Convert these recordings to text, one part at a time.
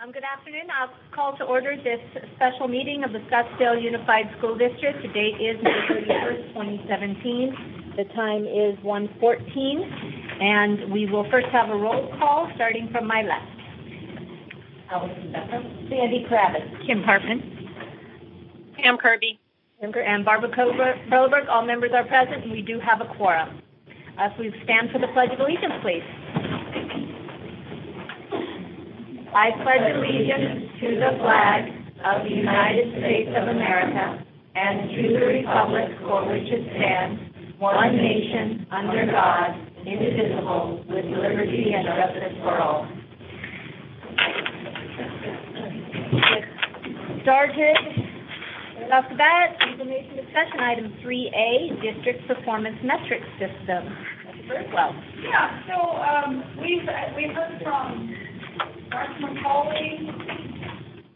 Good afternoon. I'll call to order this special meeting of the Scottsdale Unified School District. The date is May 31st, 2017. The time is 1:14, and we will first have a roll call starting from my left. Allison Becker, Sandy Kravitz, Kim Hartman, Pam Kirby, and Barbara Kroberg. All members are present, and we do have a quorum. So we stand for the Pledge of Allegiance, please. I pledge allegiance to the flag of the United States of America and to the republic for which it stands, one nation, under God, indivisible, with liberty and justice for all. Started right off the bat, information discussion item 3A, District Performance Metrics System. Well, yeah. So we've heard from Dr. McCauley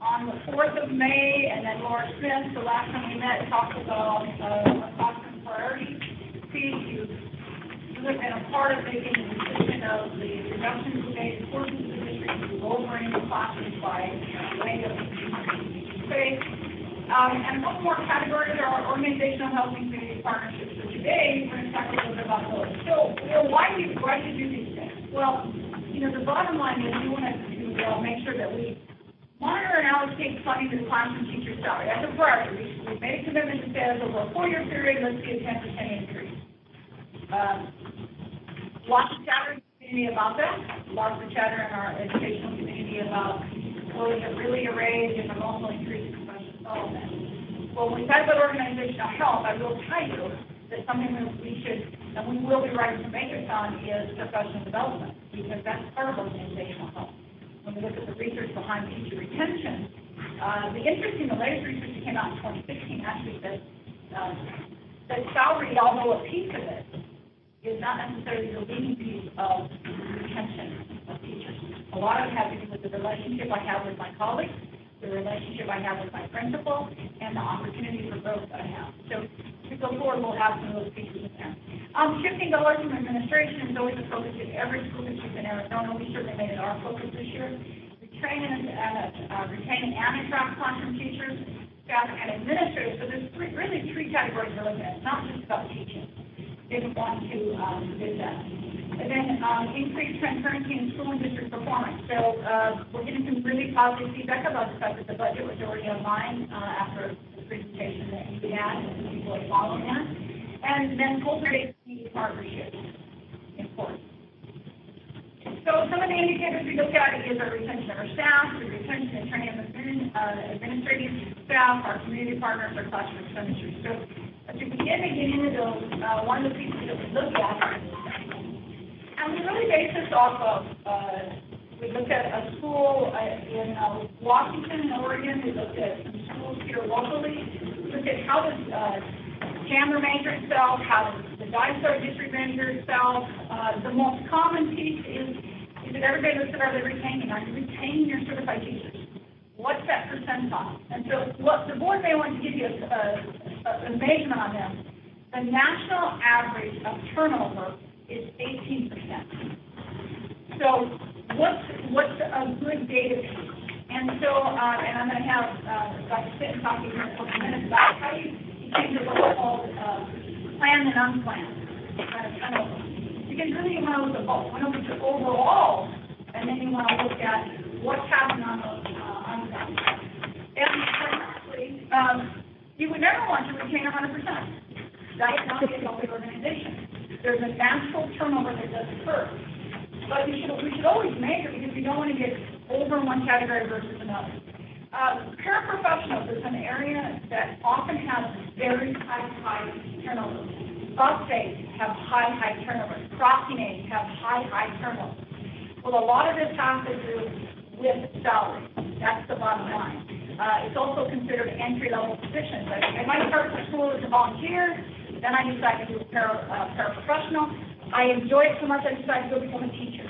on the 4th of May, and then Laura Smith, the last time we met, talked about a classroom priority piece. You have been a part of making the decision of the reductions we made in courses in the district to lowering the classes by way of space. And a couple more categories are organizational health and community partnerships. So today, we're going to talk a little bit about those. So, why do you do these things? Well, the bottom line is we want to make sure that we monitor and allocate funding to the classroom teacher salary. That's a priority. We've made a commitment to say over a 4-year period, let's see a 10% increase. Lots of chatter in the community about that. Lots of chatter in our educational community about, is it really a raise if I'm also increasing professional development? Well, when we talk about organizational health, I will tell you that something that we should, and we will be writing some matrix on, is professional development, because that's part of organizational health. When we look at the research behind teacher retention, the latest research that came out in 2016 actually says that salary, although a piece of it, is not necessarily the leading piece of retention of teachers. A lot of it has to do with the relationship I have with my colleagues, the relationship I have with my principal, and the opportunity for growth that I have. So as we go forward, we'll have some of those pieces in there. Shifting dollars from administration is always a focus in every school district in Arizona. We certainly made it our focus this year. Retain and attract classroom teachers, staff, and administrators. So there's really three categories we're looking at. It's not just about teaching. Didn't want to do that. And then increased transparency in school and district performance. So we're getting some really positive feedback about the fact that the budget was already online after the presentation that you had, and people are following that. And then cultivate community partnerships. Important. So some of the indicators we look at is our retention of our staff, the retention and training of administrative staff, our community partners, our classroom expenditures. So as we begin to get into those, one of the pieces that we look at, and we really base this off of, we looked at a school in Washington, Oregon. We looked at some schools here locally. We looked at how does Chandler measure itself, how does the Dysart district measure itself. The most common piece is that everybody looks at, are they retaining? Are you retaining your certified teachers? What's that percentile? And so what the board may want to give you a measurement on them. The national average of turnover is 18%. So what's a good data piece? And so, and I'm going to have Dr. Fitton talking here in a couple of minutes about how you change what's called planned and unplanned kind of turnover. You can really want to look at both. Want to look at overall, and then you want to look at what's happening on those unplanned. And primarily, you would never want to retain 100%. That's not a healthy organization. There's a natural turnover that does occur. But we should always measure, because we don't want to get over one category versus another. Paraprofessionals is an area that often has very high turnover. Bus aides have high turnover. Crossing aides have high turnover. Well, a lot of this has to do with salary. That's the bottom line. It's also considered entry-level positions. I might start for school as a volunteer, then I decide to do a paraprofessional. I enjoy it so much I decide to go become a teacher.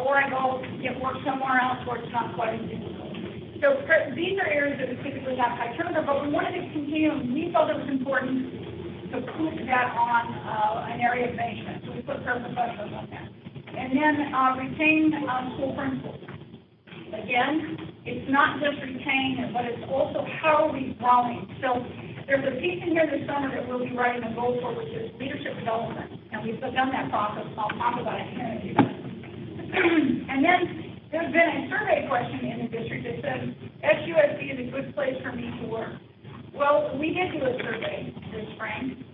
Or I go get work somewhere else where it's not quite as difficult. So these are areas that we typically have high turnover, but we wanted to continue, and we felt it was important to put that on an area of measurement. So we put paraprofessionals on that. And then retain school principals. again, it's not just retaining, but it's also how are we growing. So there's a piece in here this summer that we'll be writing a goal for, which is leadership development. And we've begun that process, and I'll talk about it here in a few minutes. And then there's been a survey question in the district that says, SUSD is a good place for me to work. Well, we did do a survey this spring,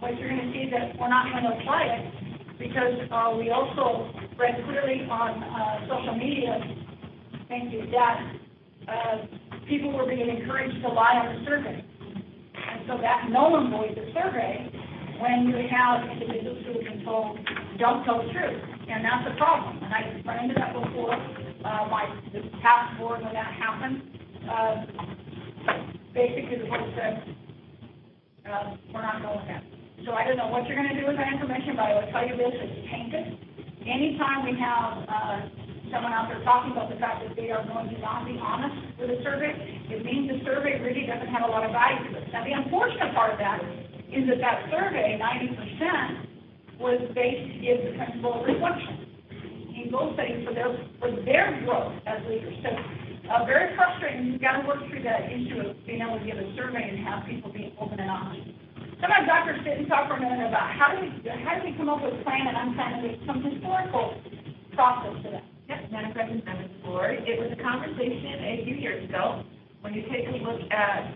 but you're going to see that we're not going to apply it because we also read clearly on social media, thank you, that people were being encouraged to lie on the survey. And so that no one believes the survey when you have individuals who have been told, don't tell the truth. And that's a problem. And I've run into that before. The task board, when that happened, basically the board said, we're not going with that. So I don't know what you're going to do with that information, but I will tell you this, it's tainted. Anytime we have someone out there talking about the fact that they are going to not be honest with a survey, it means the survey really doesn't have a lot of value to it. Now, the unfortunate part of that is that survey, 90%, was based to give the principal a reflection in goal setting for their growth as leaders. So very frustrating. You've got to work through that issue of being able to give a survey and have people be open and honest. Sometimes doctors sit and talk for a minute about how do we come up with a plan and unplanned, and there's some historical process to that. Yep, Madam President, members of the board. It was a conversation a few years ago. When you take a look at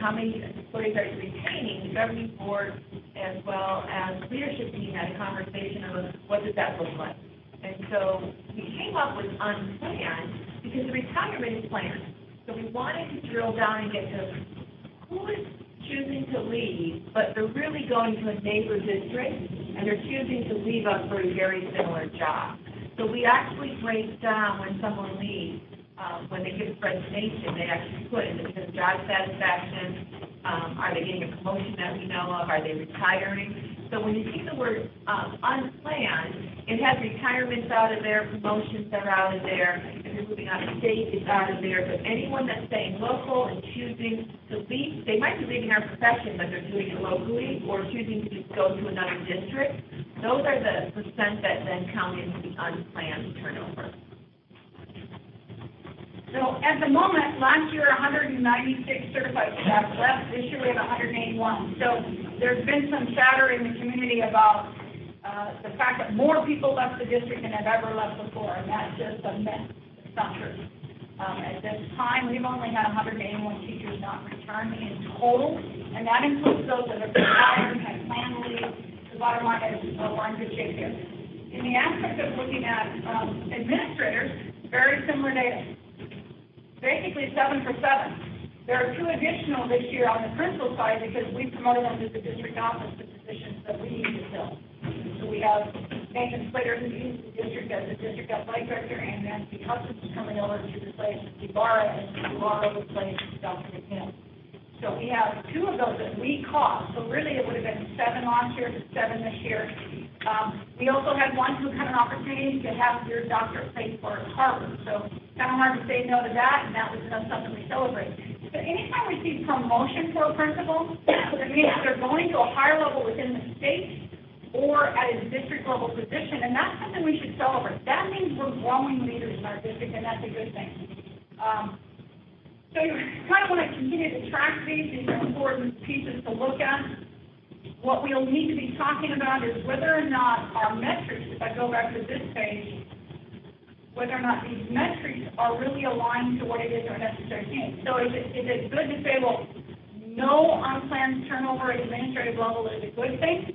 how many employees are you retaining, the governing board as well as the leadership team had a conversation of what does that look like. And so we came up with unplanned because the retirement is planned. So we wanted to drill down and get to who is choosing to leave, but they're really going to a neighbor district, and they're choosing to leave us for a very similar job. So we actually break down when someone leaves, when they give us resignation, they actually put in the job satisfaction, are they getting a promotion that we know of, are they retiring? So when you see the word unplanned, it has retirements out of there, promotions are out of there, if you're moving out of state, it's out of there. But anyone that's staying local and choosing to leave, they might be leaving our profession, but they're doing it locally, or choosing to just go to another district. Those are the percent that then count into the unplanned turnover. So at the moment, last year 196 certified staff left. This year we have 181. So there's been some chatter in the community about the fact that more people left the district than have ever left before, and that's just a myth. It's not true. At this time, we've only had 181 teachers not return in total, and that includes those that have retired, had planned leave. The bottom line is we're in good shape here. In the aspect of looking at administrators, very similar data. Basically 7 for 7. There are 2 additional this year on the principal side because we promoted them to the district office to positions that we need to fill. So we have Nathan Slater, who leads the district as the district athletic director, and Nancy Hudson is coming over to replace Ibarra, and Ibarra replaced Dr. McNeil. So we have 2 of those that we caught. So really it would have been 7 last year, 7 this year. We also had one who had an opportunity to have your doctorate paid for at Harvard. So kind of hard to say no to that, and that was something we celebrate. But anytime we see promotion for a principal, it means they're going to a higher level within the state or at a district level position, and that's something we should celebrate. That means we're growing leaders in our district, and that's a good thing. So you kind of want to continue to track these. These are important pieces to look at. What we'll need to be talking about is whether or not our metrics, if I go back to this page, whether or not these metrics are really aligned to what it is our necessary needs. So is it good to say, well, no unplanned turnover at administrative level is a good thing?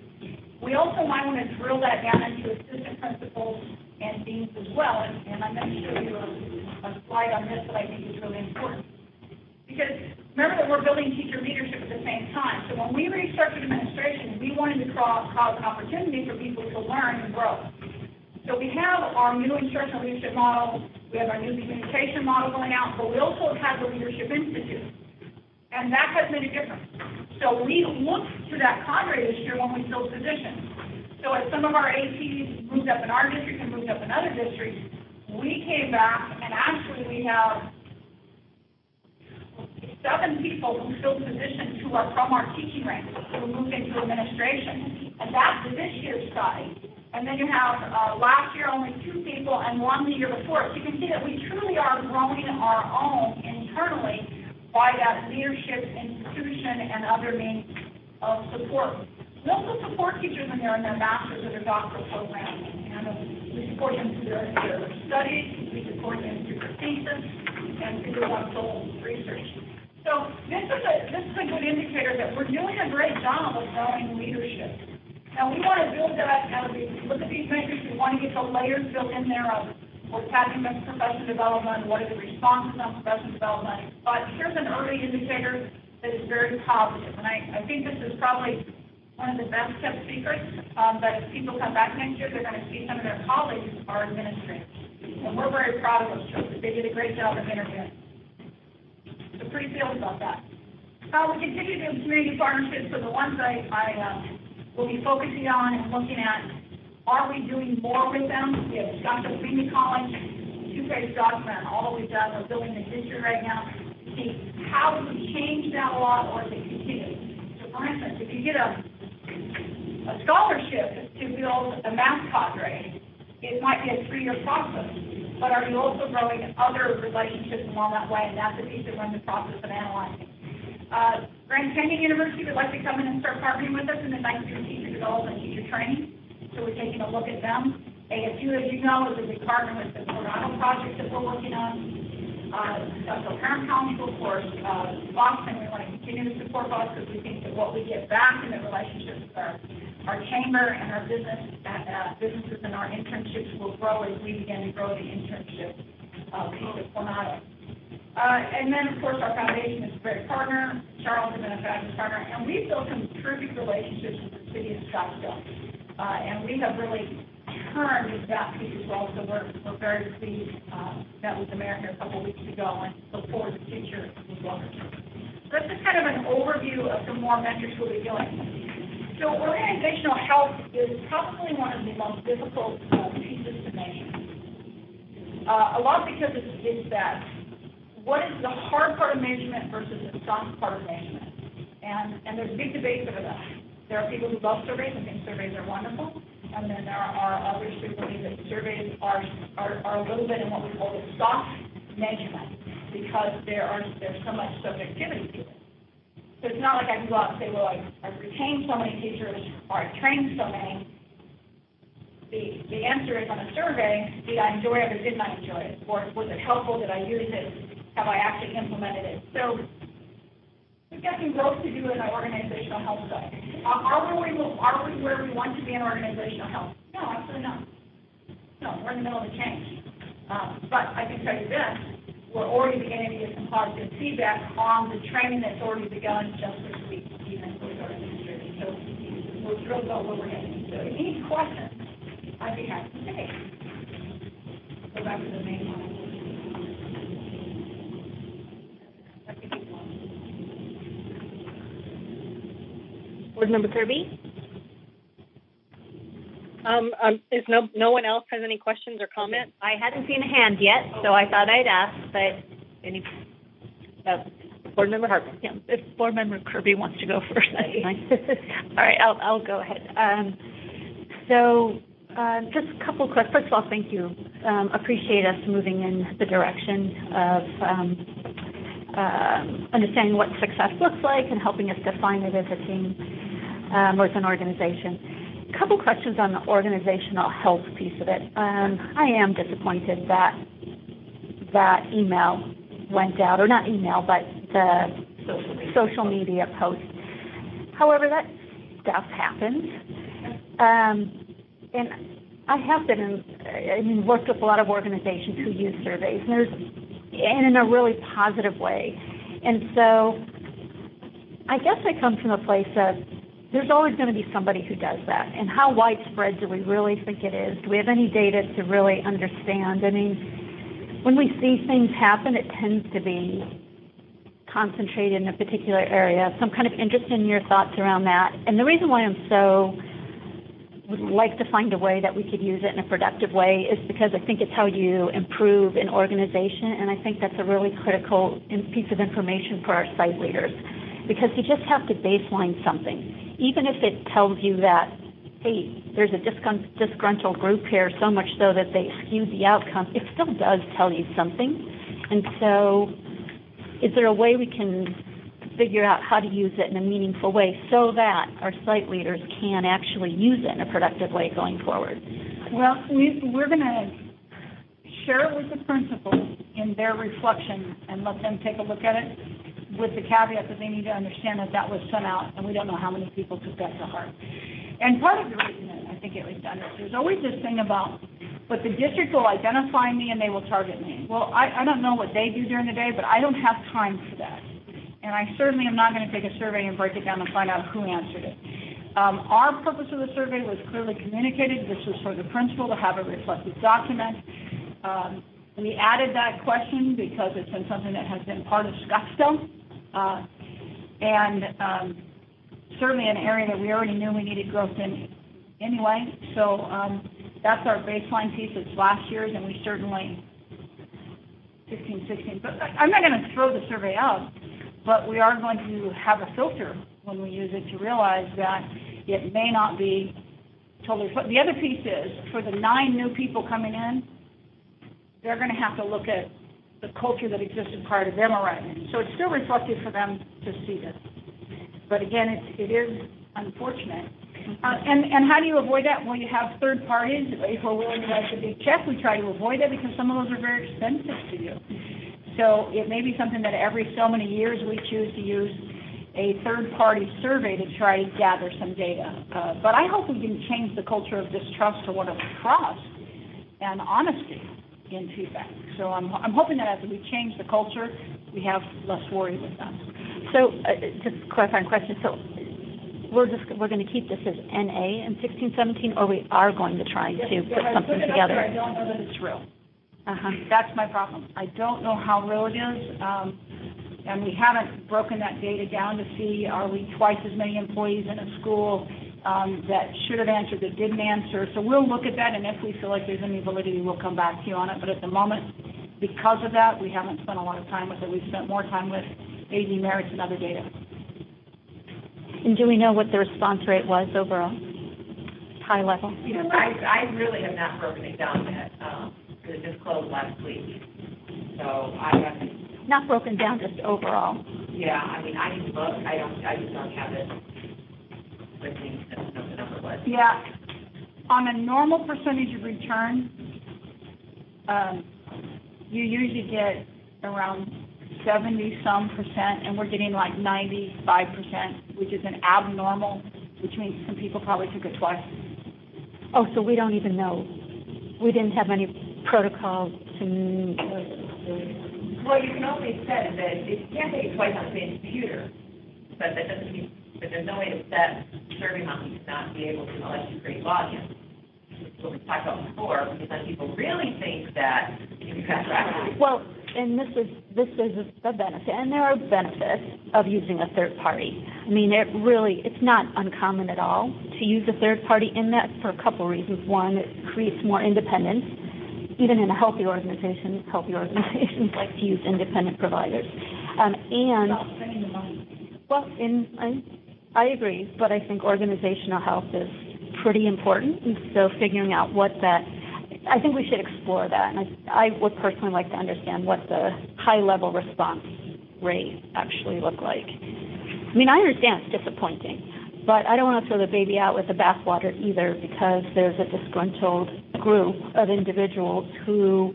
We also might want to drill that down into assistant principals and deans as well. And I'm going to show you a slide on this that I think is really important. Because remember that we're building teacher leadership at the same time. So when we restructured administration, we wanted to cause an opportunity for people to learn and grow. So we have our new instructional leadership model, we have our new communication model going out, but we also have the Leadership Institute. And that has made a difference. So we looked to that cadre this year when we filled positions. So as some of our ATs moved up in our district and moved up in other districts, we came back and actually we have 7 people who filled positions who are from our teaching ranks, who moved into administration. And that's this year's study. And then you have last year only 2 people and 1 the year before. So you can see that we truly are growing our own internally by that leadership institution and other means of support. We also support teachers when they're in their master's or their doctoral program. And we support them through their studies, we support them through their thesis, and through their wonderful research. So this is a good indicator that we're doing a great job of growing leadership. Now we want to build that as we look at these measures. We want to get the layers built in there of what's happening with professional development, what are the responses on professional development. But here's an early indicator that is very positive. And I think this is probably one of the best kept secrets, that if people come back next year, they're going to see some of their colleagues are administrators. And we're very proud of those children. They did a great job of interviewing. So pretty thrilled about that. We continue to do community partnerships. So the ones I will be focusing on and looking at, are we doing more with them? We have Scottsdale Community College, 2-page document, all that we've done. We're building the district right now to see how do we change that law or if it continues. So for instance, if you get a scholarship to build a math cadre, it might be a 3-year process. But are you also growing other relationships along that way? And that's the piece that runs the process of analyzing. Grand Canyon University would like to come in and start partnering with us in the ninth year teacher development, teacher training. So we're taking a look at them. ASU, as you know, is a big partner with the Toronto project that we're working on. Scottsdale Parent Council, of course, Boston, we want to continue to support Boston because we think that what we get back in the relationships with our chamber and our businesses and our internships will grow as we begin to grow the internship piece of Coronado. And then, of course, our foundation is a great partner. Charles has been a fabulous partner. And we've built some terrific relationships with the city of Scottsdale. And we have really turned that piece as well. So we're very pleased. Met with the mayor here a couple of weeks ago and look forward to the future as well. So that's just kind of an overview of some more metrics we'll be doing. So organizational health is probably one of the most difficult pieces to measure. A lot because it's that. What is the hard part of measurement versus the soft part of measurement? And there's big debates over that. There are people who love surveys and think surveys are wonderful, and then there are others who believe that surveys are a little bit in what we call the soft measurement because there's so much subjectivity to it. So it's not like I can go out and say, well, I've retained so many teachers or I've trained so many. The answer is on a survey, did I enjoy it or didn't I enjoy it? Or was it helpful? Did I use it? Have I actually implemented it? So we've got some growth to do in our organizational health side. Are we where we want to be in organizational health? No, absolutely not. No, we're in the middle of a change. But I can tell you this, we're already beginning to get some positive feedback on the training that's already begun just this week, even with our administrators. So we're thrilled about where we're heading. So if any questions, I'd be happy to take. Go back to the main one. Board Member Kirby? Is no one else has any questions or comments? I hadn't seen a hand yet, so I thought I'd ask, but any, Board Member Hartman. Yeah, if Board Member Kirby wants to go first, that's fine. All right, I'll go ahead. Just a couple of questions. First of all, thank you. Appreciate us moving in the direction of understanding what success looks like and helping us define it as a team or as an organization. A couple questions on the organizational health piece of it. I am disappointed that that email went out, or not email, but the social media post. However, that stuff happens. And I have been worked with a lot of organizations who use surveys, and in a really positive way. And so I guess I come from a place of there's always going to be somebody who does that. And how widespread do we really think it is? Do we have any data to really understand? I mean, when we see things happen, it tends to be concentrated in a particular area. So I'm kind of interested in your thoughts around that. And the reason why would like to find a way that we could use it in a productive way is because I think it's how you improve an organization, and I think that's a really critical piece of information for our site leaders, because you just have to baseline something. Even if it tells you that, hey, there's a disgruntled group here, so much so that they skewed the outcome, it still does tell you something. And so is there a way we can figure out how to use it in a meaningful way so that our site leaders can actually use it in a productive way going forward? Well, we're going to share it with the principals in their reflection and let them take a look at it, with the caveat that they need to understand that that was sent out, and we don't know how many people took that to heart. And part of the reason, I think it was done, is there's always this thing about, but the district will identify me and they will target me. Well, I don't know what they do during the day, but I don't have time for that. And I certainly am not going to take a survey and break it down and find out who answered it. Our purpose of the survey was clearly communicated. This was for the principal to have a reflective document. We added that question because it's been something that has been part of Scottsdale. And certainly an area that we already knew we needed growth in anyway. So that's our baseline piece. It's last year's, and we certainly, 15, 16. But I'm not going to throw the survey out, but we are going to have a filter when we use it to realize that it may not be totally. The other piece is, for the 9 new people coming in, they're going to have to look at the culture that existed prior to them arriving. So it's still reflective for them to see this. But again, it is unfortunate. And how do you avoid that? Well, you have third parties. If we're willing to write a big check, we try to avoid that because some of those are very expensive to do. So it may be something that every so many years we choose to use a third-party survey to try to gather some data. But I hope we can change the culture of distrust to one of trust and honesty in feedback. So I'm hoping that as we change the culture, we have less worry with that. So just clarifying question. So we're going to keep this as NA in 1617, or we are going to try to put something together? I don't know that it's real. That's my problem. I don't know how real it is, and we haven't broken that data down to see, are we twice as many employees in a school that should have answered that didn't answer. So we'll look at that, and if we feel like there's any validity, we'll come back to you on it. But at the moment, because of that, we haven't spent a lot of time with it. We've spent more time with AD merits and other data. And do we know what the response rate was overall? High level? You know, I really have not broken it down yet. It just closed last week. So I haven't. Not broken down, just overall. Yeah, I mean, I can look. I just don't have it with me. I don't know what the number was. Yeah. On a normal percentage of return, you usually get around 70-some%, and we're getting like 95%, which is an abnormal, which means some people probably took it twice. Oh, so we don't even know. We didn't have any protocol to... Well, you can only set that you can't take it twice on the same computer, but that doesn't mean that there's no way to set SurveyMonkey to not be able to unless you create logins. What we talked about before, because then people really think that you have to. Well, and this is a benefit, and there are benefits of using a third party. I mean, it's not uncommon at all to use a third party in that for a couple reasons. One, it creates more independence. Even in a healthy organizations like to use independent providers. And well, I agree, but I think organizational health is pretty important. And so figuring out I think we should explore that. And I would personally like to understand what the high-level response rate actually looked like. I mean, I understand it's disappointing, but I don't want to throw the baby out with the bathwater either, because there's a disgruntled group of individuals who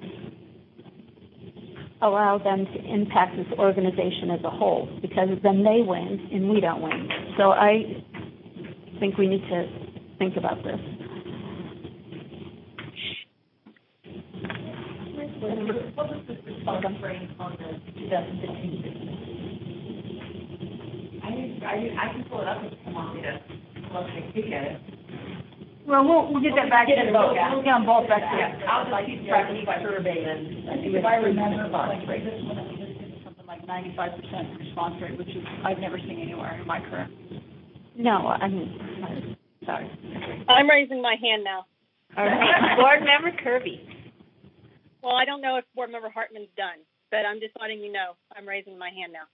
allow them to impact this organization as a whole, because then they win and we don't win. So I think we need to think about this. What was the response rate on the 2015? I can pull it up if you want me to look and peek at it. Well, we'll get that back to you. We'll get them both back to you. I'll just keep track of each survey and I think if I remember, like this one, it's something like 95% response rate, which is I've never seen anywhere in my career. No, I mean, sorry. I'm raising my hand now. All right. Board Member Kirby. Well, I don't know if Board Member Hartman's done, but I'm just letting you know I'm raising my hand now.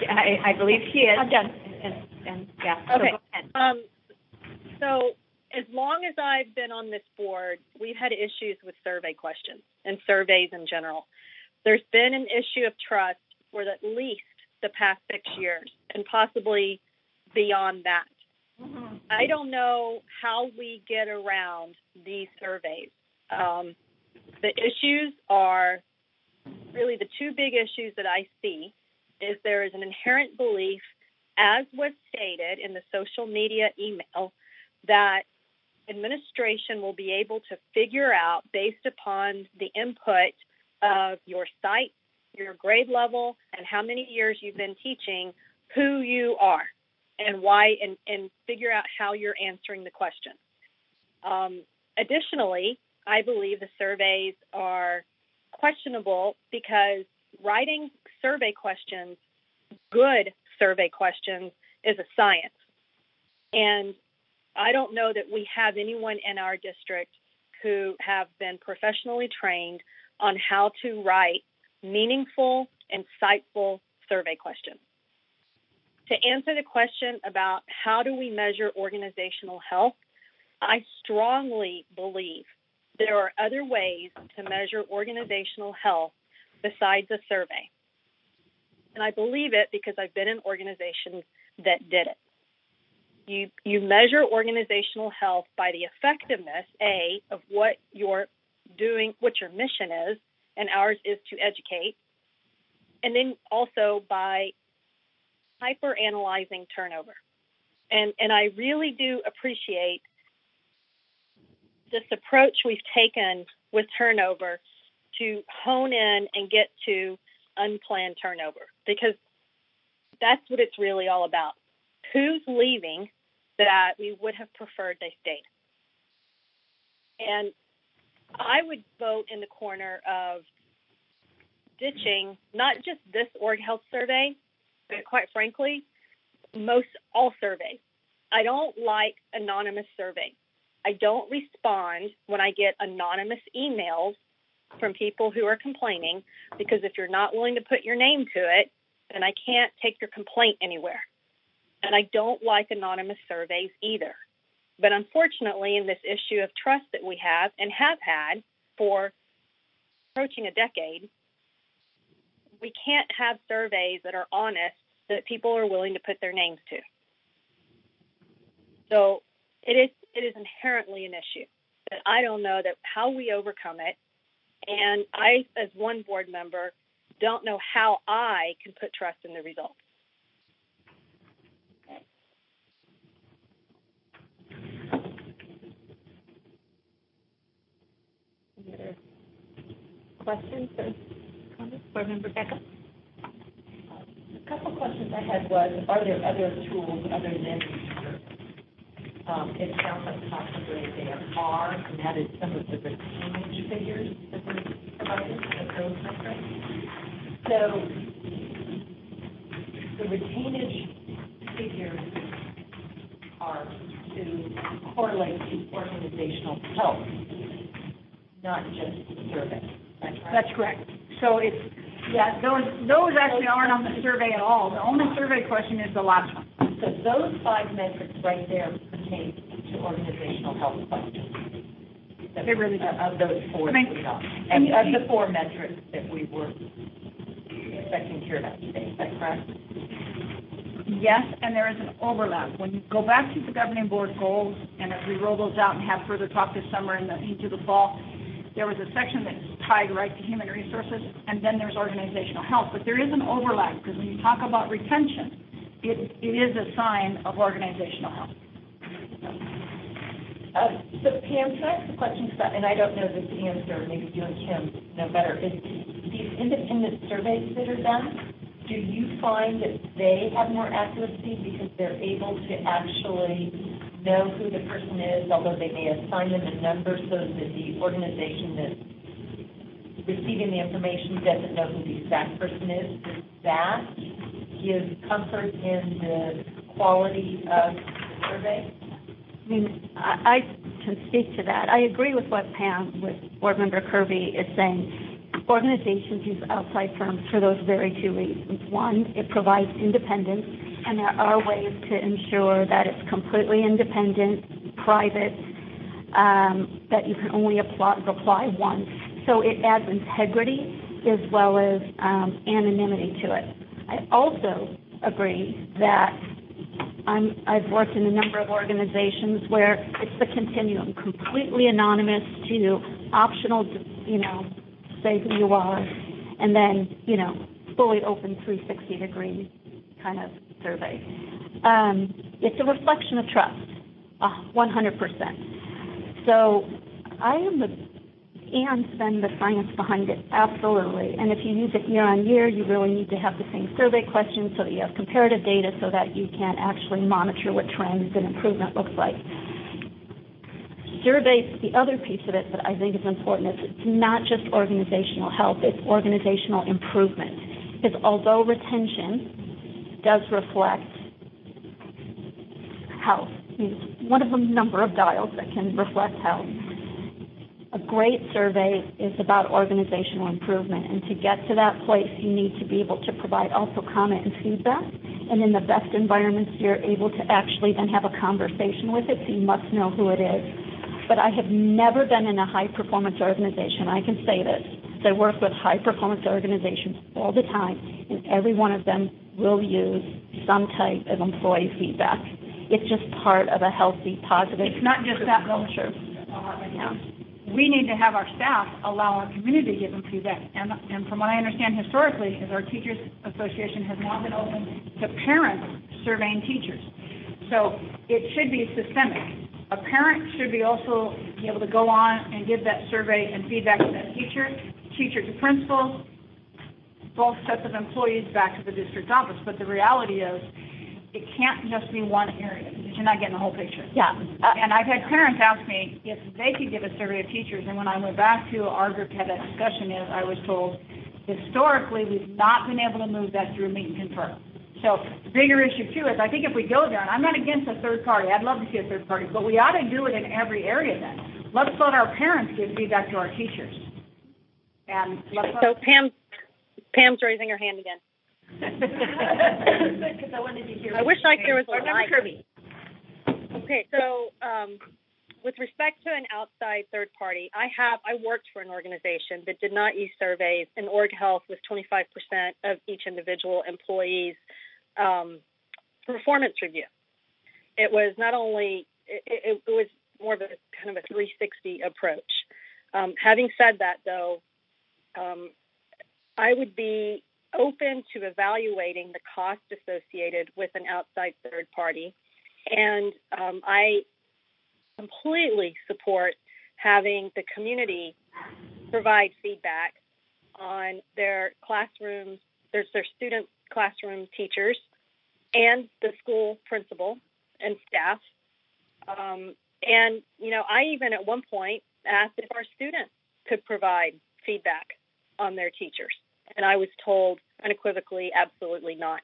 I believe she is. I'm done. And yeah. Okay. So go ahead. So as long as I've been on this board, we've had issues with survey questions and surveys in general. There's been an issue of trust for at least the past 6 years and possibly beyond that. Mm-hmm. I don't know how we get around these surveys. The issues are really the two big issues that I see is there is an inherent belief, as was stated in the social media email, that administration will be able to figure out, based upon the input of your site, your grade level, and how many years you've been teaching, who you are and why, and figure out how you're answering the question. Additionally, I believe the surveys are questionable because writing survey questions, good survey questions, is a science. And I don't know that we have anyone in our district who have been professionally trained on how to write meaningful, insightful survey questions. To answer the question about how do we measure organizational health, I strongly believe there are other ways to measure organizational health besides a survey. And I believe it because I've been in organizations that did it. You measure organizational health by the effectiveness, A, of what you're doing, what your mission is, and ours is to educate, and then also by hyper-analyzing turnover. And I really do appreciate this approach we've taken with turnover to hone in and get to unplanned turnover, because that's what it's really all about. Who's leaving that we would have preferred they stayed? And I would vote in the corner of ditching not just this org health survey, but quite frankly, all surveys. I don't like anonymous surveys. I don't respond when I get anonymous emails from people who are complaining, because if you're not willing to put your name to it, then I can't take your complaint anywhere. And I don't like anonymous surveys either. But unfortunately, in this issue of trust that we have and have had for approaching a decade, we can't have surveys that are honest, that people are willing to put their names to. So it is inherently an issue that I don't know that how we overcome it. And I, as one board member, don't know how I can put trust in the results. Any other questions or comments? Board Member Becca? A couple questions I had was, are there other tools other than it sounds like possibly there are, and that is some of the retainage figures that were provided of those metrics. So the retainage figures are to correlate to organizational health, not just the survey. That's correct. So it's, yeah, those actually aren't on the survey at all. The only survey question is the last one. So those 5 metrics right there pertain to organizational health questions. They really do. Of those 4 that we got. And of the 4 metrics that we were expecting to hear about today. Is that correct? Yes, and there is an overlap. When you go back to the governing board goals, and as we roll those out and have further talk this summer and into the fall, there was a section that's tied right to human resources, and then there's organizational health. But there is an overlap, because when you talk about retention, it is a sign of organizational health. So Pam, can I ask a question about, and I don't know this answer, maybe you and Kim know better, is these independent surveys that are done, do you find that they have more accuracy because they're able to actually know who the person is, although they may assign them a number so that the organization that's receiving the information doesn't know who the exact person is? Does that give comfort in the quality of the survey? I mean, I can speak to that. I agree with what Pam, with Board Member Kirby, is saying. Organizations use outside firms for those very 2 reasons. One, it provides independence, and there are ways to ensure that it's completely independent, private, that you can only reply once. So it adds integrity as well as anonymity to it. I also agree that I've worked in a number of organizations where it's the continuum, completely anonymous to optional, say who you are, and then, fully open 360-degree kind of survey. It's a reflection of trust, 100%. So I am and the science behind it, absolutely. And if you use it year on year, you really need to have the same survey questions so that you have comparative data so that you can actually monitor what trends and improvement looks like. Surveys, the other piece of it that I think is important is it's not just organizational health, it's organizational improvement. Because although retention does reflect health, it's one of the number of dials that can reflect health, a great survey is about organizational improvement, and to get to that place, you need to be able to provide also comment and feedback. And in the best environments, you're able to actually then have a conversation with it, so you must know who it is. But I have never been in a high-performance organization. I can say this. I work with high-performance organizations all the time, and every one of them will use some type of employee feedback. It's just part of a healthy, positive. It's not just that culture. Yeah. We need to have our staff allow our community to give them feedback. And from what I understand historically is our Teachers Association has now been open to parents surveying teachers. So it should be systemic. A parent should be also be able to go on and give that survey and feedback to that teacher to principals, both sets of employees back to the district office. But the reality is it can't just be one area because you're not getting the whole picture. Yeah. And I've had parents ask me if they could give a survey of teachers, and when I went back to our group to have that discussion, I was told historically we've not been able to move that through meet and confer. So the bigger issue too is I think if we go there, and I'm not against a third party, I'd love to see a third party, but we ought to do it in every area then. Let's let our parents give feedback to our teachers. And so Pam's raising her hand again. I wish there was a light. Kirby. Okay, so with respect to an outside third party, I worked for an organization that did not use surveys, and Org Health was 25% of each individual employee's performance review. It was not only it was more of a kind of a 360 approach. Having said that, though, I would be open to evaluating the cost associated with an outside third party. And I completely support having the community provide feedback on their classrooms, their student classroom teachers, and the school principal and staff. And, I even at one point asked if our students could provide feedback on their teachers. And I was told unequivocally, absolutely not.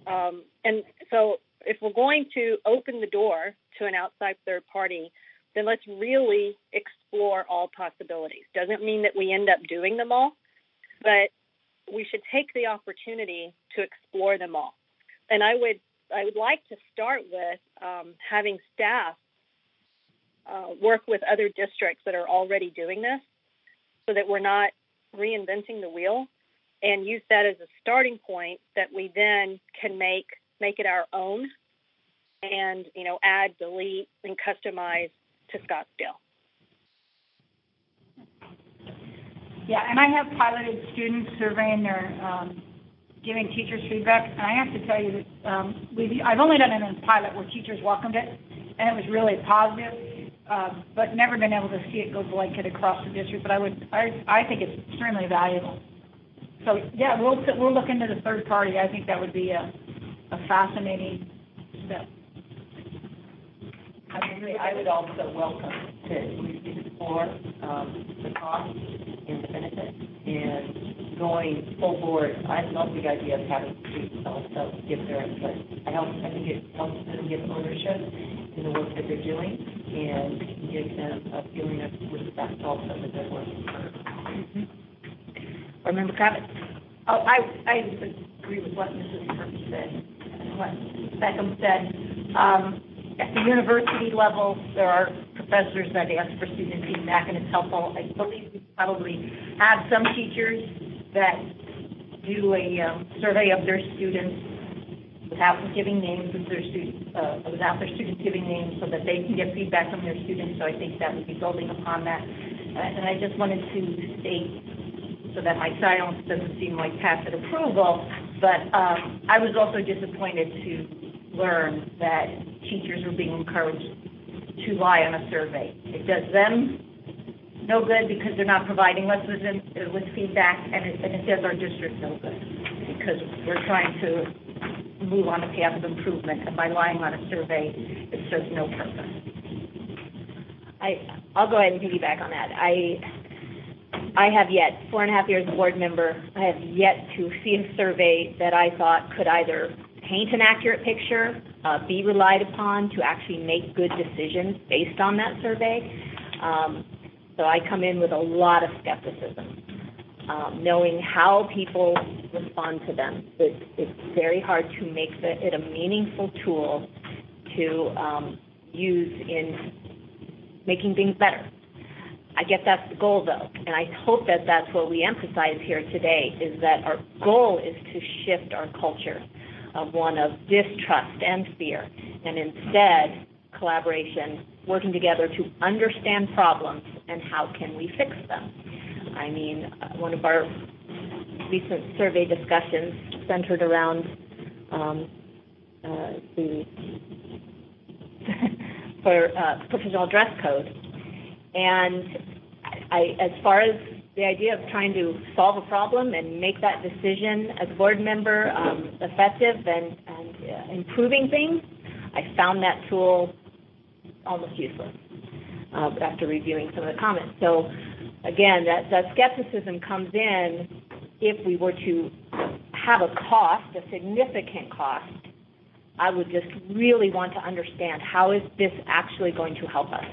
And so if we're going to open the door to an outside third party, then let's really explore all possibilities. Doesn't mean that we end up doing them all, but we should take the opportunity to explore them all. And I would like to start with having staff work with other districts that are already doing this so that we're not reinventing the wheel, and use that as a starting point that we then can make it our own and, add, delete, and customize to Scottsdale. Yeah, and I have piloted students surveying their, giving teachers feedback, and I have to tell you that I've only done it in a pilot where teachers welcomed it, and it was really positive, but never been able to see it go blanket across the district. But I think it's extremely valuable. So yeah, we'll look into the third party. I think that would be a fascinating step. I would also welcome to explore the cost and the benefits and going full board. I love the idea of having students also give their input. I think it helps them get ownership in the work that they're doing and gives them a feeling of respect also that they're working for. Or member comments? Oh, I agree with what Mrs. Kirby said and what Beckham said. at the university level, there are professors that ask for student feedback, and it's helpful. I believe we probably have some teachers that do a survey of their students without giving names of their students, without their students giving names, so that they can get feedback from their students. So I think that would be building upon that. And I just wanted to state, so that my silence doesn't seem like tacit approval, but I was also disappointed to learn that teachers were being encouraged to lie on a survey. It does them no good because they're not providing us with feedback, and it does our district no good because we're trying to move on a path of improvement, and by lying on a survey, it serves no purpose. I'll go ahead and piggyback on that. I have yet, 4.5 years as a board member, I have yet to see a survey that I thought could either paint an accurate picture, be relied upon to actually make good decisions based on that survey. So I come in with a lot of skepticism, knowing how people respond to them. It's very hard to make it a meaningful tool to use in making things better. I get that's the goal, though, and I hope that that's what we emphasize here today, is that our goal is to shift our culture of one of distrust and fear, and instead collaboration, working together to understand problems and how can we fix them. I mean, one of our recent survey discussions centered around the professional dress code. And as far as the idea of trying to solve a problem and make that decision as a board member effective and improving things, I found that tool almost useless after reviewing some of the comments. So again, that skepticism comes in if we were to have a cost, a significant cost. I would just really want to understand, how is this actually going to help us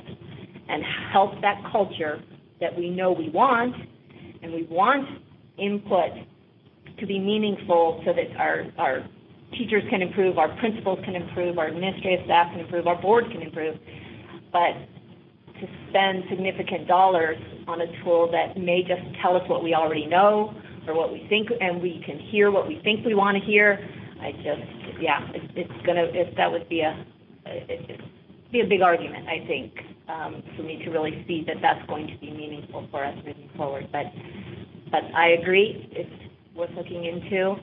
and help that culture that we know we want, and we want input to be meaningful so that our teachers can improve, our principals can improve, our administrative staff can improve, our board can improve. But to spend significant dollars on a tool that may just tell us what we already know or what we think, and we can hear what we think we want to hear, that would be a big argument, I think, for me to really see that that's going to be meaningful for us moving forward. But I agree, it's worth looking into.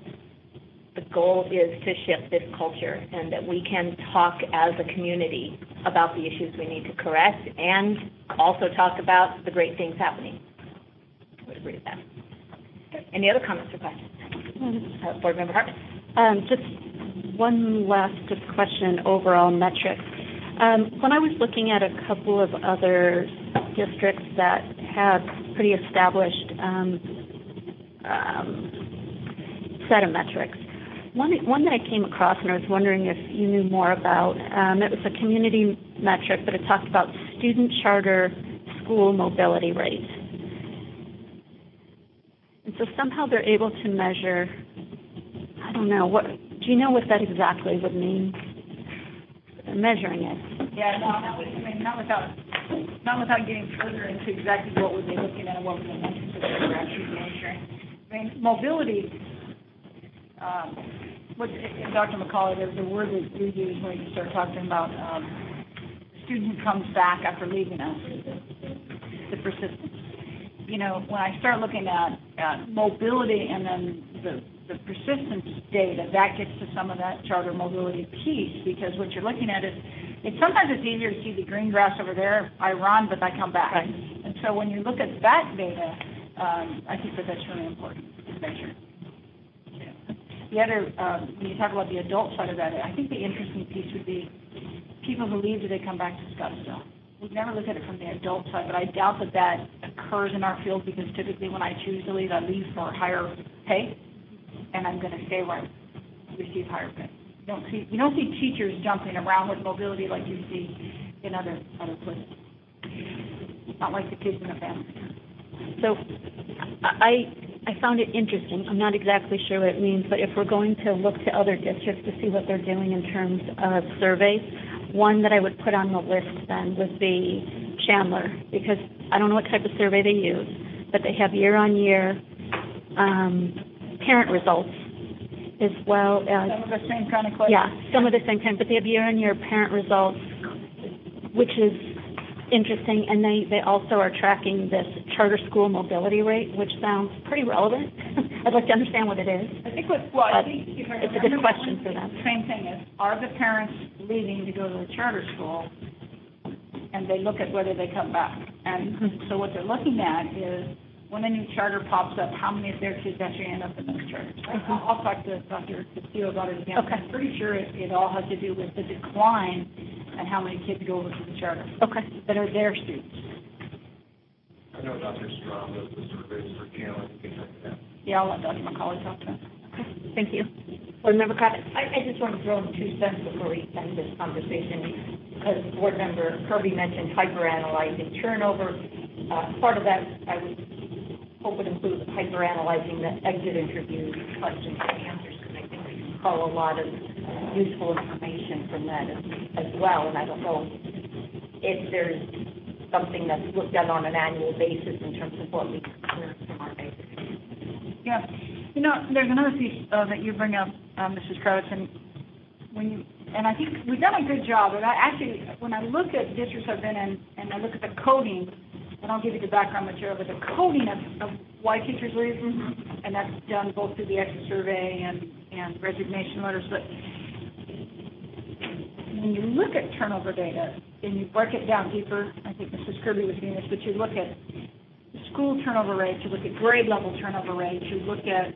The goal is to shift this culture, and that we can talk as a community about the issues we need to correct, and also talk about the great things happening. I would agree with that. Any other comments or questions? Board Member Hartman. Just one last question, overall metrics. When I was looking at a couple of other districts that have pretty established set of metrics, one that I came across, and I was wondering if you knew more about, it was a community metric, but it talked about student charter school mobility rate. And so somehow they're able to measure, I don't know, do you know what that exactly would mean? They're measuring it. Yeah, not without getting further into exactly what we'd be looking at and what we're actually measuring. I mean, mobility, Dr. McCauley, there's a word that you use when you start talking about student who comes back after leaving us, the persistence. You know, when I start looking at mobility and then the persistence data, that gets to some of that charter mobility piece, because what you're looking at is, sometimes it's easier to see the green grass over there. I run, but I come back. Right. And so when you look at that data, I think that's really important to measure. The other, when you talk about the adult side of that, I think the interesting piece would be people who leave, do they come back to Scottsdale? We've never looked at it from the adult side, but I doubt that occurs in our field, because typically when I choose to leave, I leave for higher pay, and I'm going to stay where I receive higher pay. You don't see teachers jumping around with mobility like you see in other places. Not like the kids in the family. So I found it interesting. I'm not exactly sure what it means, but if we're going to look to other districts to see what they're doing in terms of surveys, one that I would put on the list then would be Chandler, because I don't know what type of survey they use, but they have year-on-year parent results, as well as... Some of the same kind of questions? Yeah, some of the same kind, but they have year-on-year parent results, which is interesting, and they also are tracking this charter school mobility rate, which sounds pretty relevant. I'd like to understand what it is. I think it's a good question for them. Same thing is, are the parents leaving to go to the charter school? And they look at whether they come back. And so what they're looking at is, when a new charter pops up, how many of their kids actually end up in those charters? I'll talk to Dr. Castillo about it again. Okay. I'm pretty sure it all has to do with the decline and how many kids go over to the charter. Okay. That are their students. I know Dr. Strong does the surveys for Chandler. You can check that. Yeah, I'll let Dr. McCauley talk to him. Okay. Thank you. Board Member Kravitz. I just want to throw in 2 cents before we end this conversation, because Board Member Kirby mentioned hyperanalyzing turnover. Part of that, I would hope would include hyperanalyzing the exit interview questions and answers, because I think we can call a lot of useful information from that as well. And I don't know if there's something that's looked at on an annual basis in terms of what we learn from our basic. Yeah. You know, there's another piece that you bring up, Mrs. Kravitz, and I think we've done a good job. And when I look at districts I've been in, and I look at the coding, and I'll give you the background material, but the coding of why teachers leave, and that's done both through the exit survey and resignation letters. But when you look at turnover data and you break it down deeper, I think Mrs. Kirby was doing this, but you look at school turnover rates, you look at grade level turnover rates, you look at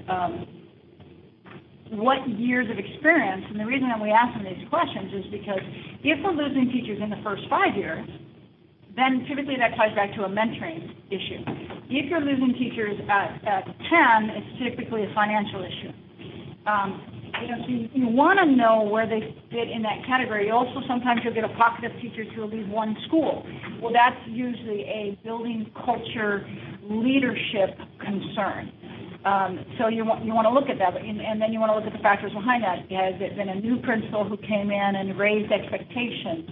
what years of experience. And the reason that we ask them these questions is because if we're losing teachers in the first 5 years, then typically that ties back to a mentoring issue. If you're losing teachers at 10, it's typically a financial issue. So you want to know where they fit in that category. Also, sometimes you'll get a pocket of teachers who will leave one school. Well, that's usually a building culture leadership concern. So you want to look at that, and then you want to look at the factors behind that. Has it been a new principal who came in and raised expectations?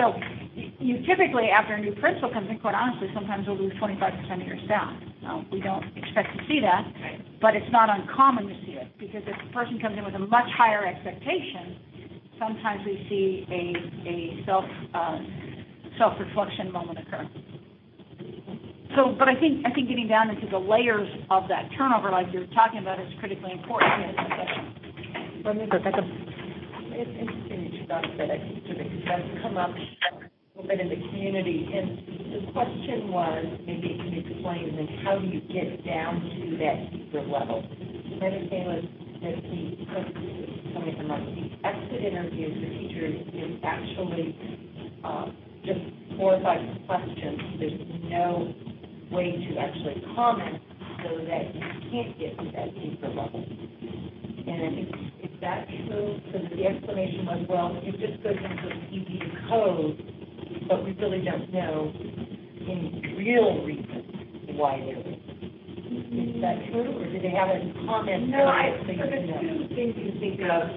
So you typically, after a new principal comes in, quite honestly, sometimes we'll lose 25% of your staff. We don't expect to see that, but it's not uncommon to see it, because if a person comes in with a much higher expectation, sometimes we see a self-reflection moment occur. So, but I think getting down into the layers of that turnover, like you're talking about, is critically important in this discussion. Let me it's interesting that you thought that that's come up a little bit in the community, and the question was, maybe you can explain, then how do you get down to that deeper level? My understanding was that coming from the exit interviews for teachers is actually just 4 or 5 questions. There's no way to actually comment so that you can't get to that deeper level. And I think, is that true? Because the explanation was, well, it just goes into an easy code, but we really don't know any real reason why they're leaving. Is that true, or do they have a comment? No, there's 2 things you think of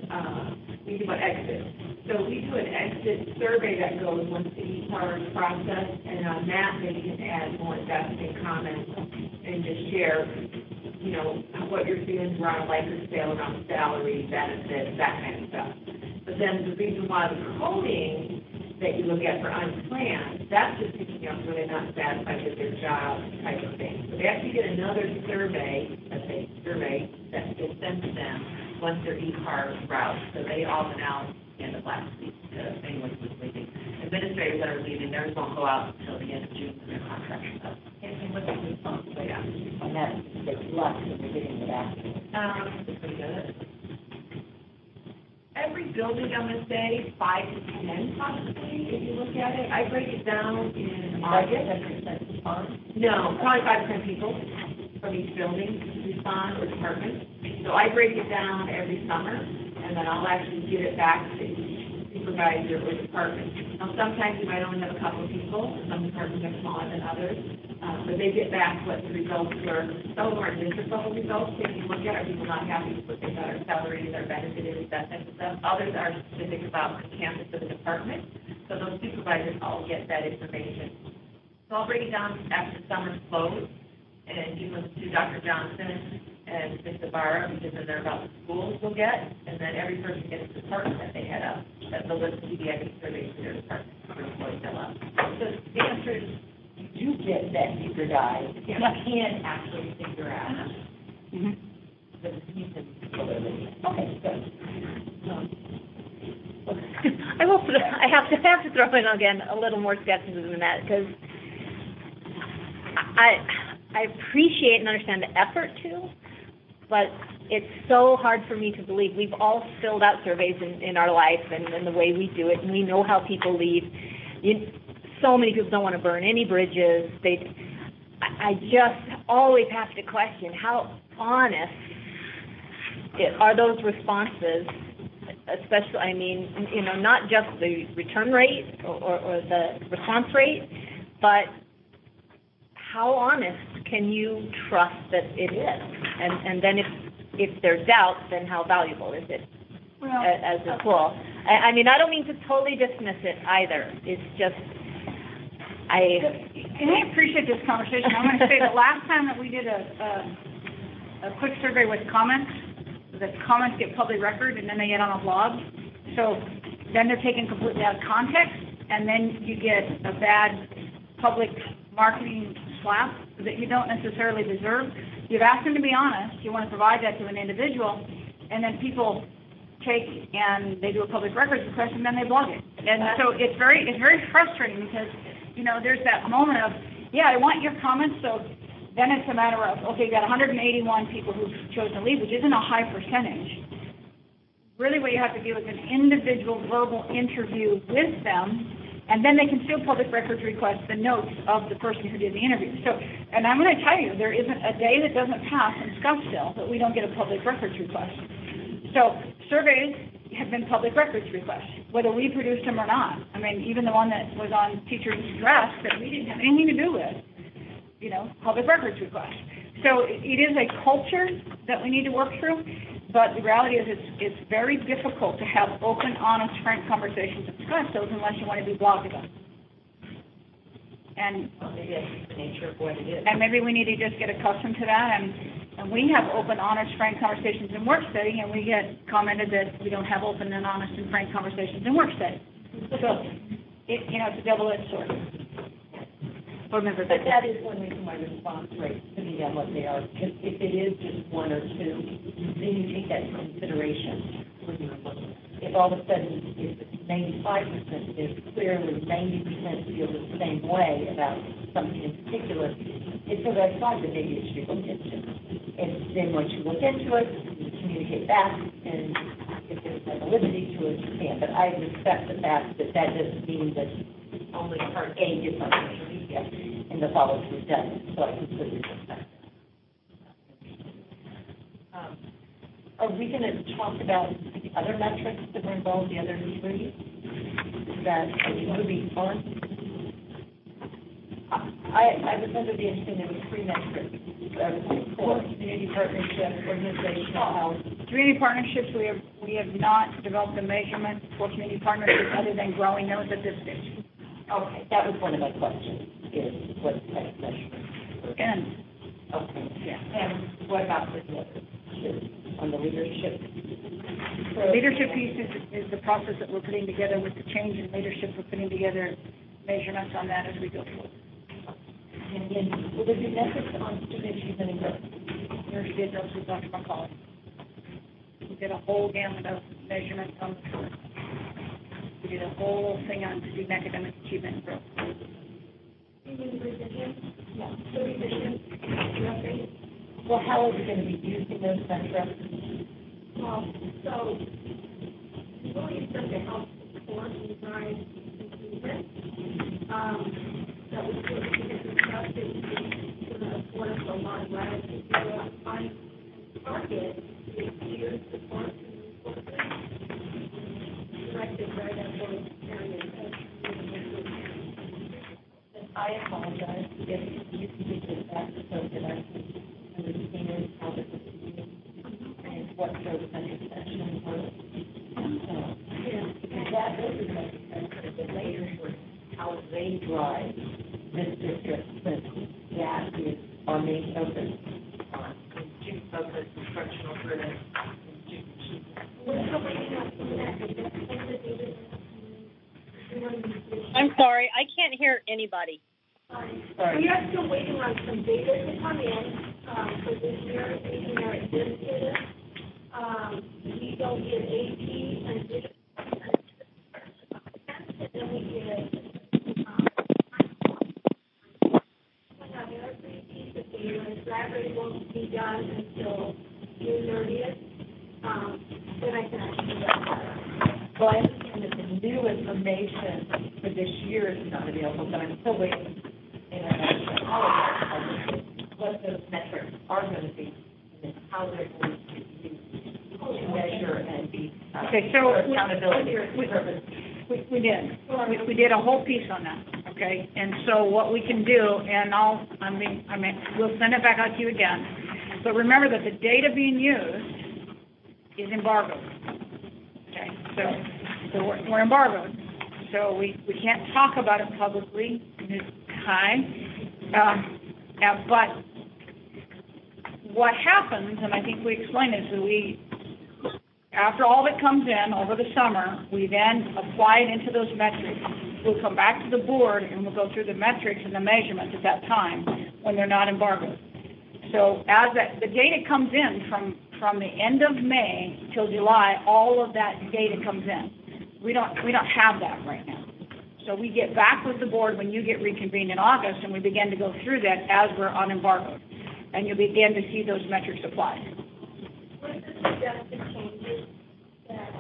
when you think about exit. So we do an exit survey that goes once the e-card process, and on that, then you can add more investing comments and just share, what your feelings around life or scale, around salary, benefits, that kind of stuff. But then the reason why the coding that you look at for unplanned, that's just picking up where they're not satisfied with their job type of thing. So they actually get another survey, that is sent to them once their e-card route. So they all went out the end of last week to anyone who was leaving. Administrators that are leaving, theirs won't go out until the end of June for their contract stuff. And what's the response rate on that? It's less than we're getting with that. It's pretty good. Every building, I'm going to say 5 to 10 possibly, if you look at it. I break it down in August. 10% response? No, probably 5% people from each building respond, or department. So I break it down every summer, and then I'll actually give it back to each supervisor or department. Now, sometimes you might only have a couple of people, some departments are smaller than others, but they get back what the results were. Some of them are district level results, if you look at, are people not happy with what they got, our salaries, our benefits, that type of stuff. Others are specific about the campus of the department, so those supervisors all get that information. So I'll break it down after summer's closed, and you listen to Dr. Johnson and Ms. Ibarra, because then they're about the schools will get, and then every person gets the department that they head up, that they'll list CDIB surveys for their department, for employees fill out. So the answer is, you do get that deeper dive, you can actually figure out the season validity. Okay, good. I have to throw in again a little more skepticism in that, because I appreciate and understand the effort too, but it's so hard for me to believe. We've all filled out surveys in our life and the way we do it, and we know how people leave. So many people don't want to burn any bridges. I just always have to question how honest are those responses, especially, I mean, not just the return rate or the response rate, but how honest can you trust that it is? And then if there's doubt, then how valuable is it as a tool? I mean, I don't mean to totally dismiss it either. It's just, And I appreciate this conversation. I'm going to say the last time that we did a quick survey with comments, the comments get public record and then they get on a blog. So then they're taken completely out of context, and then you get a bad public marketing slap that you don't necessarily deserve. You've asked them to be honest. You want to provide that to an individual, and then people take and they do a public records request, and then they blog it. And so it's very frustrating because, there's that moment of, I want your comments. So then it's a matter of, okay, you got 181 people who've chosen to leave, which isn't a high percentage. Really what you have to do is an individual verbal interview with them, and then they can still public records request the notes of the person who did the interview. So, and I'm going to tell you, there isn't a day that doesn't pass in Scottsdale that we don't get a public records request. So surveys have been public records requests, whether we produced them or not. I mean, even the one that was on teachers' dress that we didn't have anything to do with, public records request. So it is a culture that we need to work through, but the reality is it's very difficult to have open, honest, frank conversations at Scottsdale unless you want to be blogged about. And maybe that's the nature of what it is. And maybe we need to just get accustomed to that. And we have open, honest, frank conversations in work study, and we get commented that we don't have open and honest and frank conversations in work study. So, it's a double-edged sword. But that is one reason why response rates to me are what they are. Because if it is just one or two, then you take that into consideration when you're looking. If all of a sudden it's 95%, there's clearly 90% feel the same way about something in particular, it's a red flag that maybe it should look into. And then once you look into it, you communicate back, and if there's no validity to it, you can. But I respect the fact that doesn't mean that only part A gets on social media and the follow-through doesn't. So I completely respect that. Are we going to talk about the other metrics that were involved, the other three? That are we moving on? I was under the understanding there were three metrics. Core, community partnership, organizational health. Community partnerships, we have not developed a measurement for community partnerships other than growing those at this stage. Okay, that was one of my questions, is what type of measurement? Okay. Yeah. And what about the others? On the leadership? The leadership piece is the process that we're putting together with the change in leadership. We're putting together measurements on that as we go forward. And then, will there be metrics on student achievement and growth? Nurse did those with Dr. McCauley. We did a whole gamut of measurements on the tour. We did a whole thing on student academic achievement and growth. Yeah. Well, how are we going to be using those metrics? So, really it's just to help support and drive improvement. That was what we had discussed, it was going to afford us a lot of latitude to find and target the peer support and resources. I effective right after the period. I apologize if you can get back so that I can understand how this is used and what those intersections were. Because that doesn't make sense, but the later for how they drive this district, but that is our main focus on student focused, instructional driven, I'm sorry, I can't hear anybody. We are still waiting on some data to come in, for this year, in our administrator. We don't get AP and digital. And then we get, every piece of data, and Bradbury won't be done until June 30th. Then I can actually do that. So I understand that the new information for this year is not available, but I'm still waiting. And I apologize what those metrics are going to be and how they're going to measure and be Okay, so accountability purposes. we did. We did a whole piece on that, okay? And so what we can do, and we'll send it back out to you again. But remember that the data being used is embargoed. Okay, so we're embargoed. So we can't talk about it publicly this time. But what happens, and I think we explained this, is after all that comes in over the summer, we then apply it into those metrics. We'll come back to the board and we'll go through the metrics and the measurements at that time when they're not embargoed. So as the data comes in from the end of May till July, all of that data comes in. We don't have that right now. So we get back with the board when you get reconvened in August, and we begin to go through that as we're on embargo, and you'll begin to see those metrics applied. What are the suggested changes that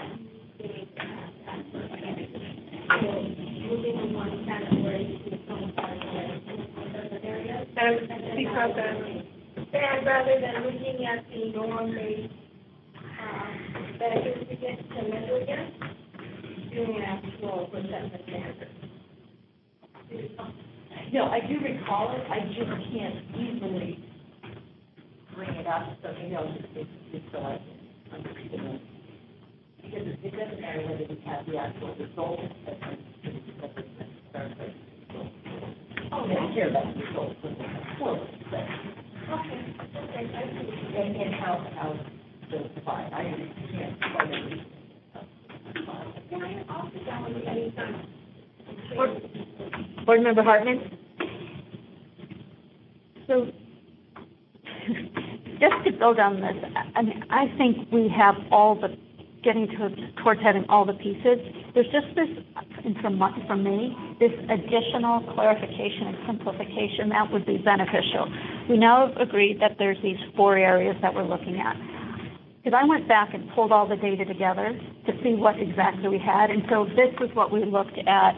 they have? Moving from one category to some category in other areas? And rather than looking at the norm-based benefits against to measure against, doing an actual percent standard. No, I do recall it, I just can't easily bring it up, so maybe I'll just so I can understand it. Because it doesn't matter whether we have the actual results, oh, they care about the results, but and how those apply. I can't quite understand. Can I also down with anytime? Board Member Hartman? So, just to build on this, I think we have getting towards having all the pieces. There's just this, from me, this additional clarification and simplification that would be beneficial. We now have agreed that there's these 4 areas that we're looking at. Because I went back and pulled all the data together to see what exactly we had, and so this is what we looked at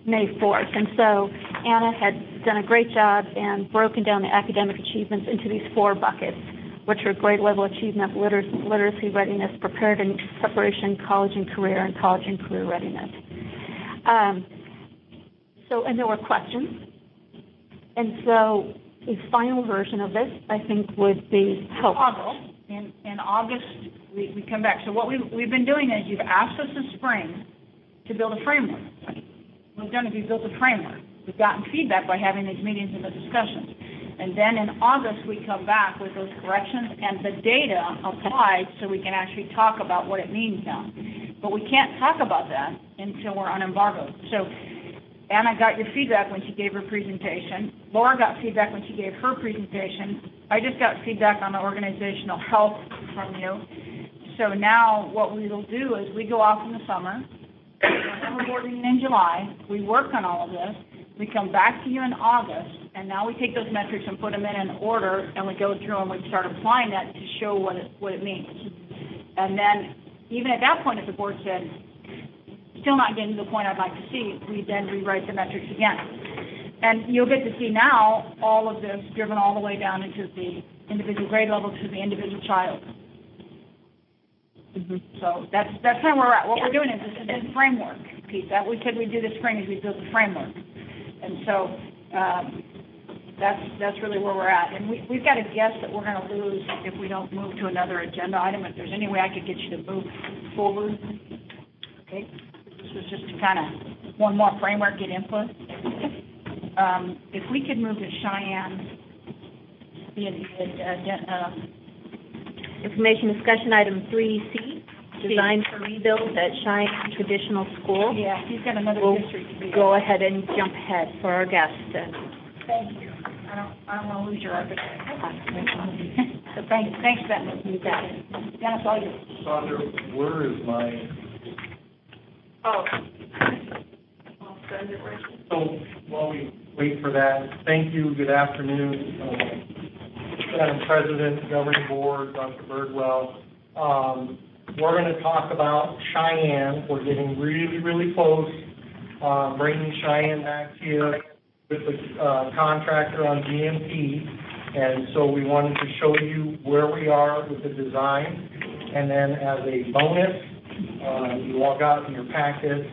May 4th. And so Anna had done a great job and broken down the academic achievements into these 4 buckets, which are grade level achievement, literacy readiness, preparation, college and career readiness. And there were questions. And so a final version of this, I think, would be helpful. In August, we come back. So what we've been doing is you've asked us this spring to build a framework. What we've done is we've built a framework. We've gotten feedback by having these meetings and the discussions. And then in August, we come back with those corrections and the data applied so we can actually talk about what it means now. But we can't talk about that until we're on embargo. So Anna got your feedback when she gave her presentation. Laura got feedback when she gave her presentation. I just got feedback on the organizational health from you. So now what we will do is we go off in the summer, we'll have a board meeting in July, we work on all of this, we come back to you in August, and now we take those metrics and put them in order, and we go through and we start applying that to show what it means. And then even at that point, if the board said, still not getting to the point I'd like to see, we then rewrite the metrics again. And you'll get to see now all of this driven all the way down into the individual grade level to the individual child. So that's kind of where we're at. What we're doing is this is a framework piece. That we said we'd do this spring is we build the framework. And so that's really where we're at. And we've got a guess that we're going to lose if we don't move to another agenda item. If there's any way I could get you to move forward. Okay. This was just to kind of one more framework, get input. If we could move to Cheyenne, Information discussion item 3C, design for rebuild at Cheyenne Traditional School. Yeah, he's got another We'll district to be. go ahead and jump ahead for our guest. Thank you. I don't want to lose your appetite. So thanks for that. You got it. Dennis, all you. Sandra, where is my, Oh. I'll send it right. So while we wait for that, thank you, good afternoon, Madam President, Governing Board, Dr. Birdwell. We're going to talk about Cheyenne. We're getting really, really close, bringing Cheyenne back to you with the contractor on GMP. And so we wanted to show you where we are with the design. And then as a bonus, you all got in your packets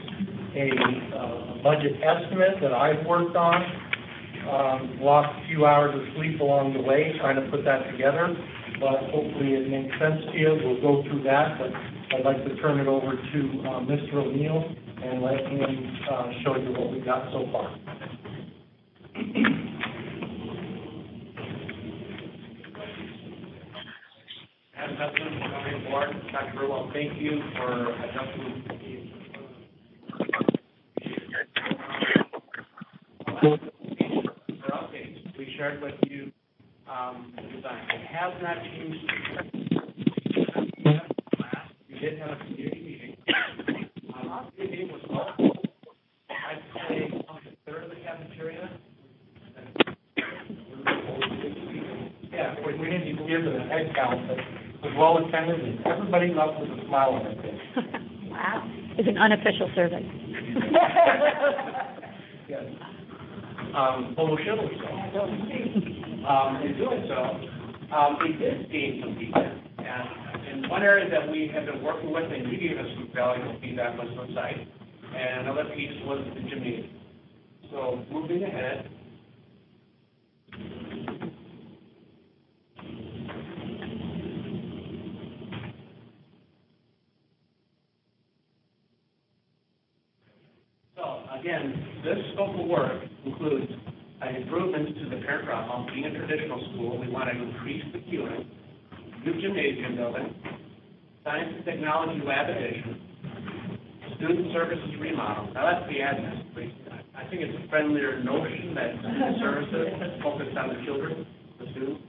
a budget estimate that I've worked on. Lost a few hours of sleep along the way trying to put that together, but hopefully it makes sense to you. We'll go through that, but I'd like to turn it over to Mr. O'Neill and let him show you what we've got so far. Madam President, Governing Board, Dr. Burwell, thank you for adjusting for updates. We shared with you the design. It has not changed. We did have a community meeting. Our community meeting was well. I'd say a third of the cafeteria. Yeah, we didn't even give it a head count, but it was well attended and everybody left with a smile on their face. Wow. It's an unofficial survey. Yes. Well, surely so. In doing so, we did gain some feedback. And one area that we have been working with, and you gave us some valuable feedback, was the site. And another piece was the gymnasium. So moving ahead. So again, this scope of work includes improvements to the parent drop off. Being a traditional school, we want to increase the queuing, new gymnasium building, science and technology lab addition, student services remodel. Now that's the admin. I think it's a friendlier notion that student services focused on the children, the students,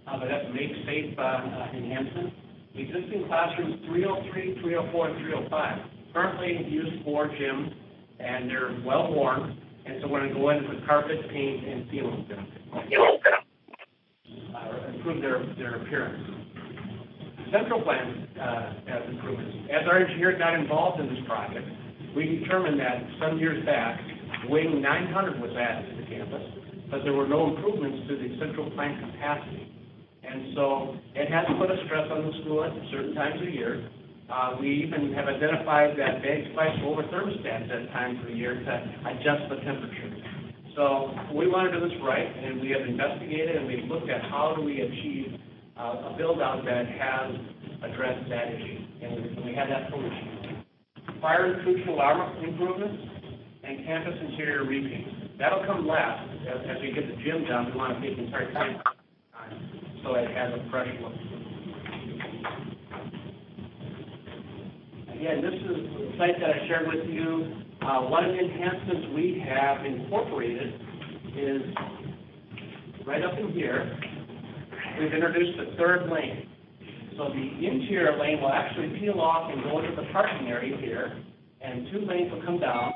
but that's make safe enhancement. Existing classrooms 303, 304, and 305 currently used for gyms, and they're well worn. And so we're going to go in with carpet, paint, and sealant them. Improve their appearance. Central plant has improvements. As our engineer got involved in this project, we determined that some years back, wing 900 was added to the campus, but there were no improvements to the central plant capacity. And so it has put a stress on the school at certain times of the year. We even have identified that bag spikes over thermostats at times of the year to adjust the temperature. So we want to do this right, and we have investigated and we've looked at how do we achieve a build-out that has addressed that issue, and we have that solution. Fire intrusion alarm improvements and campus interior repaint. That'll come last. As we get the gym done, we want to take the entire time so it has a fresh look. Again, this is the site that I shared with you. One of the enhancements we have incorporated is right up in here. We've introduced a third lane. So the interior lane will actually peel off and go into the parking area here, and two lanes will come down,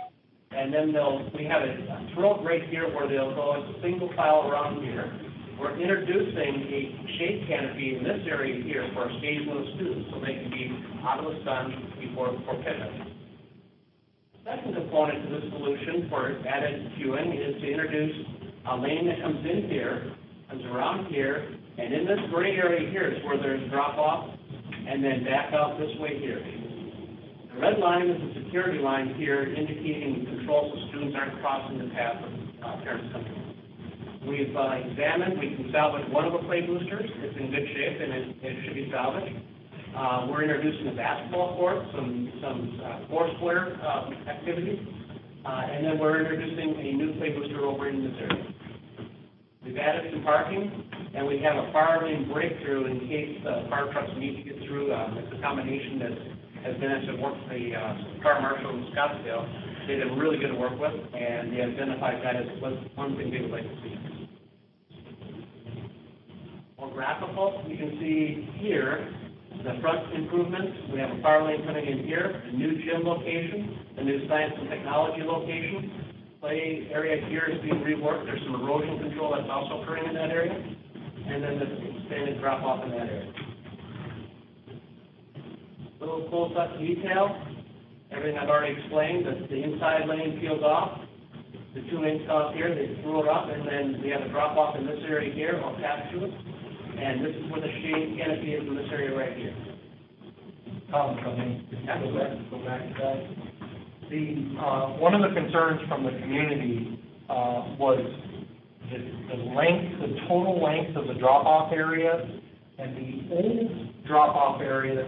and then we have a throat right here where they'll go as a single file around here. We're introducing a shade canopy in this area here for our stage little students so they can be out of the sun before pickup. Second component to this solution for added queuing is to introduce a lane that comes in here, comes around here, and in this gray area here is where there's drop-off and then back out this way here. The red line is the security line here, indicating control so students aren't crossing the path of parents coming. We've examined, we can salvage one of the play boosters. It's in good shape and it should be salvaged. We're introducing a basketball court, some four-square activities, and then we're introducing a new play booster over in this area. We've added some parking, and we have a fire lane breakthrough in case fire trucks need to get through. It's a combination that has been actually worked for the fire marshal in Scottsdale. They've been really good to work with, and they identified that as one thing they would like to see. More graphical, you can see here the front improvements. We have a fire lane coming in here, a new gym location, a new science and technology location. Play area here is being reworked. There's some erosion control that's also occurring in that area, and then the expanded drop-off in that area. Little close-up detail. Everything I've already explained. The inside lane peels off. The 2 lanes come up here. They threw it up, and then we have a drop-off in this area here. I'll pass to it. And this is where the shade canopy is in this area right here. Go back to that. One of the concerns from the community was the total length of the drop-off area, and the old drop-off area that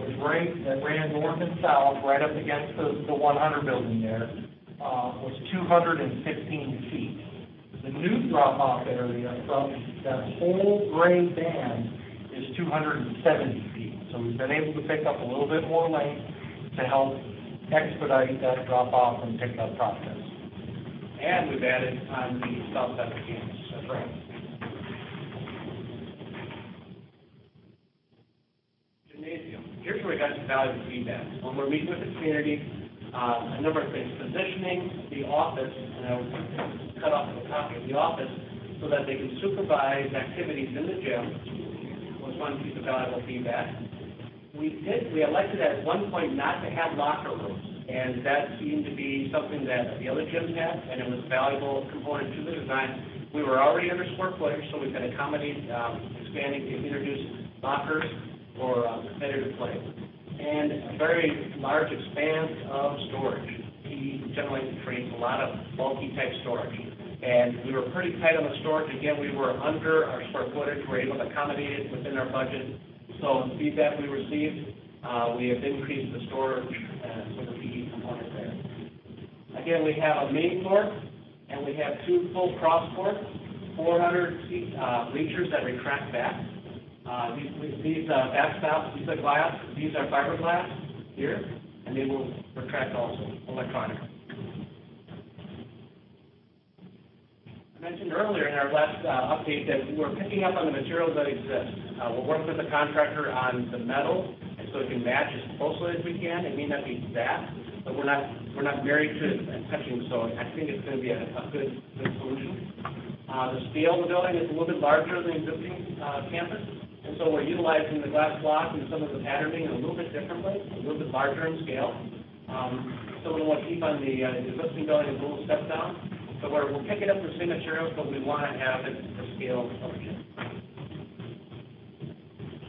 ran north and south right up against the 100 building there was 215 feet. The new drop-off area from that whole gray band is 270 feet. So we've been able to pick up a little bit more length to help expedite that drop-off and pickup process. And we've added on the south side of campus. That's right. Gymnasium. Here's where we got some valuable feedback. When we're meeting with the community, a number of things. Positioning the office, and I will cut off the copy of the office, so that they can supervise activities in the gym was one piece of valuable feedback. We elected at one point not to have locker rooms, and that seemed to be something that the other gyms had, and it was a valuable component to the design. We were already under square footage, so we could accommodate expanding to introduce lockers for competitive play. And a very large expanse of storage. He generally creates a lot of bulky type storage. And we were pretty tight on the storage. Again, we were under our square footage. We were able to accommodate it within our budget. So the feedback we received, we have increased the storage for the PE component there. Again, we have a main court, and we have 2 full cross courts, 400 seat bleachers that retract back. These backstops, these are glass, these are fiberglass here, and they will retract also electronically. I mentioned earlier in our last update that we're picking up on the materials that exist. We're working with the contractor on the metal, and so it can match as closely as we can. It may not be exact, but we're not married to it and touching, so I think it's going to be a good solution. The scale of the building is a little bit larger than the existing campus. And so we're utilizing the glass block and some of the patterning a little bit differently, a little bit larger in scale. So we want to keep on the existing building a little step down. So we're picking up the same materials, but we want to have it the scale of the gym.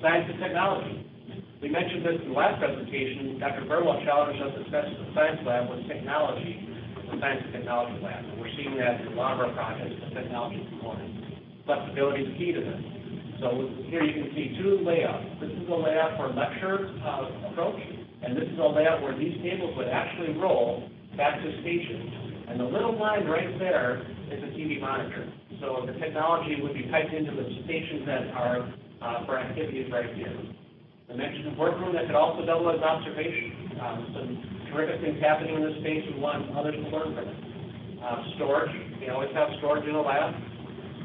Science and technology. We mentioned this in the last presentation. Dr. Burwell challenged us to test the science lab with technology, the science and technology lab. And we're seeing that in a lot of our projects, the technology component. Flexibility is key to this. So here you can see 2 layouts. This is a layout for lecture approach, and this is a layout where these tables would actually roll back to stations. And the little line right there is a TV monitor. So the technology would be typed into the stations that are for activities right here. I mentioned a workroom that could also double as observation. Some terrific things happening in this space. We want others to learn from it. Storage. We always have storage in a lab.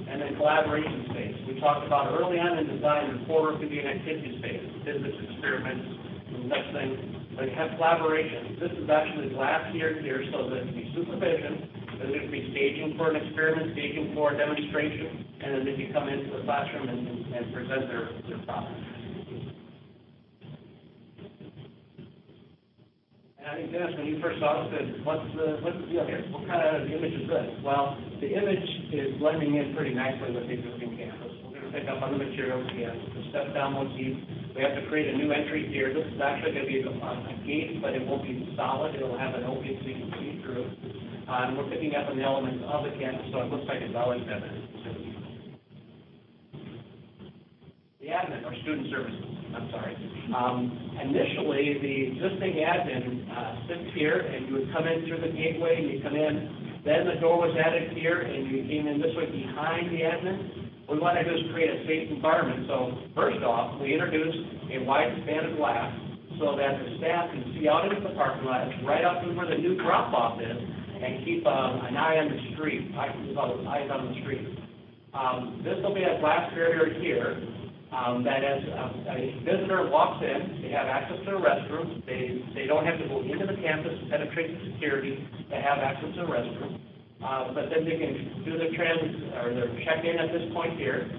And then collaboration space. We talked about early on in design, the corridor could be an activity space, physics experiments, and such things. But you have collaboration. This is actually glass here, so that it can be supervision, then there can be staging for an experiment, staging for a demonstration, and then they can come into the classroom and present their product. And I think, Dennis, when you first saw this, what's the deal here? What kind of image is this? Well, the image is blending in pretty nicely with the existing campus. We're going to pick up on the materials again, the step-down motif, We have to create a new entry here. This is actually going to be a gate, but it won't be solid. It'll have an opening so you can see through. And we're picking up on the elements of the campus, so it looks like it's always been there. The admin, or student services, I'm sorry. Initially, the existing admin sits here, and you would come in through the gateway, and you come in. Then the door was added here, and you came in this way behind the admin. What we want to do is create a safe environment. So first off, we introduced a wide span of glass so that the staff can see out into the parking lot, right up to where the new drop-off is, and keep an eye on the street, eyes on the street. This will be a glass barrier here that as a visitor walks in, they have access to a restroom. They don't have to go into the campus and penetrate the security to have access to a restroom. But then they can do their their check-in at this point here.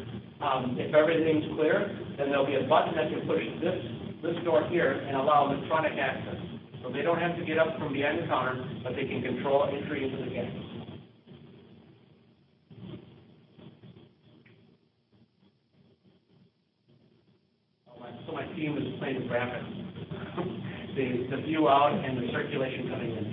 If everything's clear, then there'll be a button that can push this door here and allow electronic access. So they don't have to get up from behind the counter, but they can control entry into the campus. So my team is playing the graphics. the view out and the circulation coming in.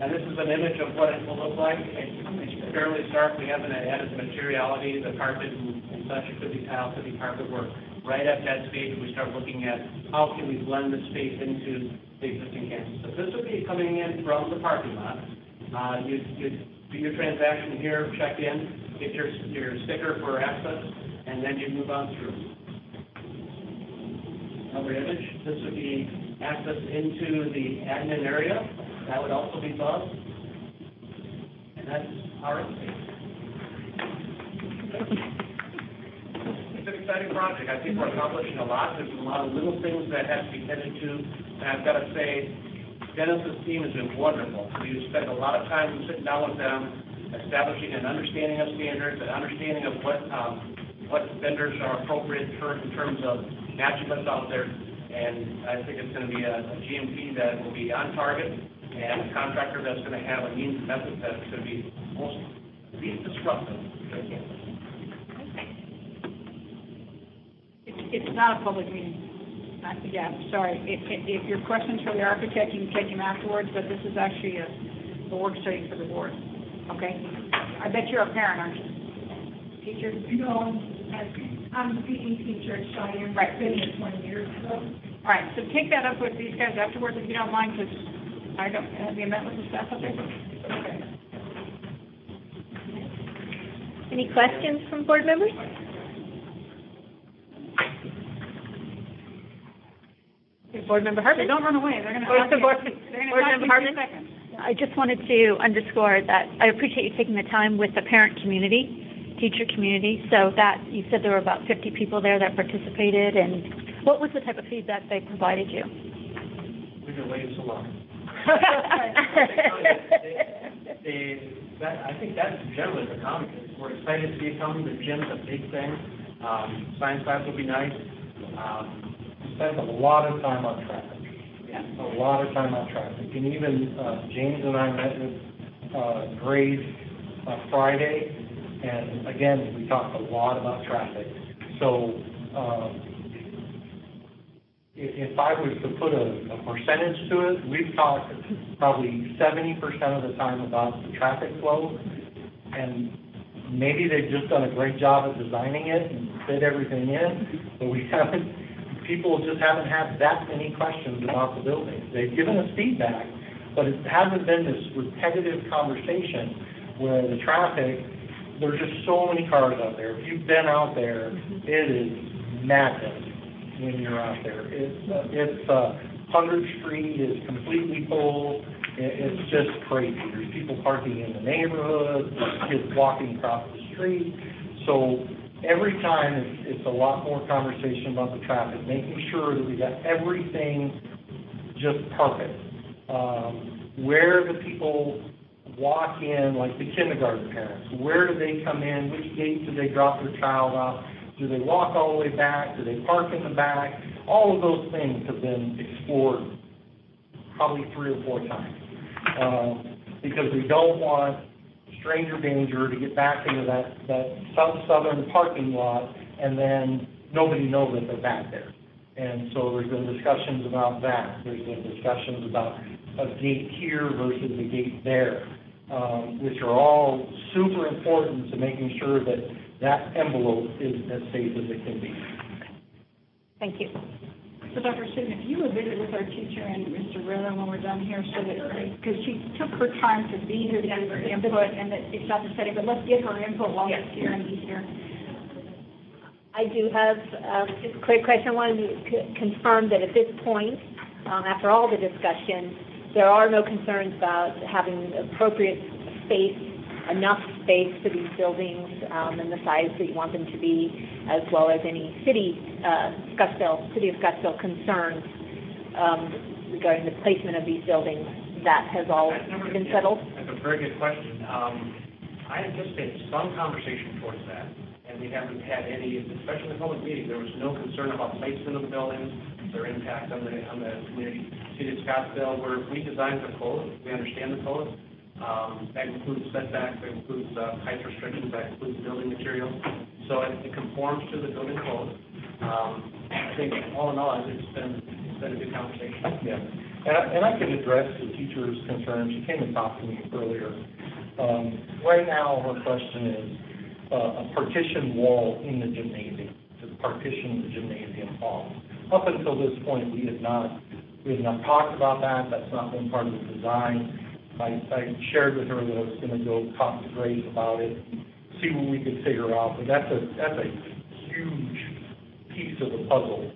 And this is an image of what it will look like. It's fairly stark. We haven't added the materiality, the carpet and such. It could be tile, could be carpet work. Right at that stage, we start looking at how can we blend the space into the existing campus. So this would be coming in from the parking lot. You do your transaction here, check in, get your sticker for access, and then you move on through. Another image. This would be access into the admin area. That would also be buzzed. And that's our space. It's an exciting project. I think we're accomplishing a lot. There's a lot of little things that have to be tended to. And I've got to say, Dennis's team has been wonderful. We've spent a lot of time sitting down with them, establishing an understanding of standards, an understanding of what vendors are appropriate in terms of matching what's out there. And I think it's going to be a GMP that will be on target, and a contractor that's going to have a means and method that's going to be least disruptive to the campus. It's not a public meeting. Yeah, sorry. If your questions for the architect, you can take them afterwards, but this is actually a work study for the board. Okay? I bet you're a parent, aren't you? Teacher? No, I'm a PE teacher at Cheyenne. Right. Been here 20 years ago. All right, so take that up with these guys afterwards if you don't mind, because I don't, have you met with the staff up there? Okay. Any questions from board members? Board Member Hartman? Don't run away, they're going to Board talk Member Hartman? seconds. I just wanted to underscore that I appreciate you taking the time with the parent community, teacher community, so that you said there were about 50 people there that participated, and what was the type of feedback they provided you? We've been waiting so long. I think that's generally the comment. We're excited to see it coming. The gym's a big thing. Science class will be nice. Spent a lot of time on traffic. Yeah. A lot of time on traffic. And even James and I met with Grace Friday, and again, we talked a lot about traffic. So if I was to put a percentage to it, we've talked probably 70% of the time about the traffic flow, and maybe they've just done a great job of designing it and fit everything in, but people just haven't had that many questions about the building. They've given us feedback, but it hasn't been this repetitive conversation where the traffic, there's just so many cars out there. If you've been out there, it is madness when you're out there. It's 100th Street is completely full. It's just crazy. There's people parking in the neighborhood, kids walking across the street. So every time it's a lot more conversation about the traffic, making sure that we got everything just perfect. Where the people walk in, like the kindergarten parents, where do they come in? Which gate do they drop their child off? Do they walk all the way back? Do they park in the back? All of those things have been explored probably 3 or 4 times. Because we don't want stranger danger to get back into that southern parking lot and then nobody knows that they're back there. And so there's been discussions about that. There's been discussions about a gate here versus a gate there, which are all super important to making sure that that envelope is as safe as it can be. Thank you. So Dr. Sidney, if you would visit with our teacher and Mr. Rilla when we're done here, so that, because she took her time to be here to give her input, and that it's not the setting, but let's get her input while it's here and he's here. I do have just a quick question. I wanted to confirm that at this point, after all the discussion, there are no concerns about having appropriate space, enough space for these buildings and the size that you want them to be, as well as any city of Scottsdale concerns regarding the placement of these buildings. That has all been settled? That's a very good question. I anticipate some conversation towards that. And we haven't had any, especially in the public meeting, there was no concern about placement of the buildings, their impact on the community. City of Scottsdale, where we designed the code, we understand the code. That includes setbacks, that includes height restrictions, that includes building materials. So it conforms to the building code. I think all in all, it's been a good conversation. Yeah, and I can address the teacher's concerns. She came and talked to me earlier. Right now, her question is, a partition wall in the gymnasium, to partition the gymnasium off. Up until this point, we have not talked about that. That's not been part of the design. I shared with her that I was going to go talk to Grace about it, see what we could figure out. But that's a huge piece of the puzzle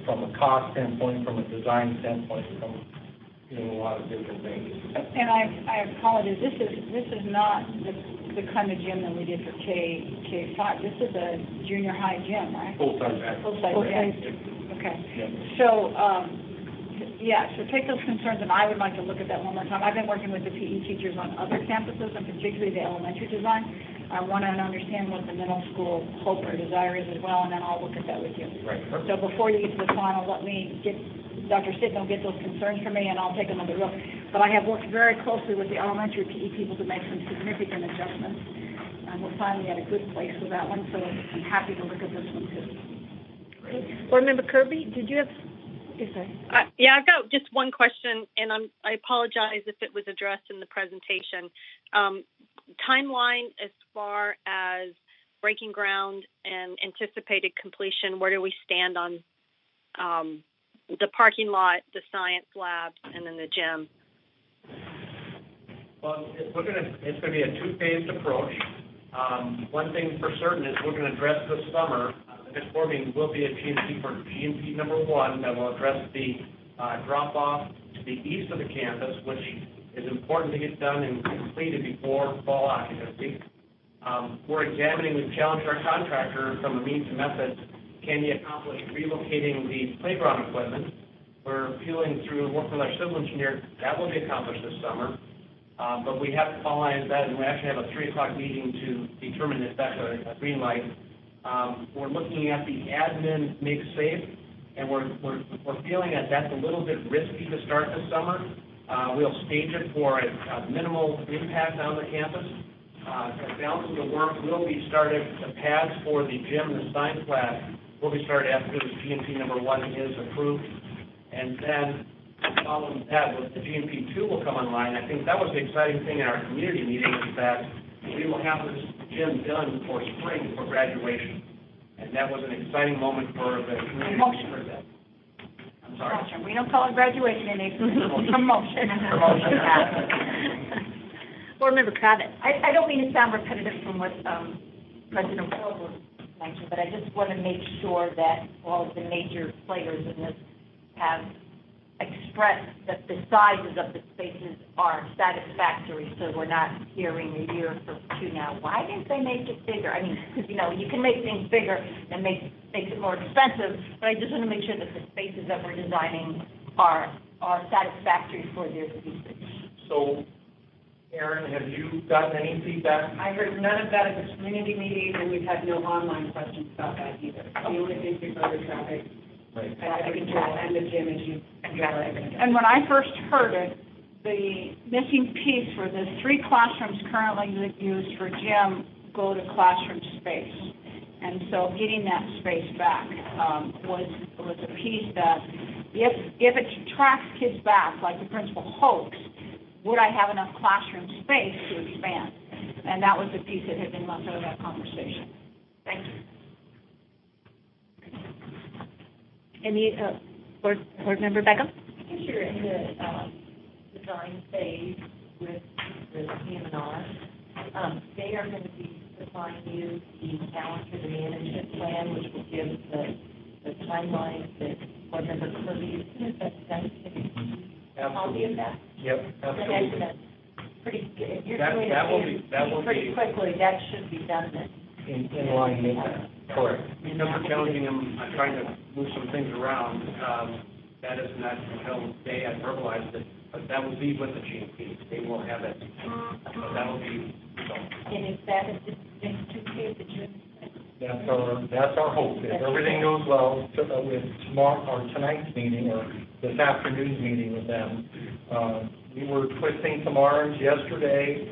from a cost standpoint, from a design standpoint, from a lot of different things. And I apologize. This is not the kind of gym that we did for K5. This is a junior high gym, right? Full-size. Full-size. Okay. Yeah. So, so take those concerns, and I would like to look at that one more time. I've been working with the PE teachers on other campuses, and particularly the elementary design. I want to understand what the middle school hope or desire is as well, and then I'll look at that with you. Right. So before you get to the final, let me get Dr. Sidney get those concerns from me, and I'll take them under look. But I have worked very closely with the elementary PE people to make some significant adjustments. And we're finally at a good place with that one, so I'm happy to look at this one too. Board Member Kirby, did you have? Sorry. I've got just one question, and I apologize if it was addressed in the presentation. Timeline as far as breaking ground and anticipated completion, where do we stand on the parking lot, the science labs, and then the gym? Well, it's going to be a two-phased approach. One thing for certain is we're going to address this summer. This board meeting will be a GMP for GMP number 1 that will address the drop-off to the east of the campus, which is important to get done and completed before fall occupancy. We're examining, we've challenged our contractor from a means and methods. Can you accomplish relocating the playground equipment? We're appealing through work with our civil engineer. That will be accomplished this summer. But we have to finalize that, and we actually have a 3 o'clock meeting to determine if that's a green light. We're looking at the admin make safe, and we're feeling that that's a little bit risky to start this summer. We'll stage it for a minimal impact on the campus. The balance of the work will be started, the pads for the gym and the science lab will be started after this GMP number 1 is approved. And then following that, the GMP 2 will come online. I think that was the exciting thing in our community meeting is that we will have this gym done for spring for graduation. And that was an exciting moment for the community. Promotion. I'm sorry. Promotion. We don't call it graduation in April. Promotion. Board Member Kravitz. I don't mean to sound repetitive from what President Wilbur mentioned, but I just want to make sure that all of the major players in this have expressed that the sizes of the spaces are satisfactory, so we're not hearing a year or two now. Why didn't they make it bigger? I mean, you can make things bigger and makes it more expensive, but I just want to make sure that the spaces that we're designing are satisfactory for their usage. So, Aaron, have you gotten any feedback? I heard none of that at the community meeting, and we've had no online questions about that either. The only thing is other traffic. Right. And the gym issue. And when I first heard it, the missing piece were the 3 classrooms currently used for gym go to classroom space. And so getting that space back was a piece that, if it tracks kids back, like the principal hopes, would I have enough classroom space to expand? And that was the piece that had been left out of that conversation. Thank you. Any, board member Beckham? If you're in the design phase with the PM&R, they are going to be supplying you the calendar, the management plan, which will give the timeline that board member Kirby is a copy of that. Yep, absolutely. That's pretty good. If you're That doing will it pretty be quickly, that should be done then. In line with that, correct. because we're challenging them, trying to move some things around. That is not until they have verbalized it, but that will be with the GMP. They will have it. So that will be. And is that next Tuesday, the June? That's our hope. If everything goes well with tomorrow or tonight's meeting or this afternoon's meeting with them, we were twisting some arms yesterday.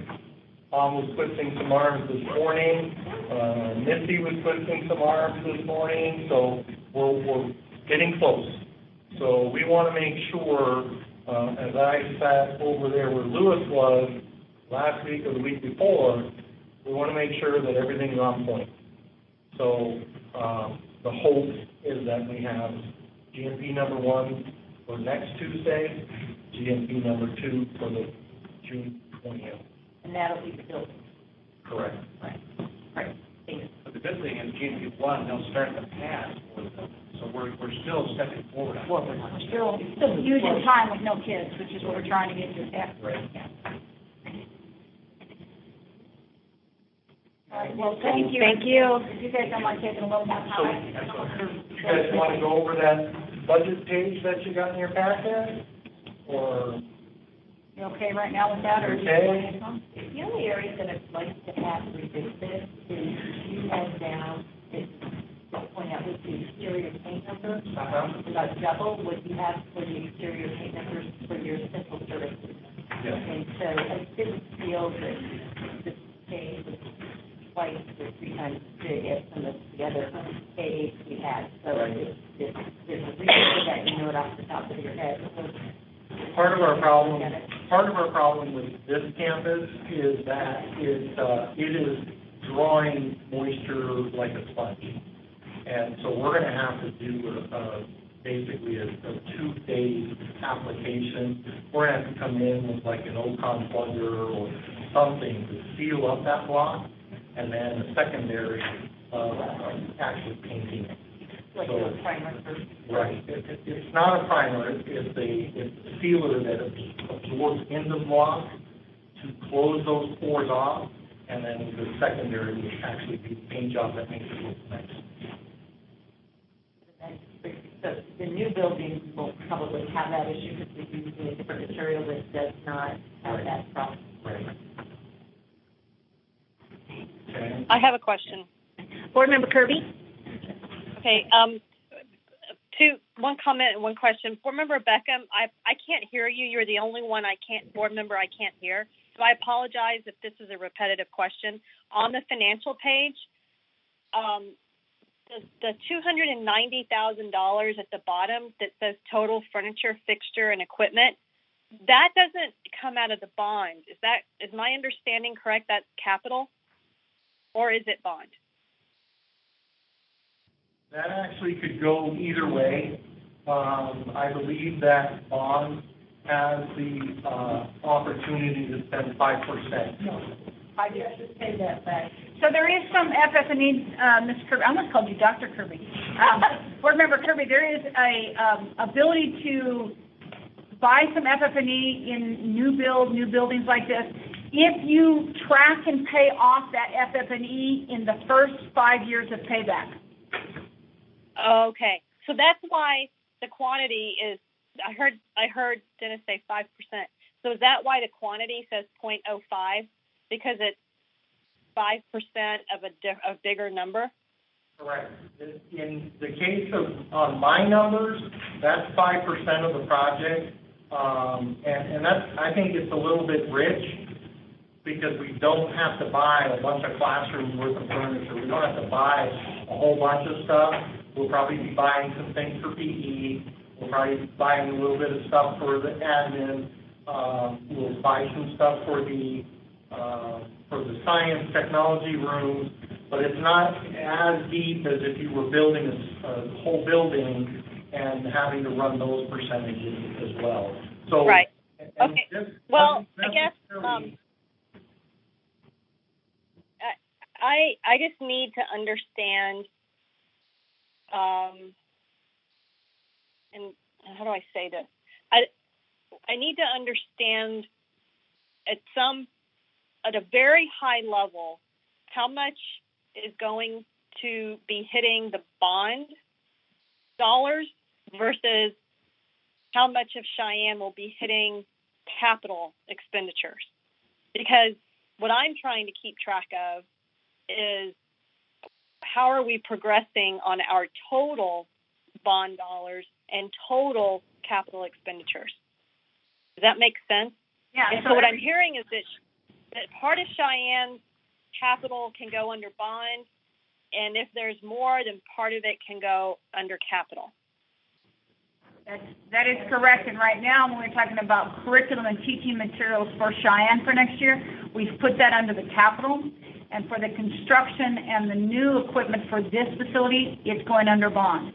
Tom was twisting some arms this morning. Misty was twisting some arms this morning. So we're getting close. So we want to make sure, as I sat over there where Lewis was last week or the week before, we want to make sure that everything's on point. So the hope is that we have GMP number 1 for next Tuesday, GMP number 2 for the June 20th. And that'll be the building. Correct. Right. But the good thing is GMP 1, they'll start the path for them. So we're still stepping forward. We're still using time with no kids, which is what we're trying to get to. Yeah. Right. All right, well, thank you. Thank you. If you guys don't mind taking a little more So, time. you guys want to go over that budget page that you got in your packet? Or? You okay right now with that, or? Okay. The only area that I'd like to have revisited is you had down, to point out with the exterior paint number, about double what you have for the exterior paint numbers for your central services. Yeah. And so I didn't feel that this page was twice or 3 times as big as some of the other aids we had. So there's a reason for that, you know it off the top of your head. So, Part of our problem with this campus is that it is drawing moisture like a sponge. And so we're going to have to do basically a 2-phase application. We're going to have to come in with like an OCON plugger or something to seal up that block, and then the secondary actually painting it. like a primer first. Right. It's not a primer. It's a sealer that absorbs into the block to close those pores off, and then the secondary would actually be the paint job that makes it look nice. So the new building will probably have that issue because we're using a different material that does not have that problem. Right. Okay. I have a question. Board Member Kirby? Okay, one comment and one question. Board Member Beckham, I can't hear you. You're the only board member I can't hear. So I apologize if this is a repetitive question. On the financial page, the $290,000 at the bottom that says total furniture, fixture, and equipment, that doesn't come out of the bond. Is my understanding correct? That's capital, or is it bond? That actually could go either way. I believe that bond has the opportunity to spend 5%. No, I just say that back. So there is some FF&E, Ms. Kirby, I almost called you Dr. Kirby. Board Member Kirby, there is a ability to buy some FF&E in new buildings like this, if you track and pay off that FF&E in the first 5 years of payback. Okay, so that's why the quantity is. I heard Dennis say 5%. So is that why the quantity says 0.05? Because it's 5% of a bigger number? Correct. In the case of my numbers, that's 5% of the project, and that's, I think it's a little bit rich. because we don't have to buy a bunch of classrooms worth of furniture. We don't have to buy a whole bunch of stuff. We'll probably be buying some things for PE. We'll probably be buying a little bit of stuff for the admin. We'll buy some stuff for the science technology rooms, but it's not as deep as if you were building a whole building and having to run those percentages as well. So, right. Okay. Well, I guess I just need to understand, and how do I say this? I need to understand at a very high level how much is going to be hitting the bond dollars versus how much of Cheyenne will be hitting capital expenditures. Because what I'm trying to keep track of is how are we progressing on our total bond dollars and total capital expenditures. Does that make sense? Yeah. And so what I'm hearing is that part of Cheyenne's capital can go under bond, and if there's more, then part of it can go under capital. That is correct. And right now, when we're talking about curriculum and teaching materials for Cheyenne for next year, we've put that under the capital. And for the construction and the new equipment for this facility, it's going under bond.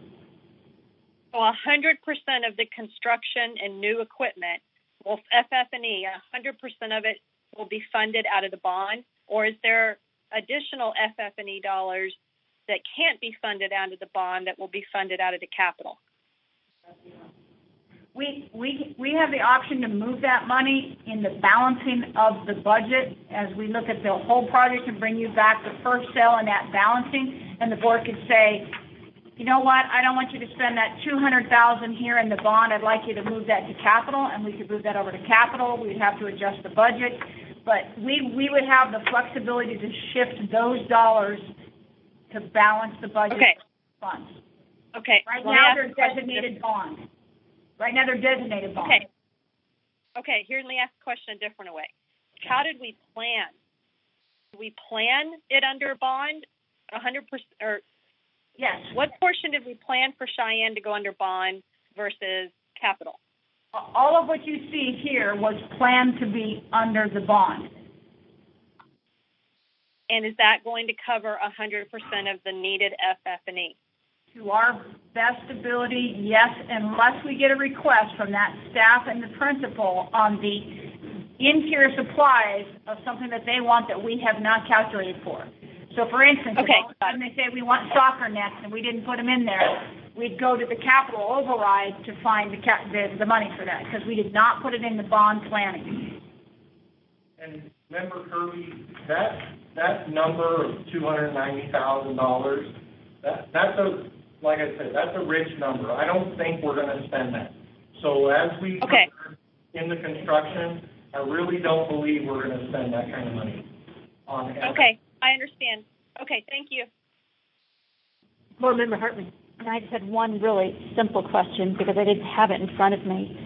So 100% of the construction and new equipment, well, FF&E, 100% of it will be funded out of the bond, or is there additional FF&E dollars that can't be funded out of the bond that will be funded out of the capital? We have the option to move that money in the balancing of the budget as we look at the whole project and bring you back the first sale and that balancing, and the board could say, you know what, I don't want you to spend that $200,000 here in the bond. I'd like you to move that to capital, and we could move that over to capital. We'd have to adjust the budget, but we would have the flexibility to shift those dollars to balance the budget funds. Okay. Right now they're designated bond. Right now they're designated bond. Okay. Okay. Here, let me ask the question a different way. How did we plan? Did we plan it under bond 100%? Or yes. What portion did we plan for Cheyenne to go under bond versus capital? All of what you see here was planned to be under the bond. And is that going to cover 100% of the needed FF&E? To our best ability, yes, unless we get a request from that staff and the principal on the interior supplies of something that they want that we have not calculated for. So, for instance, if all of a sudden they say we want soccer nets and we didn't put them in there, we'd go to the capital override to find the money for that because we did not put it in the bond planning. And remember, Kirby, that number of $290,000, that's a, like I said, that's a rich number. I don't think we're going to spend that. So as we in the construction, I really don't believe we're going to spend that kind of money on it. Okay, I understand. Okay, thank you. Board Member Hartman. And I just had one really simple question because I didn't have it in front of me.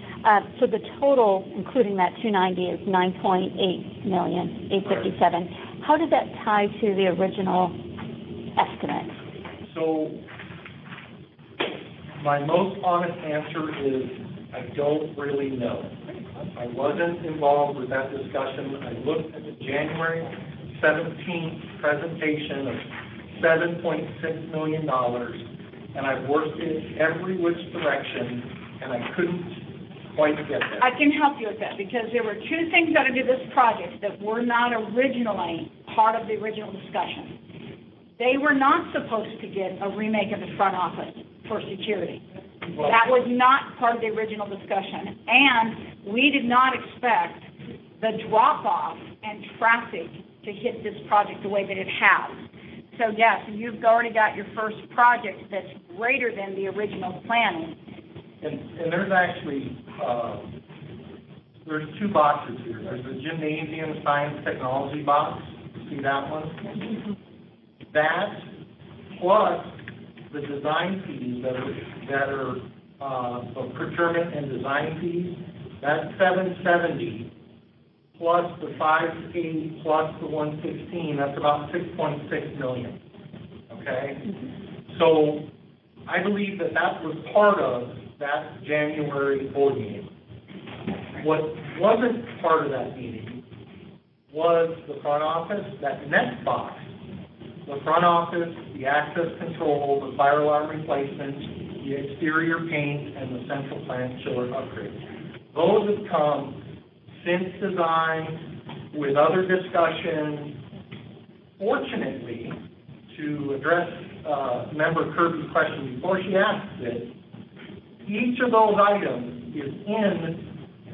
So the total, including that 290, is $9.8,857,000. How did that tie to the original estimate? So my most honest answer is I don't really know. I wasn't involved with that discussion. I looked at the January 17th presentation of $7.6 million, and I've worked it every which direction, and I couldn't quite get there. I can help you with that because there were two things that into this project that were not originally part of the original discussion. They were not supposed to get a remake of the front office for security. That was not part of the original discussion. And we did not expect the drop-off and traffic to hit this project the way that it has. So, yes, you've already got your first project that's greater than the original planning. And there's actually, there's two boxes here. There's the gymnasium science technology box. See that one? That plus the design fees that are procurement and design fees, that $770 plus the 580 plus the 116, that's about 6.6 million. Okay? So I believe that that was part of that January board meeting. What wasn't part of that meeting was the front office, that next box, the front office, the access control, the fire alarm replacement, the exterior paint, and the central plant chiller upgrade. Those have come since design with other discussion. Fortunately, to address Member Kirby's question before she asked it, each of those items is in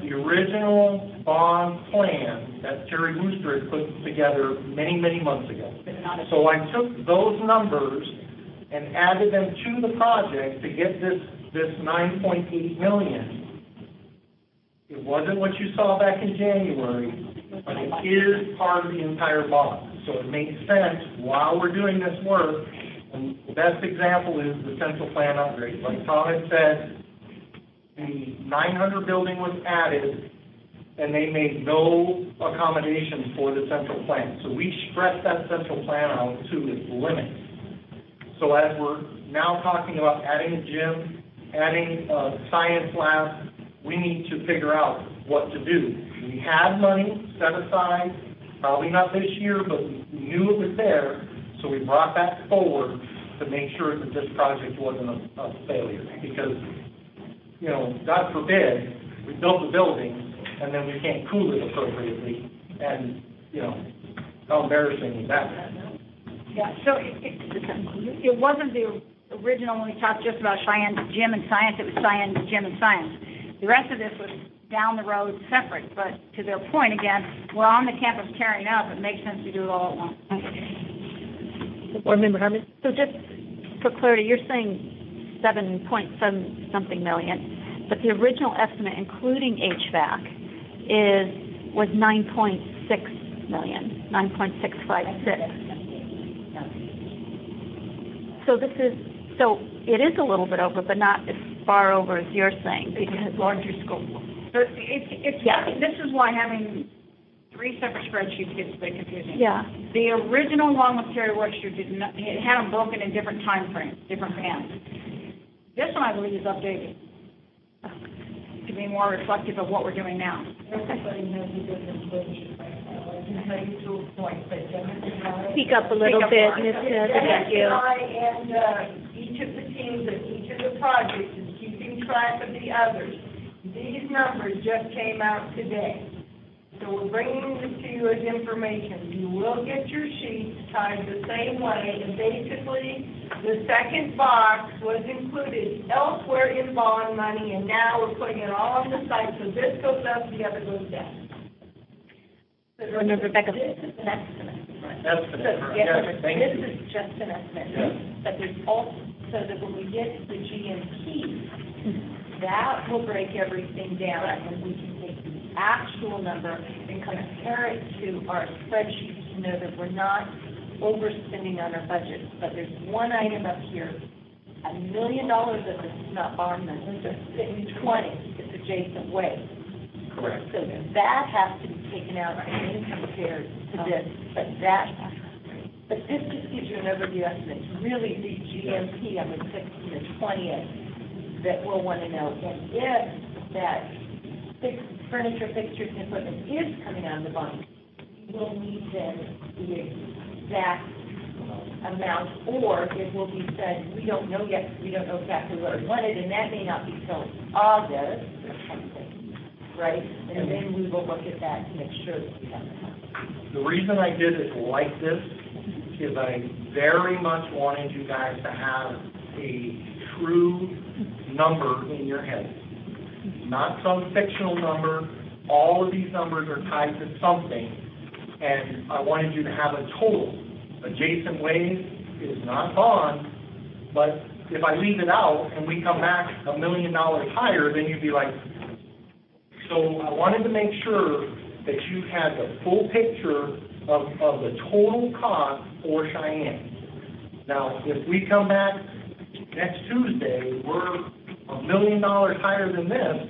the original bond plan that Terry Wooster had put together many, many months ago. So I took those numbers and added them to the project to get this 9.8 million. It wasn't what you saw back in January, but it is part of the entire bond. So it makes sense while we're doing this work. And the best example is the central plant upgrade. Like Tom had said, the 900 building was added, and they made no accommodations for the central plant. So we stretched that central plant out to its limits. So as we're now talking about adding a gym, adding a science lab, we need to figure out what to do. We had money set aside, probably not this year, but we knew it was there, so we brought that forward to make sure that this project wasn't a failure. Because, you know, God forbid, we built the building, and then we can't cool it appropriately, and, you know, how embarrassing is that? Yeah, so it wasn't the original when we talked just about Cheyenne's gym and science, it was Cheyenne's gym and science. The rest of this was down the road separate, but to their point again, we're on the campus tearing up, it makes sense to do it all at once. Board Member Harmon. So just for clarity, you're saying 7.7 something million, but the original estimate, including HVAC, was 9.6 million, 9.656. So it is a little bit over, but not as far over as you're saying, because larger scope. This is why having 3 separate spreadsheets gets a bit confusing. Yeah. The original, along with Terry Webster, it had them broken in different time frames, different bands. This one, I believe, is updated to be more reflective of what we're doing now. Everybody knows the difference between to a point, but Speak up a little bit, Ms. Thank you. And each of the teams and each of the projects is keeping track of the others. These numbers just came out today. So we're bringing this to you as information. You will get your sheets tied the same way, and basically, the second box was included elsewhere in bond money, and now we're putting it all on the site, so this goes up, the other goes down. Remember, Rebecca. This is an estimate. This is just an estimate, but there's also, so that when we get to the GMP, that will break everything down, and we can take the actual number and compare it to our spreadsheet to know that we're not overspending on our budget. But there's one item up here, $1 million of it is not bond money, it's 20, it's adjacent waste. Correct. So that has to be taken out and then compared to this, but this just gives you an overview estimate. It's really the GMP on the 16th and 20th that we'll want to know. And if that furniture, fixtures, and equipment is coming out of the bond, we'll need then the exact amount, or it will be said, we don't know yet, we don't know exactly what we wanted, and that may not be till August or something, right? And then we will look at that to make sure that we have enough. The reason I did it like this is I very much wanted you guys to have a true number in your head. Not some fictional number. All of these numbers are tied to something, and I wanted you to have a total. Adjacent waste is not bond, but if I leave it out and we come back $1 million higher, then you'd be like, so I wanted to make sure that you had the full picture of the total cost for Cheyenne. Now, if we come back next Tuesday, we're $1 million higher than this,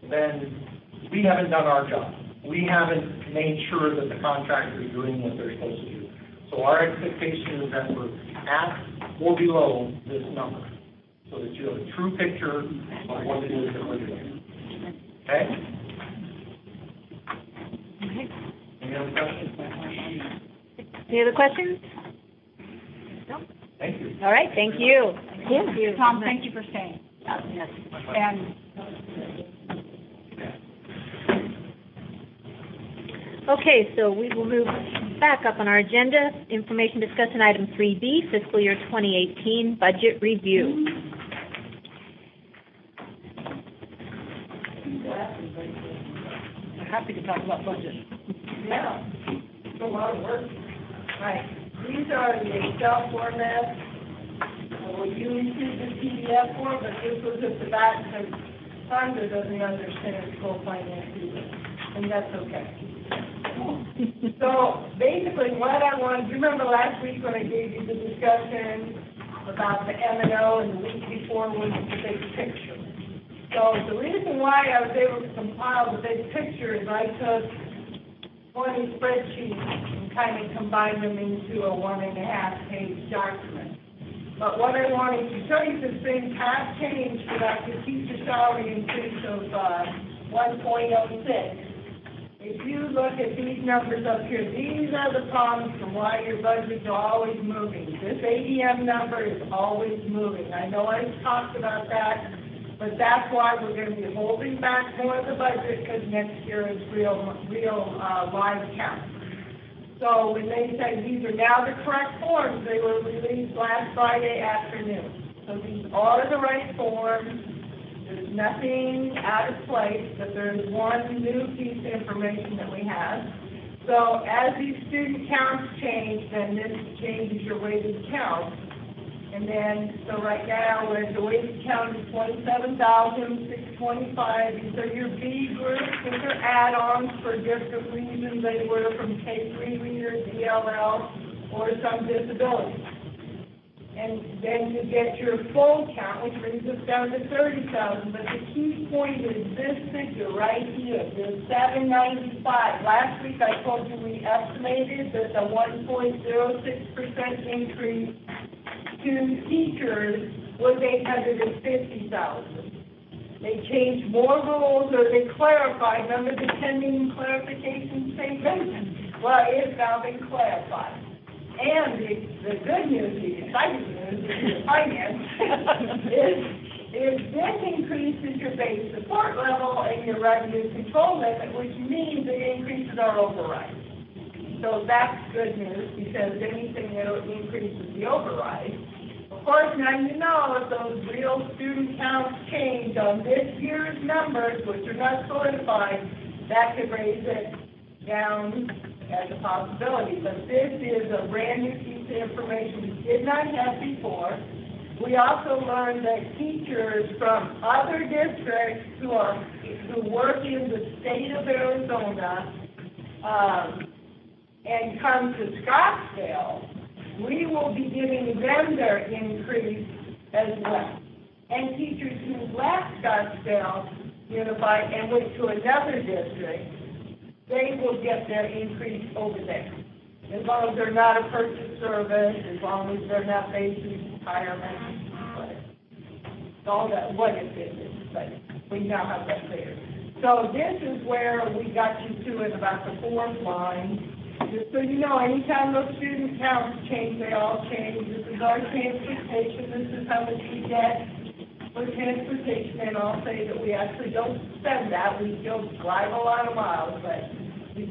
then we haven't done our job. We haven't made sure that the contractor is doing what they're supposed to do. So our expectation is that we're at or below this number, so that you have a true picture of what it is that we're doing. Okay? Any other questions? Any other questions? No? Thank you. All right, thank you. Thank you. Tom, thank you for staying. Yes. And Okay, so we will move back up on our agenda. Information discussing item 3B, fiscal year 2018 budget review. I'm happy to talk about budget. Yeah, it's a lot of work. Right, these are the Excel formats. Well, you received the PDF form, but this was at the back, because Sandra doesn't understand school finance either, and that's okay. So basically, what I wanted, do you remember last week when I gave you the discussion about the M&O, and the week before was the big picture? So the reason why I was able to compile the big picture is I took 20 spreadsheets and kind of combined them into a 1.5-page document. But what I wanted to show you, this thing has changed without the teacher salary increase of 1.06. If you look at these numbers up here, these are the problems from why your budgets are always moving. This ADM number is always moving. I know I've talked about that, but that's why we're going to be holding back more of the budget, because next year is real live count. So when they say these are now the correct forms, they were released last Friday afternoon. So these are the right forms. There's nothing out of place, but there's one new piece of information that we have. So as these student counts change, then this changes your weighted count. And then, so right now, the weighted count is 27,625. These are your B groups. These are add-ons for different reasons. They were from K3 readers, ELL, or some disability. And then you get your full count, which brings us down to 30,000. But the key point is this figure right here, the 795. Last week I told you we estimated that the 1.06% increase to teachers was 850,000. They changed more rules, or they clarified. Remember the pending clarification statement? Well, it's now been clarified. And the good news, the exciting news, in finance, is this increases your base support level and your revenue control limit, which means it increases our override. So that's good news, because anything that increases the override. Of course, now you know if those real student counts change on this year's numbers, which are not solidified, that could raise it down as a possibility. But this is a brand new piece of information we did not have before. We also learned that teachers from other districts who work in the state of Arizona and come to Scottsdale, we will be giving them their increase as well. And teachers who left Scottsdale Unified and went to another district, they will get their increase over there. As long as they're not a purchase service, as long as they're not based in retirement, all that, what it is, but we now have that there. So this is where we got you to in about the fourth line. Just so you know, anytime those student counts change, they all change. This is our transportation. This is how much we get for transportation. And I'll say that we actually don't spend that. We still drive a lot of miles, but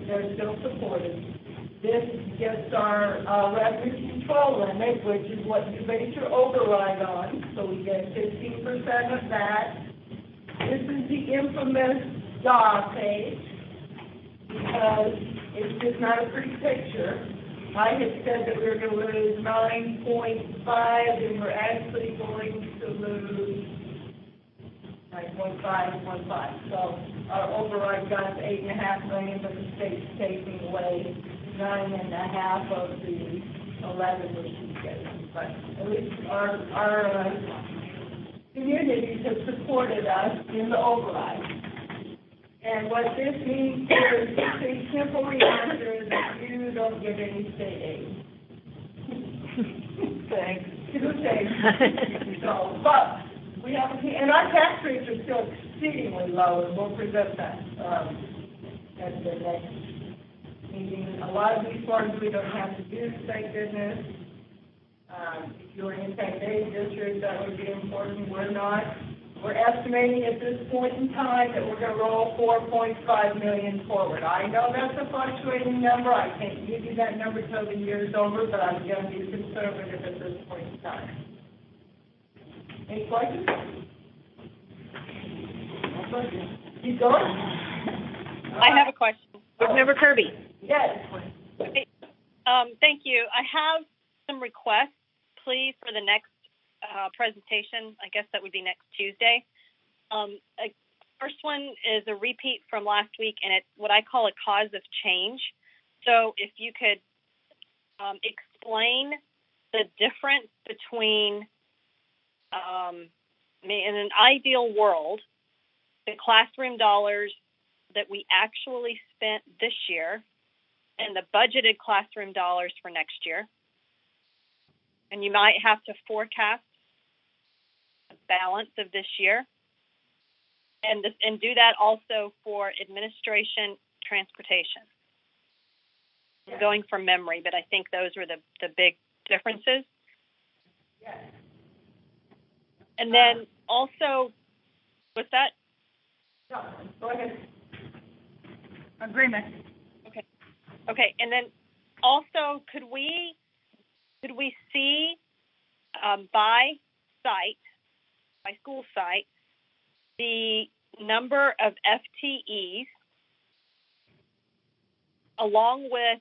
they're still supported. This gets our revenue control limit, which is what you base your override on. So we get 15% of that. This is the infamous DAW page, because it's just not a pretty picture. I had said that we were going to lose 9.5, and we're actually going to lose 9.515. So our override got to $8.5 million, but the state's taking away 9.5 of the 11 that she's getting. But at least our communities have supported us in the override. And what this means is, it's a simple answer that you don't get any state aid. Thanks. Thanks. So, but we have, and our tax rates are still exceedingly low, and we'll present that at the next meeting. A lot of these farms we don't have to do, thank goodness. If you're in impact aid district, that would be important. We're not. We're estimating at this point in time that we're going to roll $4.5 million forward. I know that's a fluctuating number. I can't give you that number till the year's over, but I'm going to be conservative at this point in time. Any questions? Keep going. I have a question. Board Member Kirby. Yes. Okay. Thank you. I have some requests, please, for the next presentation. I guess that would be next Tuesday. First one is a repeat from last week, and it's what I call a cause of change. So if you could explain the difference between, in an ideal world, the classroom dollars that we actually spent this year and the budgeted classroom dollars for next year. And you might have to forecast the balance of this year, and do that also for administration, transportation. I'm going from memory, but I think those were the big differences. Yes. And then also, with that? No, go ahead. Agreement. Okay, and then also, could we see by school site, the number of FTEs along with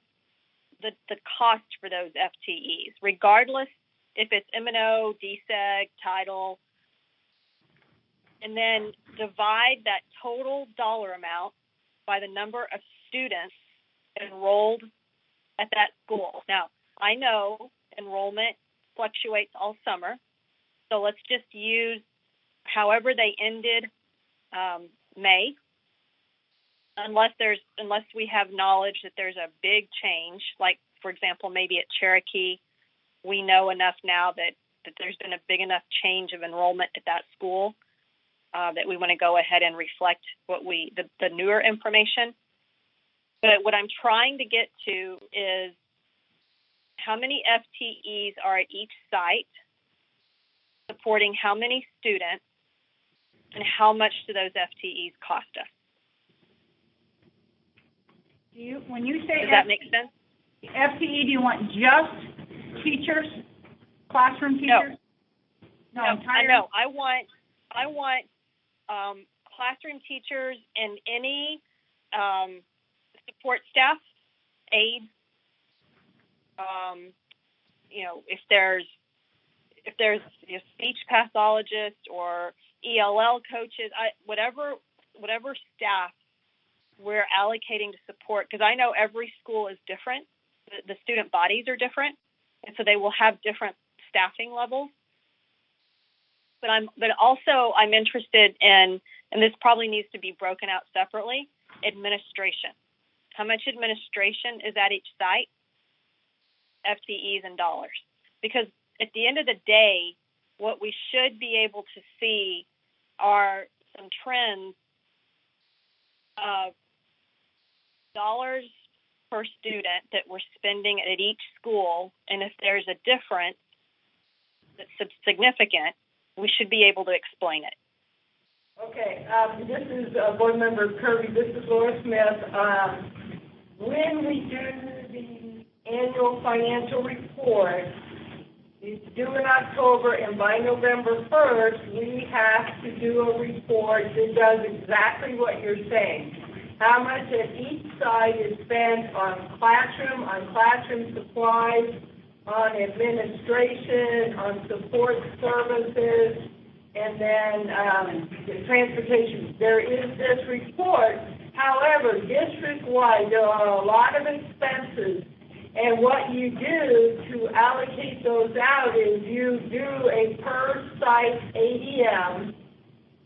the cost for those FTEs, regardless if it's M&O, DSEG, title, and then divide that total dollar amount by the number of students enrolled at that school. Now, I know enrollment fluctuates all summer, so let's just use however they ended May, unless we have knowledge that there's a big change, like, for example, maybe at Cherokee, we know enough now that there's been a big enough change of enrollment at that school that we want to go ahead and reflect the newer information. But what I'm trying to get to is how many FTEs are at each site, supporting how many students, and how much do those FTEs cost us? When you say does that make sense? FTE, do you want just teachers, classroom teachers? No, entire. No. I want classroom teachers and any support staff, aides. If there's a speech pathologist or ELL coaches, whatever staff we're allocating to support, because I know every school is different. The student bodies are different, and so they will have different staffing levels. But I'm interested in, and this probably needs to be broken out separately, administration. How much administration is at each site? FTEs and dollars. Because at the end of the day, what we should be able to see are some trends of dollars per student that we're spending at each school, and if there's a difference that's significant, we should be able to explain it. Okay, this is Board Member Kirby. This is Laura Smith. When we do the annual financial report, it's due in October, and by November 1st, we have to do a report that does exactly what you're saying. How much at each site is spent on classroom supplies, on administration, on support services, and then transportation. There is this report. However, district-wide, there are a lot of expenses. And what you do to allocate those out is you do a per-site ADM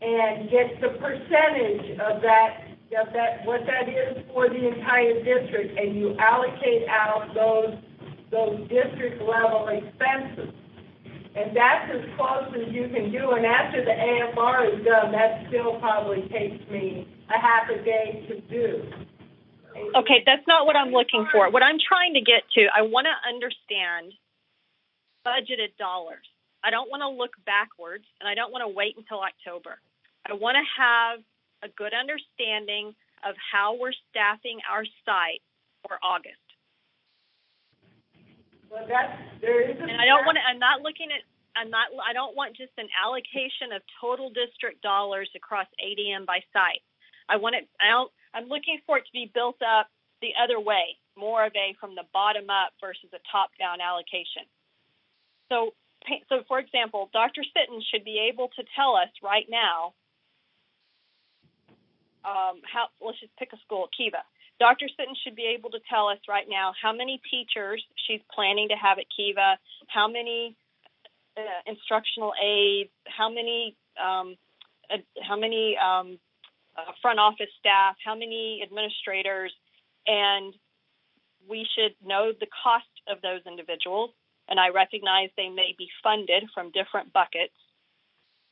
and get the percentage of that Yeah, what that is for the entire district, and you allocate out those district level expenses. And that's as close as you can do, and after the AFR is done, that still probably takes me a half a day to do. Okay, that's not what I'm looking for. What I'm trying to get to, I want to understand budgeted dollars. I don't want to look backwards, and I don't want to wait until October. I want to have a good understanding of how we're staffing our site for August. Well, there is and I don't want to, I don't want just an allocation of total district dollars across ADM by site. I'm looking for it to be built up the other way, more of a from the bottom up versus a top down allocation. So for example, Dr. Sitton should be able to tell us right now let's just pick a school, Kiva. Dr. Sitton should be able to tell us right now how many teachers she's planning to have at Kiva, how many instructional aides, how many front office staff, how many administrators, and we should know the cost of those individuals. And I recognize they may be funded from different buckets,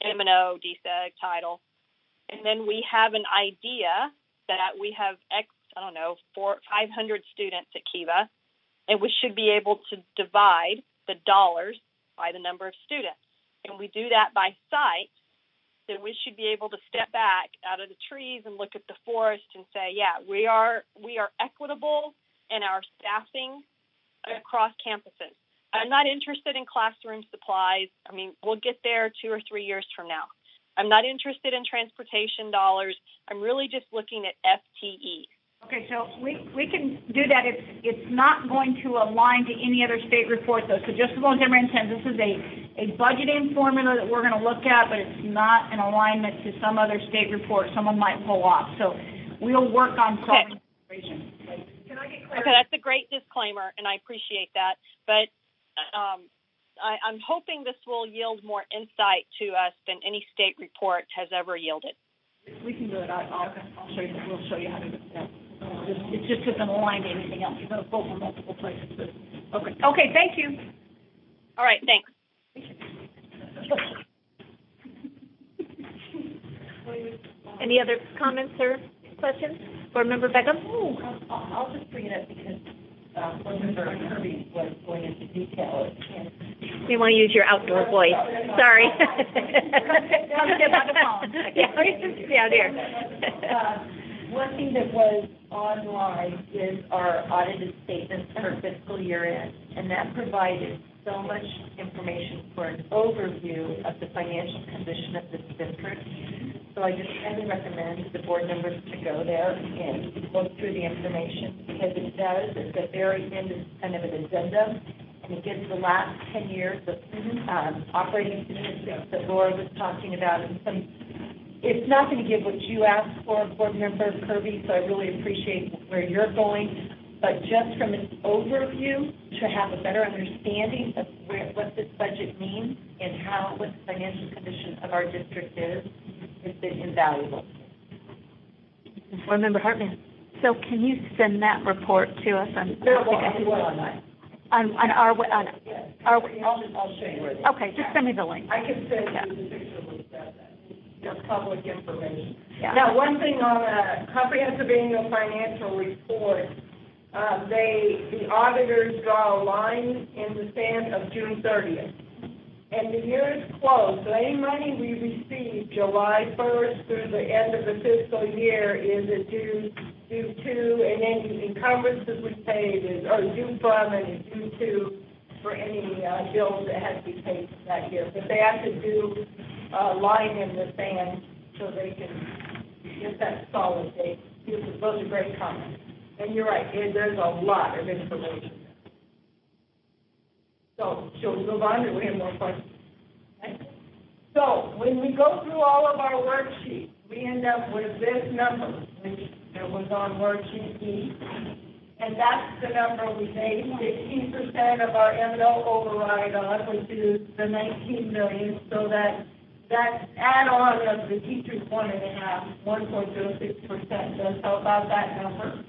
M&O, DSEG, title. And then we have an idea that we have 500 students at Kiva, and we should be able to divide the dollars by the number of students. And we do that by site, then we should be able to step back out of the trees and look at the forest and say, yeah, we are equitable in our staffing across campuses. I'm not interested in classroom supplies. I mean, we'll get there 2 or 3 years from now. I'm not interested in transportation dollars. I'm really just looking at FTE. Okay, so we can do that. It's not going to align to any other state report, though. So just as long as everyone understands, this is a budgeting formula that we're going to look at, but it's not an alignment to some other state report someone might pull off. So we'll work on solving the situation. Can I get clarity? Okay, that's a great disclaimer, and I appreciate that. But I'm hoping this will yield more insight to us than any state report has ever yielded. We can do it. I'll show you. We'll show you how to do that. It just doesn't align to anything else. You're going to pull from multiple places. Okay. Okay. Thank you. All right. Thanks. Any other comments or questions? Board Member Beckham? I'll just bring it up because Board Member Kirby was going into detail. You want to use your outdoor voice. Sorry. Come get by the phone. Yeah, there. One thing that was online is our audited statements for fiscal year end, and that provided so much information for an overview of the financial condition of this district. So I just highly recommend the board members to go there and look through the information because it does. At the very end is kind of an addendum, and it gives the last 10 years of operating statistics that Laura was talking about. And it's not going to give what you asked for, Board Member Kirby, so I really appreciate where you're going. But just from an overview, to have a better understanding of what this budget means and what the financial condition of our district is, has been invaluable. Board Member Hartman. So can you send that report to us on? On our Yes. I'll show you where it is. Okay, just send me the link. I can send you the picture of that. Just public information. Yeah. Now, one thing on a comprehensive annual financial report, the auditors draw a line in the sand of June 30th. And the year is closed, so any money we receive July 1st through the end of the fiscal year is due to, and any encumbrances we paid are due from and is due to for any bills that have to be paid that year. But they have to do a line in the sand so they can get that solid date. Those are great comments. And you're right, there's a lot of information. So, shall we move on, or we have more questions? Okay. So, when we go through all of our worksheets, we end up with this number, which was on worksheet E. And that's the number we made 16% of our M&O override on, which is the $19 million, so that that add-on of the teacher's 1.06% does help out that number.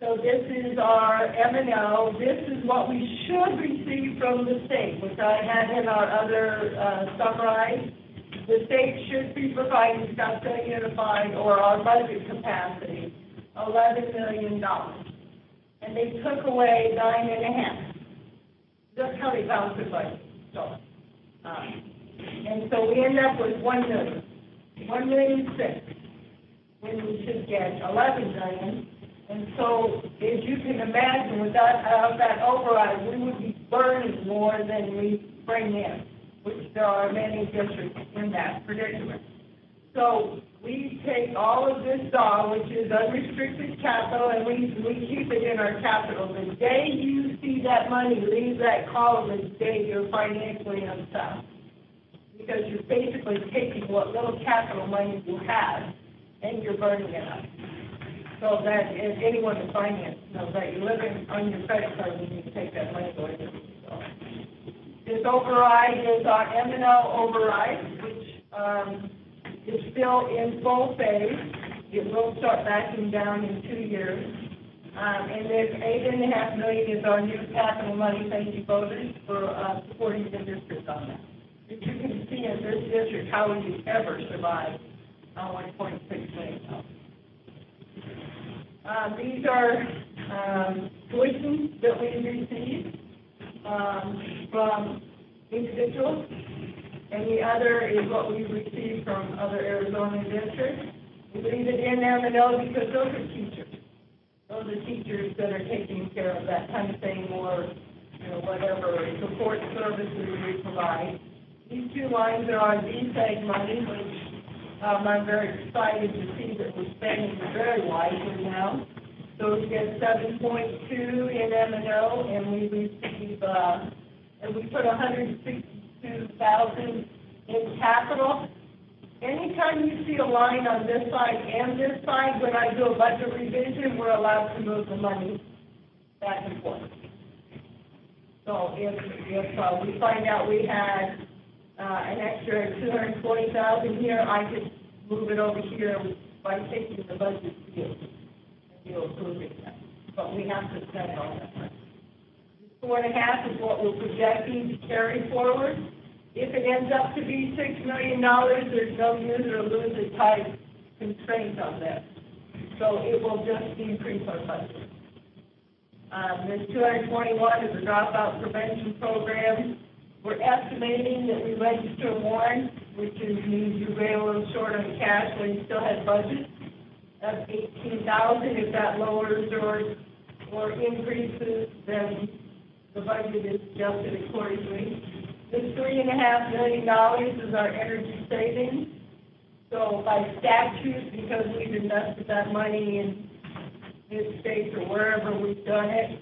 So this is our M&O. This is what we should receive from the state, which I had in our other summarized. The state should be providing Scottsdale Unified or our budget capacity, $11 million. And they took away $9.5. That's how they balanced the budget. So, and so we end up with $1 million, $1,000,006, when we should get $11 million. And so, as you can imagine, without that override, we would be burning more than we bring in, which there are many districts in that predicament. So we take all of this dollar, which is unrestricted capital, and we keep it in our capital. The day you see that money leave that column is the day you're financially unsound, because you're basically taking what little capital money you have and you're burning it up. So that if anyone in finance knows that you're living on your credit card when you take that money away. So this override is our M&O override, which is still in full phase. It will start backing down in 2 years. And then $8.5 million is our new capital money, thank you voters, for supporting the district on that. As you can see in this district, how would you ever survive on $1.6 million? These are tuitions that we receive from individuals, and the other is what we receive from other Arizona districts. We leave it in M&O because those are teachers. Those are teachers that are taking care of that kind of thing, or whatever support services we provide. These two lines are our DSEG money, which I'm very excited to see that we're spending very wisely now. So we get 7.2 in M&O, and we receive, and we put 162,000 in capital. Anytime you see a line on this side and this side, when I do a budget revision, we're allowed to move the money back and forth. So if we find out we had an extra 220,000 here, I could move it over here by taking the budget deal, and you'll approve it. But we have to spend all that money. 4.5 is what we're projecting to carry forward. If it ends up to be $6 million, there's no use or lose it type constraint on this. So it will just increase our budget. This 221 is a dropout prevention program. We're estimating that we register one, which means you pay a little short on cash when you still have budget of $18,000. If that lowers or increases, then the budget is adjusted accordingly. This $3.5 million is our energy savings. So by statute, because we've invested that money in mid-states or wherever we've done it,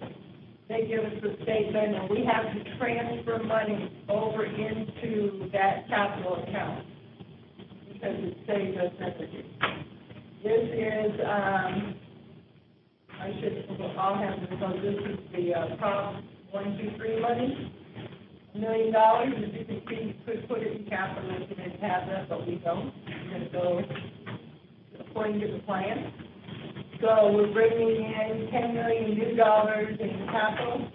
they give us a statement, and we have to transfer money over into that capital account because it saves us energy. This is, I'll have this, so this is the Prop 123 money. $1 million, as you can see, you could put it in capital if you didn't have that, but we don't. We're going to go according to the plan. So we're bringing in $10 million new dollars in capital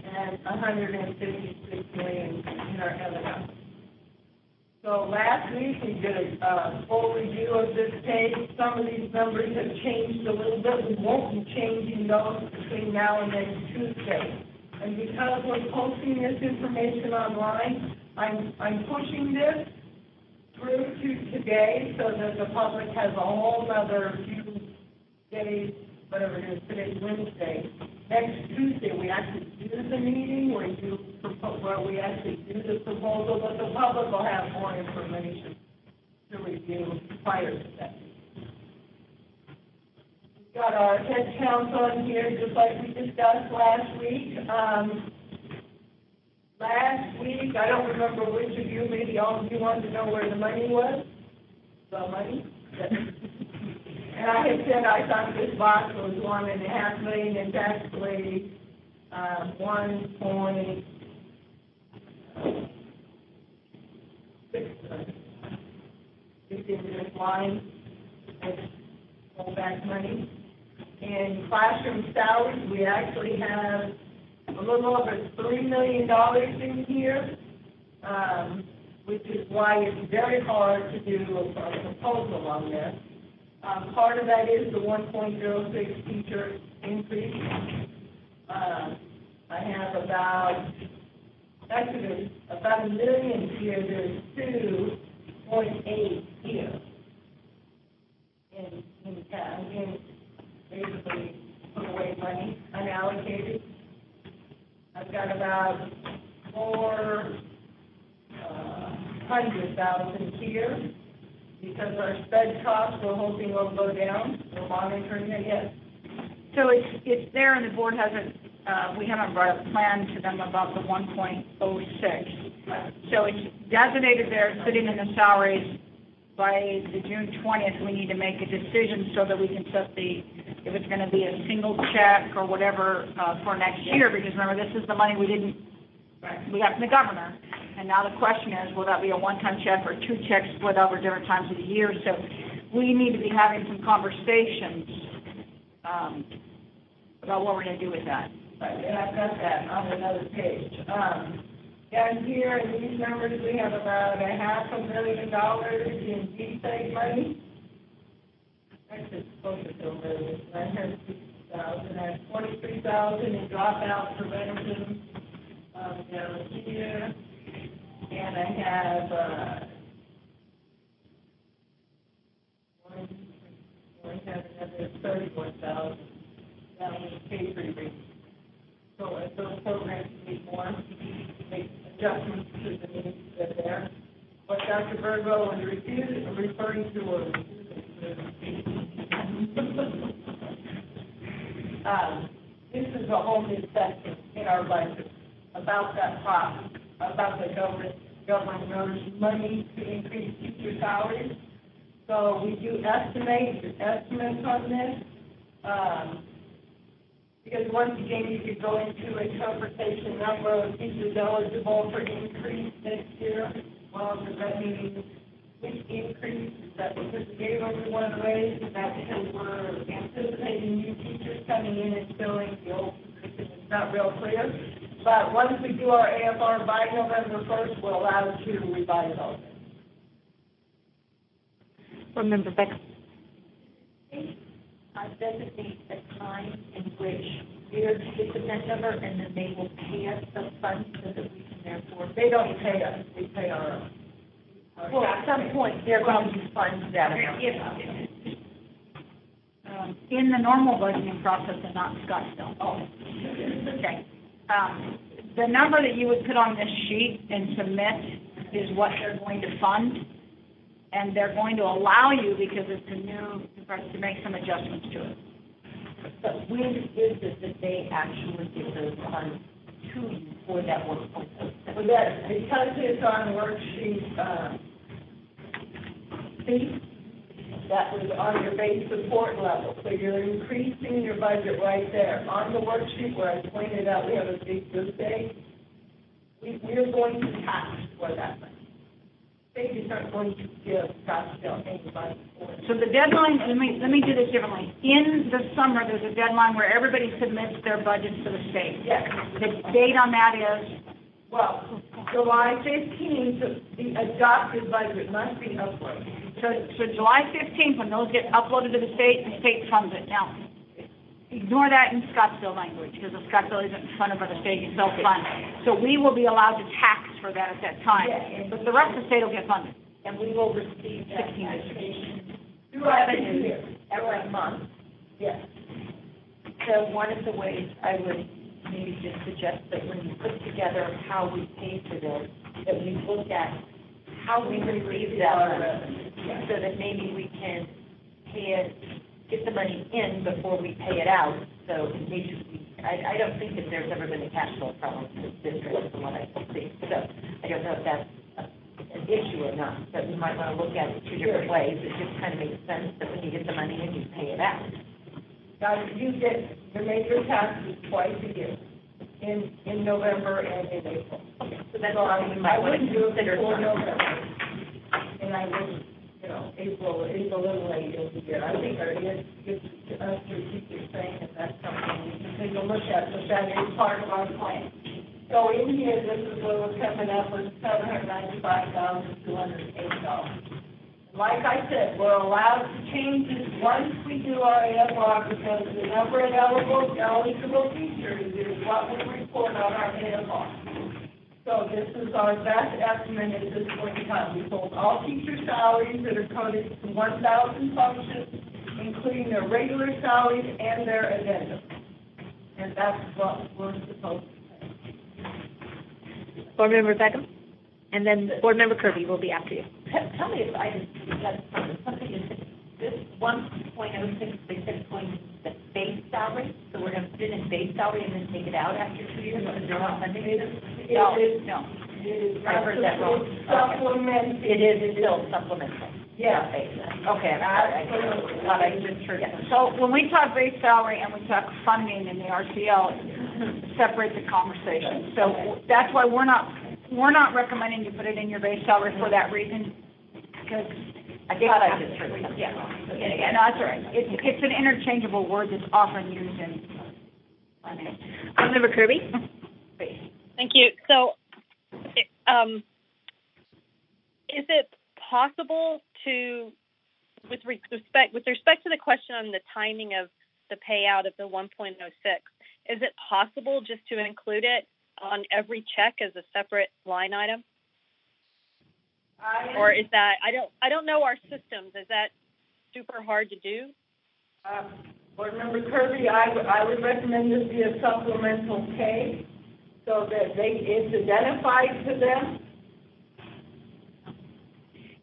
and $156 million in our M&O. So last week we did a full review of this page. Some of these numbers have changed a little bit. We won't be changing those between now and next Tuesday. And because we're posting this information online, I'm pushing this through to today so that the public has a whole other few days, whatever it is, today's Wednesday. Next Tuesday, we actually do the meeting where we actually do the proposal, but the public will have more information to review prior to that. We've got our head counts on here, just like we discussed last week. Last week, I don't remember which of you, maybe all of you wanted to know where the money was. The money? And I had said I thought this box was $1.5 million, and it's actually 1.6 million. in this line as rollback money. In classroom salaries, we actually have a little over $3 million in here, which is why it's very hard to do a proposal on this. Part of that is the 1.06 teacher increase. I have about $1 million here. There's 2.8 here in basically put away money unallocated. I've got about $400,000 here because our sped costs we're hoping will go down. We're monitoring it yet. So it's there, and the board hasn't. We haven't brought a plan to them about the 1.06. So it's designated there, sitting in the salaries. By the June 20th, we need to make a decision so that we can set if it's going to be a single check or whatever for next year. Because remember, this is the money we got from the governor. And now the question is, will that be a one-time check or two checks split over different times of the year? So we need to be having some conversations about what we're going to do with that. Right, and I've got that on another page. Down here in these numbers, we have about $500,000 in GSAID money. Actually, it's closer to $1 million. I have $60,000. I have $23,000 in dropout prevention down here. And I have another $31,000 down in K3 region. So if those programs need more, make adjustments to the needs that are there. What Dr. Birdwell was referring to was this is a whole new section in our budget about that process, about the governor's money to increase teacher salaries. So we do estimates on this. Because once again, you could go into interpretation number of teachers eligible for increase next year. Well, does that mean which increase? Is that because we gave everyone a raise? Is that because we're anticipating new teachers coming in and filling the old positions? It's not real clear. But once we do our AFR by November 1st, we're allowed to revise all this. Remember, Beck, designate a time in which we are to get the net number, and then they will pay us some funds so that we can therefore. They don't pay us; we pay our own. Well, at some point, they're going to fund that amount. In the normal budgeting process and not Scottsdale. Oh, okay. The number that you would put on this sheet and submit is what they're going to fund. And they're going to allow you, because it's a new, to make some adjustments to it. But when is it that they actually give those funds to you for that 1.06? Well, that, because it's on worksheet C, that was on your base support level. So you're increasing your budget right there. On the worksheet where I pointed out we have a big good day, we're going to tax for that money. States aren't going to give Scottsdale any money for it. So the deadline, let me do this differently. In the summer, there's a deadline where everybody submits their budgets to the state. Yes. The date on that is? Well, July 15th, the adopted budget must be uploaded. So July 15th, when those get uploaded to the state funds it. Now, ignore that in Scottsdale language, because the Scottsdale isn't funded by the state, it's self-funded. So we will be allowed to tax for that at that time. Yes. But the rest of the state will get funded. And we will receive 16 taxation Throughout the year, every month. Yes. So one of the ways I would maybe just suggest that when you put together how we pay for this, that we look at how we receive that money, so that maybe we can pay it, get the money in before we pay it out. So in case I don't think that there's ever been a cash flow problem in this district from what I can see. So I don't know if that's an issue or not, but we might want to look at it two different ways. It just kind of makes sense that when you get the money in, you pay it out. Now, you get your major taxes twice a year, in November and in April. So that's all we might want to wouldn't do it consider. before November, and I wouldn't April is a little late in the year. I think there is, to us, your teachers saying that that's something we can take a look at, but that is part of our plan. So in here, this is where we're coming up with $795,208. Like I said, we're allowed to change this once we do our AFR because the number of eligible teachers is what we report on our AFR. So this is our best estimate at this point in time. We told all teacher salaries that are coded to 1,000 functions, including their regular salaries and their addendum. And that's what we're supposed to pay. Board Member Beckham, and then Board Member Kirby will be after you. Tell me if I got something is this 1.06, they said going to the base salary, so we're going to put it in base salary and then take it out after 2 years, because they're not funding it? No. I heard that wrong. Supplemental. It is still supplemental. Yeah. Okay, I thought I just heard that. So when we talk base salary and we talk funding in the RCL, separate the conversation. So that's why we're not recommending you put it in your base salary for that reason, because I thought I just heard that. Yeah, no, that's all right. It's an interchangeable word that's often used in finance. Member Kirby? Thank you. So, is it possible to, with respect to the question on the timing of the payout of the 1.06, is it possible just to include it on every check as a separate line item? Or is that, I don't know our systems. Is that super hard to do? Board Member Kirby, I would recommend this be a supplemental pay so that it's identified to them.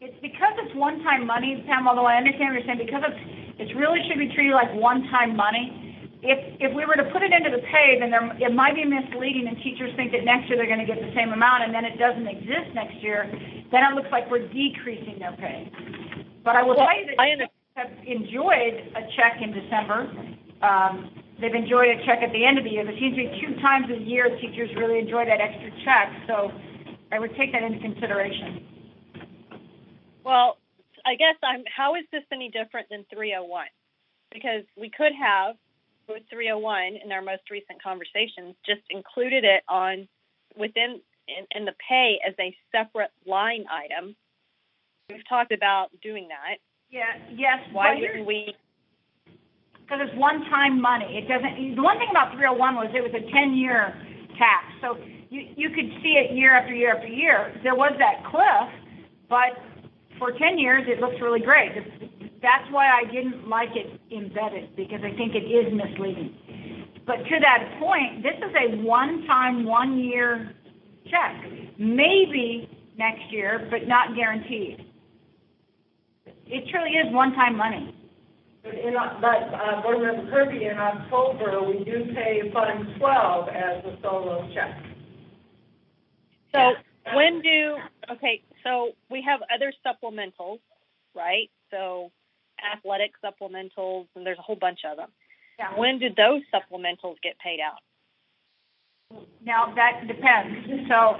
It's because it's one-time money, Pam, although I understand what you're saying, because it really should be treated like one-time money. If we were to put it into the pay, then it might be misleading and teachers think that next year they're going to get the same amount and then it doesn't exist next year. Then it looks like we're decreasing their pay. But I will tell you that teachers have enjoyed a check in December. They've enjoyed a check at the end of the year. There seems to be 2 times a year teachers really enjoy that extra check. So I would take that into consideration. Well, I guess how is this any different than 301? Because we could have, with 301 in our most recent conversations, just included it on within in the pay as a separate line item. We've talked about doing that. Yeah. Yes. Why wouldn't we? Because it's one-time money. It doesn't. The one thing about 301 was it was a 10-year tax, so you could see it year after year after year. There was that cliff, but for 10 years it looks really great. That's why I didn't like it embedded, because I think it is misleading. But to that point, this is a one-time, 1-year check. Maybe next year, but not guaranteed. It truly is one-time money. But Board Member Kirby, in October, we do pay Fund 12 as a solo check. So so we have other supplementals, right? So athletic supplementals, and there's a whole bunch of them. Yeah. When do those supplementals get paid out? Now, that depends. So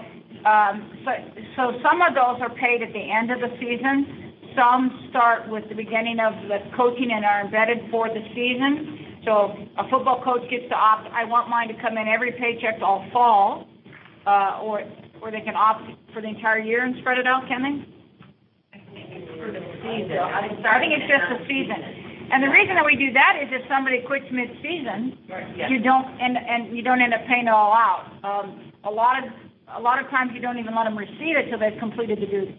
some of those are paid at the end of the season. Some start with the beginning of the coaching and are embedded for the season. So a football coach gets to opt, I want mine to come in every paycheck all fall, or they can opt for the entire year and spread it out, can they? For the season. I think it's just the season. And the reason that we do that is if somebody quits mid-season, you don't end up paying it all out. A lot of times you don't even let them receive it till they've completed the duty.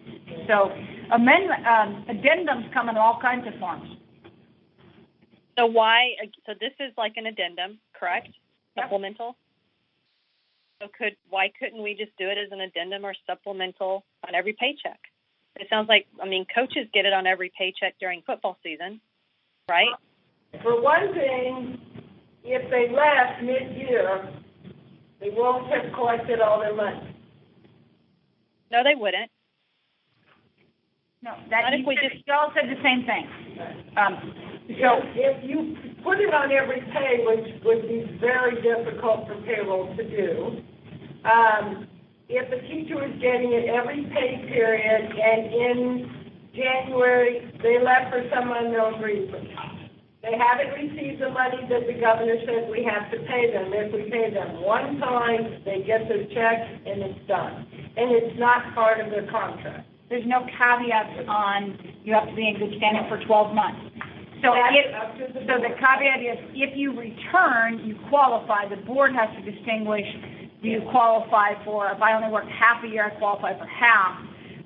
So addendums come in all kinds of forms. So this is like an addendum, correct? Yep. Supplemental? So why couldn't we just do it as an addendum or supplemental on every paycheck? It sounds like, coaches get it on every paycheck during football season, right? For one thing, if they left mid-year, they won't have collected all their money. No, they wouldn't. No, you all said the same thing. So if you put it on every pay, which would be very difficult for payroll to do, if the teacher was getting it every pay period and in January, they left for some unknown reason. They haven't received the money that the governor said we have to pay them. If we pay them one time, they get their check and it's done. And it's not part of their contract. There's no caveats on you have to be in good standing for 12 months. So the caveat is if you return, you qualify. The board has to distinguish, do you qualify for, if I only worked half a year, I qualify for half.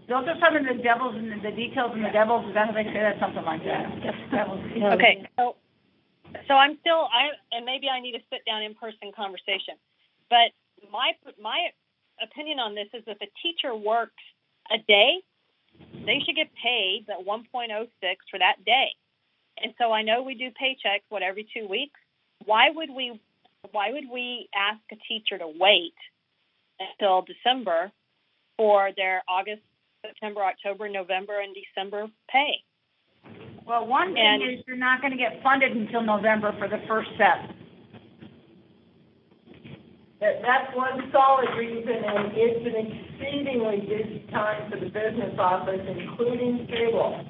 Those are some of the devils and the details and the devils. Is that how they say that? Something like that. Okay. So I'm still, and maybe I need a sit-down in-person conversation. But my opinion on this is if a teacher works a day, they should get paid at 1.06 for that day. And so I know we do paychecks, every 2 weeks. Why would we ask a teacher to wait until December for their August, September, October, November, and December pay? Well, one thing is you're not going to get funded until November for the first set. That's one solid reason, and it's an exceedingly busy time for the business office, including payroll.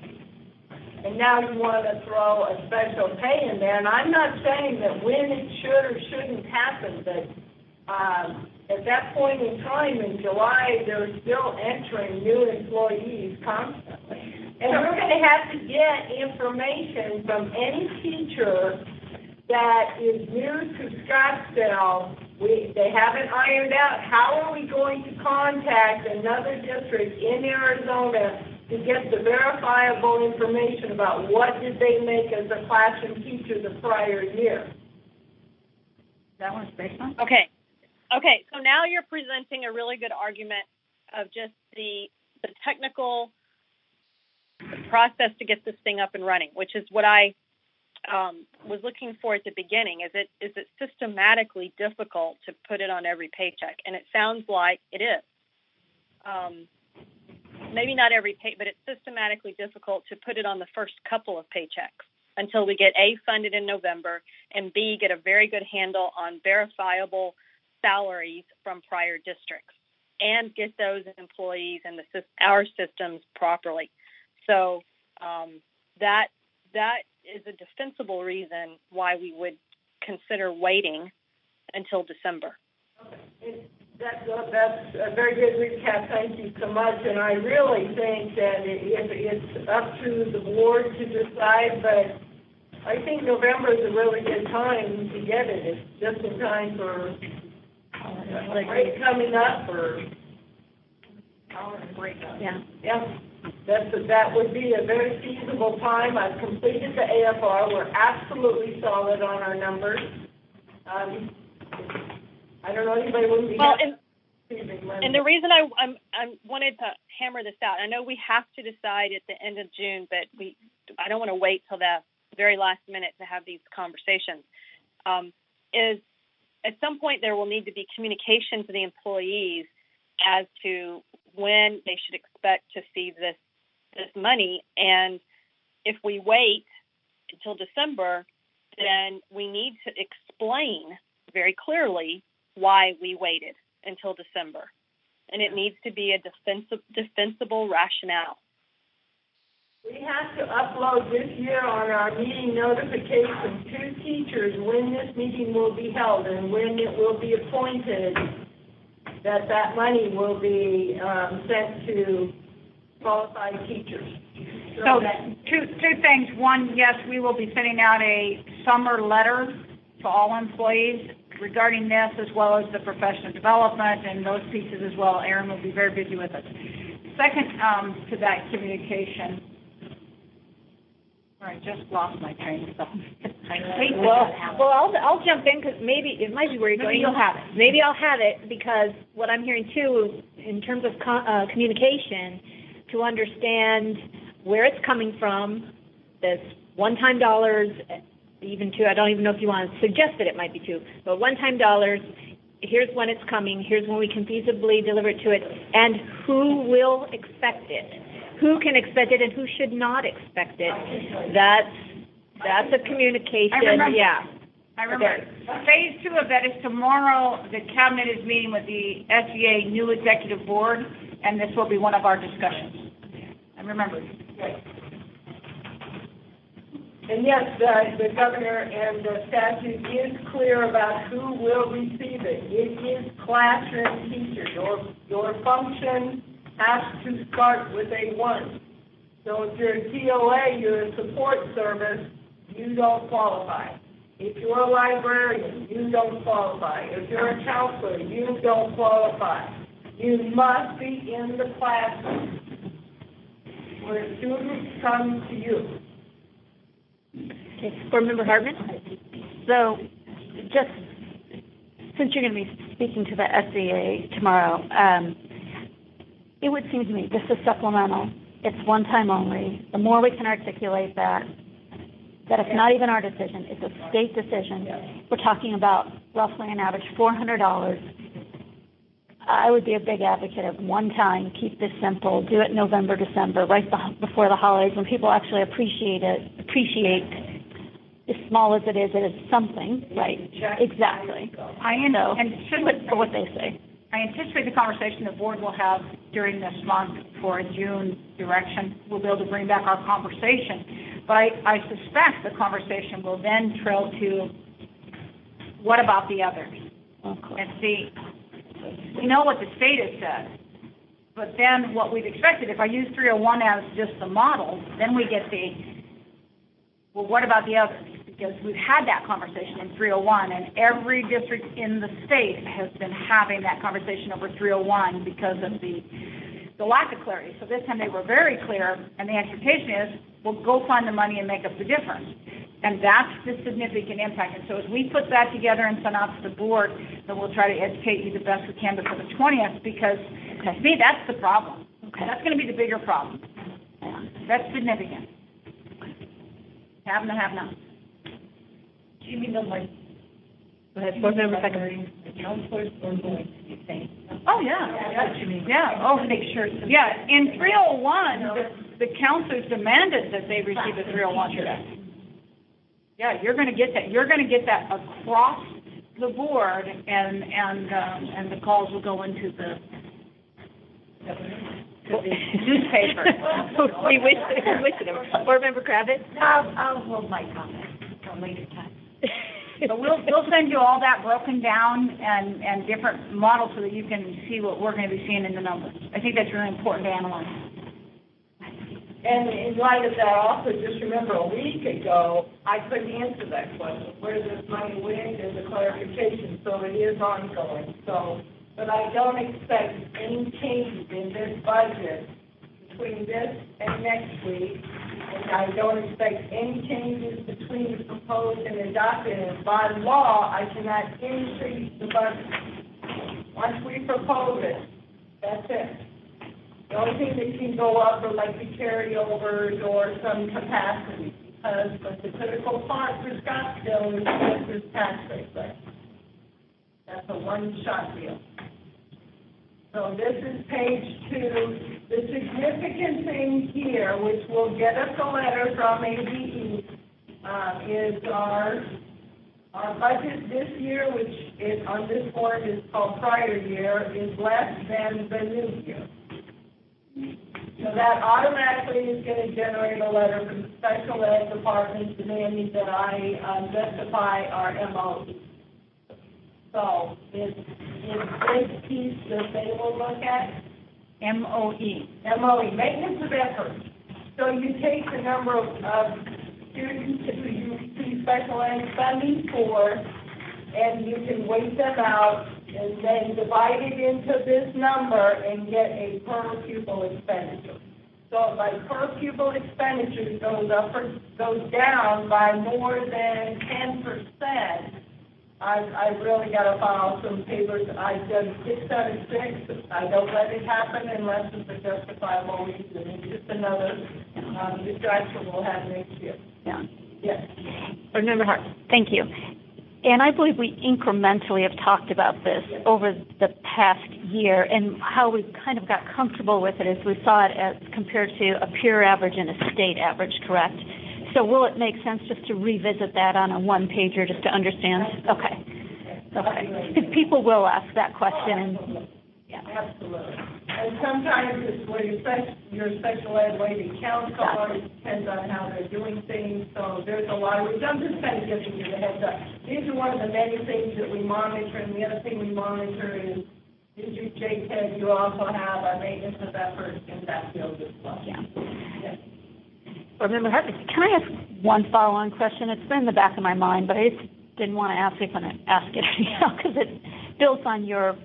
And now you want to throw a special pay in there, and I'm not saying that when it should or shouldn't happen, but at that point in time in July, they're still entering new employees constantly. And we're going to have to get information from any teacher that is new to Scottsdale. They haven't ironed out how are we going to contact another district in Arizona to get the verifiable information about what did they make as a classroom teacher the prior year. That one's based on? Okay, so now you're presenting a really good argument of just the technical process to get this thing up and running, which is what I was looking for at the beginning. Is it systematically difficult to put it on every paycheck? And it sounds like it is. Maybe not every pay, but it's systematically difficult to put it on the first couple of paychecks until we get A, funded in November, and B, get a very good handle on verifiable salaries from prior districts and get those employees in our systems properly. So that is a defensible reason why we would consider waiting until December. That's a very good recap. Thank you so much. And I really think that it's up to the board to decide, but I think November is a really good time to get it. It's just in time for a break coming up or break. Yeah. That would be a very feasible time. I've completed the AFR. We're absolutely solid on our numbers. I don't know, anybody wouldn't be and the reason I wanted to hammer this out, I know we have to decide at the end of June, but I don't want to wait till the very last minute to have these conversations, is at some point there will need to be communication to the employees as to when they should expect to see this money. And if we wait until December, then we need to explain very clearly why we waited until December. And it needs to be a defensible rationale. We have to upload this year on our meeting notification to teachers when this meeting will be held and when it will be appointed, that money will be sent to qualified teachers. So two things. One, yes, we will be sending out a summer letter to all employees regarding this, as well as the professional development and those pieces as well. Erin will be very busy with it. Second, to that communication, I just lost my train of thought. Well, I'll jump in because maybe it might be where you're going. Maybe you'll have it. Maybe I'll have it because what I'm hearing too, in terms of communication, to understand where it's coming from, this one-time dollars, even two, I don't even know if you want to suggest that it might be two, but one-time dollars, here's when it's coming, here's when we can feasibly deliver it to it, and who will expect it. Who can expect it and who should not expect it. That's a communication, I remember. Okay. Phase 2 of that is tomorrow. The cabinet is meeting with the SEA new executive board, and this will be one of our discussions. I remember. And yes, the governor and the statute is clear about who will receive it. It is classroom teachers. Your function has to start with a 1. So if you're a TOA, you're a support service, you don't qualify. If you're a librarian, you don't qualify. If you're a counselor, you don't qualify. You must be in the classroom where students come to you. Okay, Board Member Hartman? So, just since you're going to be speaking to the SEA tomorrow, it would seem to me this is supplemental. It's one time only. The more we can articulate that it's not even our decision, it's a state decision. We're talking about roughly an average $400. I would be a big advocate of one time, keep this simple, do it November, December, right before the holidays when people actually appreciate as small as it is something, right? Exactly. For what they say. I anticipate the conversation the board will have during this month for a June direction. We'll be able to bring back our conversation. But I suspect the conversation will then trail to what about the others? Okay. And see, we know what the state has said. But then what we've expected, if I use 301 as just the model, then we get well, what about the others? Because we've had that conversation in 301, and every district in the state has been having that conversation over 301 because of the lack of clarity. So this time they were very clear, and the expectation is, well, go find the money and make up the difference. And that's the significant impact. And so as we put that together and send out to the board, then we'll try to educate you the best we can before the 20th, because to me, that's the problem. Okay. That's going to be the bigger problem. Yeah. That's significant. Have and have not. You mean the like? Go ahead, Board Member Secretary. The counselors are going to be saying. Oh, yeah. That's what you mean. Yeah. Oh, make sure. Yeah. In 301, the counselors demanded that they receive a 301 check. Yeah, you're going to get that. You're going to get that across the board, and the calls will go into the newspaper. We wish it. Board Member Kravitz? I'll hold my comment until later time. So we'll send you all that broken down and different models so that you can see what we're going to be seeing in the numbers. I think that's really important to analyze. And in light of that, also just remember a week ago, I couldn't answer that question. Where this money went is a clarification, so it is ongoing. But I don't expect any changes in this budget between this and next week. And I don't expect any changes between the proposed and adopted. And by law, I cannot increase the budget. Once we propose it, that's it. The only thing that can go up are like the carryovers or some capacity, because the critical part for Scottsdale is this tax rate. That's a one-shot deal. So this is page 2. The significant thing here, which will get us a letter from ADE, is our budget this year, which is on this form is called prior year, is less than the new year. So that automatically is going to generate a letter from the special ed department demanding that I justify our MOE. So it's this piece that they will look at. MOE, maintenance of effort. So you take the number of students who you receive special ed funding for, and you can weight them out, and then divide it into this number and get a per pupil expenditure. So if my per pupil expenditure goes down by more than 10%, I've really got to file some papers. I've done 6 out of 6. I don't let it happen unless it's a justifiable reason. It's just another distraction we'll have next year. Yeah. Yes. Board Member Hart. Thank you. And I believe we incrementally have talked about this over the past year, and how we kind of got comfortable with it as we saw it as compared to a peer average and a state average, correct? So will it make sense just to revisit that on a one-pager just to understand? Okay. Because people will ask that question. And, yeah. Absolutely. And sometimes it's where your special ed weighted counts come on, it depends on how they're doing things, so there's a lot of, I'm just kind of giving you the heads up. These are one of the many things that we monitor, and the other thing we monitor is your JPEG. You also have our maintenance of effort in that field as well. Yeah. Yes. Remember, can I ask one follow-on question? It's been in the back of my mind, but I just didn't want to ask it when I ask it anyhow, because it builds on your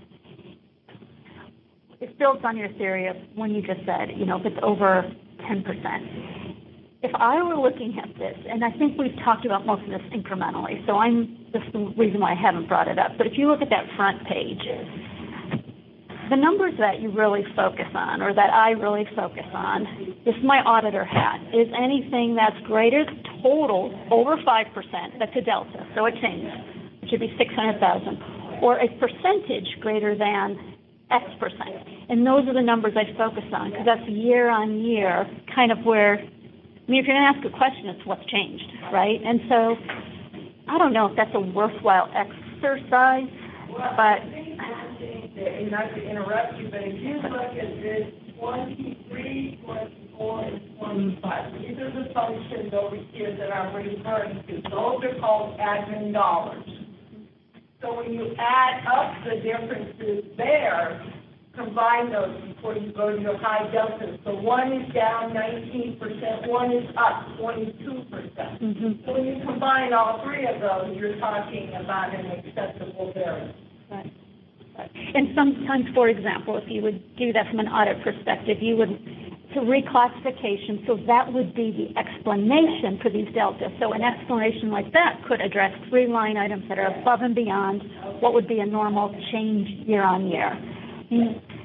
theory of when you just said, if it's over 10%. If I were looking at this, and I think we've talked about most of this incrementally, so that's the reason why I haven't brought it up, but if you look at that front page, the numbers that you really focus on, or that I really focus on, this is my auditor hat, is anything that's greater total over 5%, that's a delta, so it changes. It should be 600,000, or a percentage greater than X percent. And those are the numbers I focus on, because that's year on year, kind of where, if you're going to ask a question, it's what's changed, right? And so, I don't know if that's a worthwhile exercise, but And not to interrupt you, but if you look at this 23, 24, and 25, these are the functions over here that I'm referring to. Those are called admin dollars. So when you add up the differences there, combine those before you go to your high deltas. So one is down 19%, one is up 22%. Mm-hmm. So when you combine all three of those, you're talking about an acceptable variance. Right. And sometimes, for example, if you would do that from an audit perspective, you would, to reclassification, so that would be the explanation for these deltas. So an explanation like that could address 3 line items that are above and beyond what would be a normal change year on year.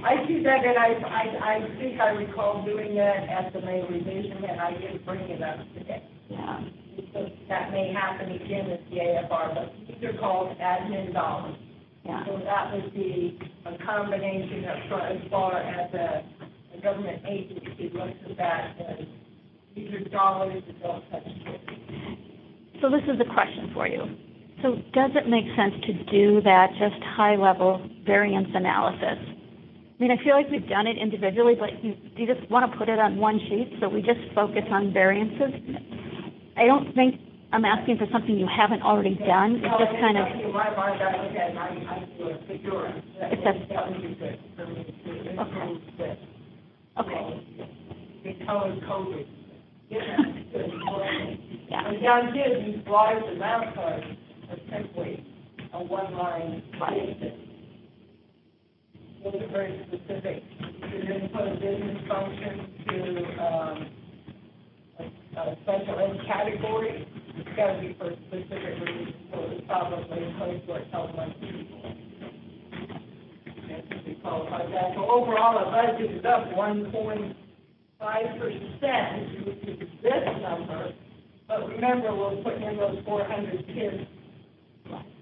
I see that, and I think I recall doing that at the May revision, and I didn't bring it up today. Yeah. So that may happen again at the AFR, but these are called admin dollars. Yeah. So that would be a combination of, as far as a government agency looks at that, and these are dollars that don't touch it. So this is a question for you. So does it make sense to do that just high-level variance analysis? I mean, I feel like we've done it individually, but do you just want to put it on one sheet so we just focus on variances? I don't think I'm asking for something you haven't already done. It's just kind of. It's okay. It's color coded. Yeah. And down here, these bars and round cards are simply a one-line basis. Those are very specific. You're going to put a business function to a special ed category. It's got to be for a specific reason, so it's probably a place where it's helping other people. And we qualify that. So overall, our budget is up 1.5%, which is this number. But remember, we're putting in those 400 kids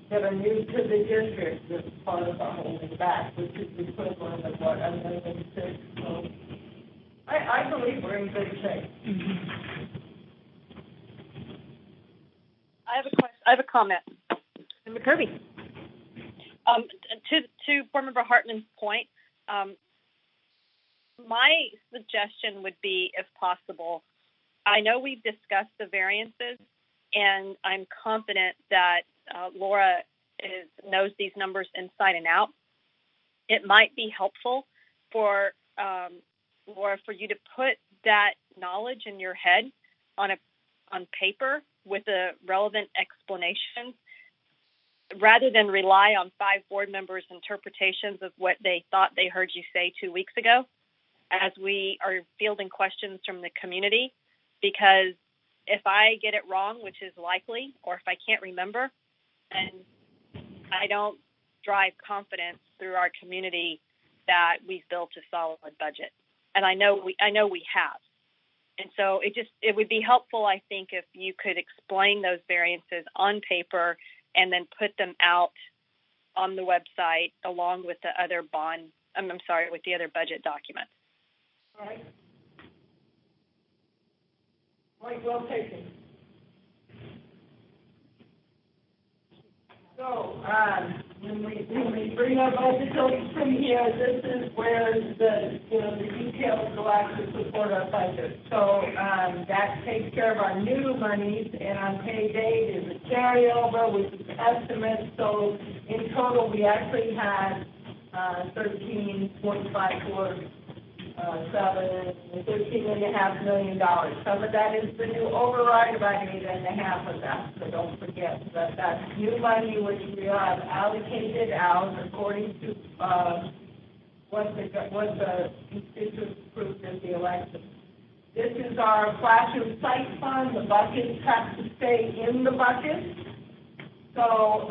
that are new to the district that's part of our holding back, which is the equivalent of what I'm going to say. So I believe we're in good shape. Mm-hmm. I have a comment. Member Kirby. To Board Member Hartman's point, my suggestion would be, if possible, I know we've discussed the variances, and I'm confident that Laura knows these numbers inside and out. It might be helpful for Laura, for you to put that knowledge in your head on paper with a relevant explanation, rather than rely on 5 board members' interpretations of what they thought they heard you say 2 weeks ago, as we are fielding questions from the community. Because if I get it wrong, which is likely, or if I can't remember, then I don't drive confidence through our community that we've built a solid budget. And I know we have. And so it would be helpful, I think, if you could explain those variances on paper and then put them out on the website along with the other with the other budget documents. All right. Point well taken. So, when we bring our budget from here, this is where the details go out to support our budget. So, that takes care of our new monies, and on pay date is a carryover, which is estimates. So, in total, we actually had, $13.5 million. Some of that is the new override, about $8.5 of that. So don't forget that that's new money which we have allocated out according to what the constituents approved in the election. This is our classroom site fund. The buckets have to stay in the bucket. So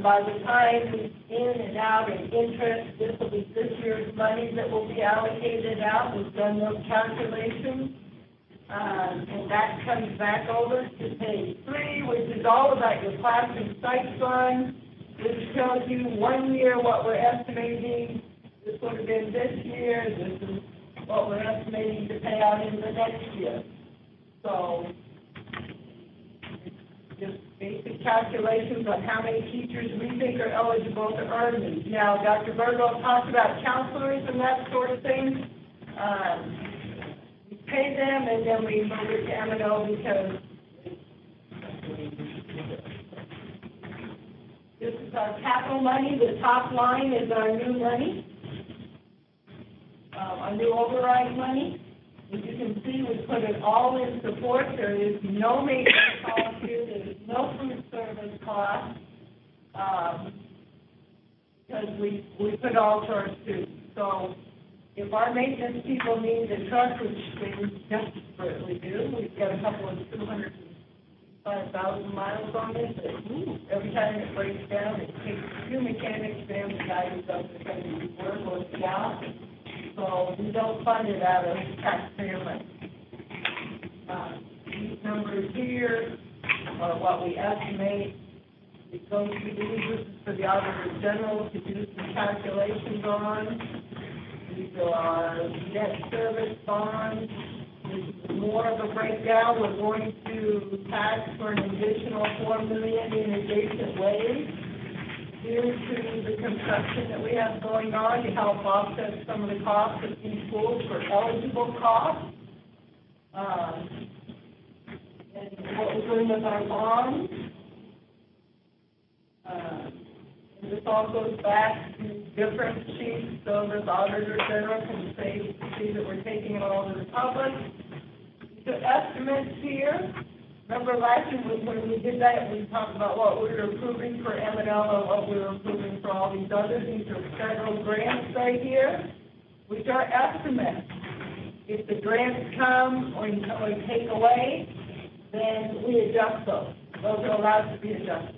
by the time it's in and out and interest, this will be this year's money that will be allocated out. We've done those calculations. And that comes back over to page 3, which is all about your classroom site fund, which tells you 1 year what we're estimating. This would have been this year. This is what we're estimating to pay out in the next year. So just basic calculations on how many teachers we think are eligible to earn these. Now, Dr. Burgo talked about counselors and that sort of thing. We pay them and then we move it to M&O because this is our capital money. The top line is our new money, our new override money. As you can see, we put it all in support. There is no maintenance cost here. There is no food service cost because we put all to our students. So if our maintenance people need a truck, which they desperately do, we've got a couple of 205,000 miles on it. Every time it breaks down, it takes 2 mechanics down the guy who's up there trying to do work or the job. So we don't fund it out of taxpayer money. These numbers here are what we estimate. It goes to these for the Auditor General to do some calculations on. These are debt service bonds. This is more of a breakdown. We're going to tax for an additional $4 million in adjacent ways due to the construction that we have going on to help offset some of the costs of these schools for eligible costs. And what we're doing with our bonds. And this all goes back to different sheets so that the Auditor General can see that we're taking it all to the public. The estimates here. Remember last year when we did that, we talked about what we were approving for M&L and what we were approving for all these others. These are federal grants right here, which are estimates. If the grants come or take away, then we adjust those. Those are allowed to be adjusted.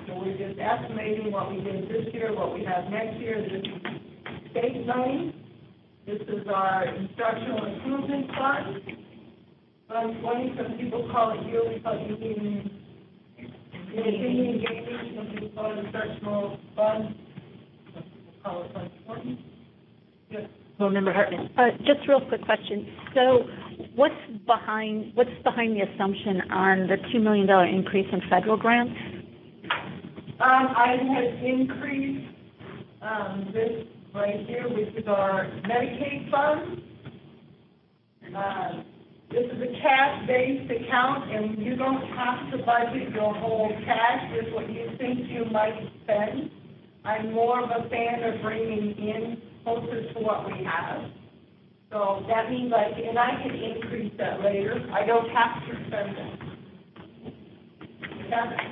So we're just estimating what we did this year, what we have next year. This is state money. This is our instructional improvement fund. Fund 20, some people call it yearly, but you mean Indian gaming, some people call it instructional fund. Some people call it Fund 20. Yes. Well, Member Hartman, just a real quick question. So what's behind the assumption on the $2 million increase in federal grants? I have increased this right here, which is our Medicaid fund. This is a cash-based account, and you don't have to budget your whole cash with what you think you might spend. I'm more of a fan of bringing in closer to what we have. So that means and I can increase that later. I don't have to spend it.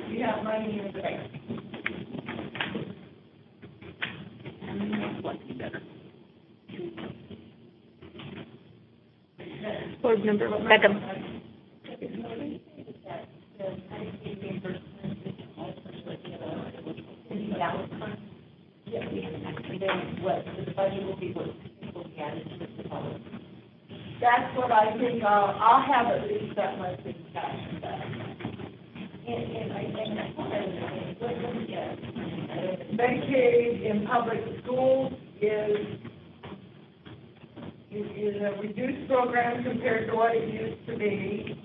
You have money in the bank. Board Member Beckham. That's what I think. I'll have at least that much in cash for that. Medicaid in public schools is a reduced program compared to what it used to be.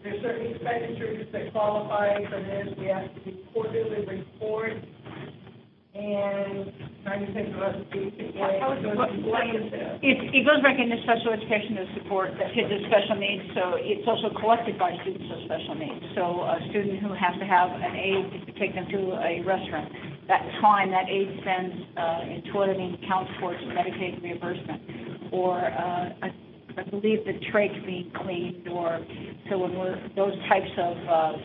There's certain expenditures that qualify for this. We have to do quarterly reports. and trying to think about the basic way. It goes back into special education to support kids with special needs, so it's also collected by students with special needs. So a student who has to have an aide to take them to a restaurant, that time that aide spends in toileting counts towards Medicaid reimbursement. Or I believe the trach being cleaned, or so when those types of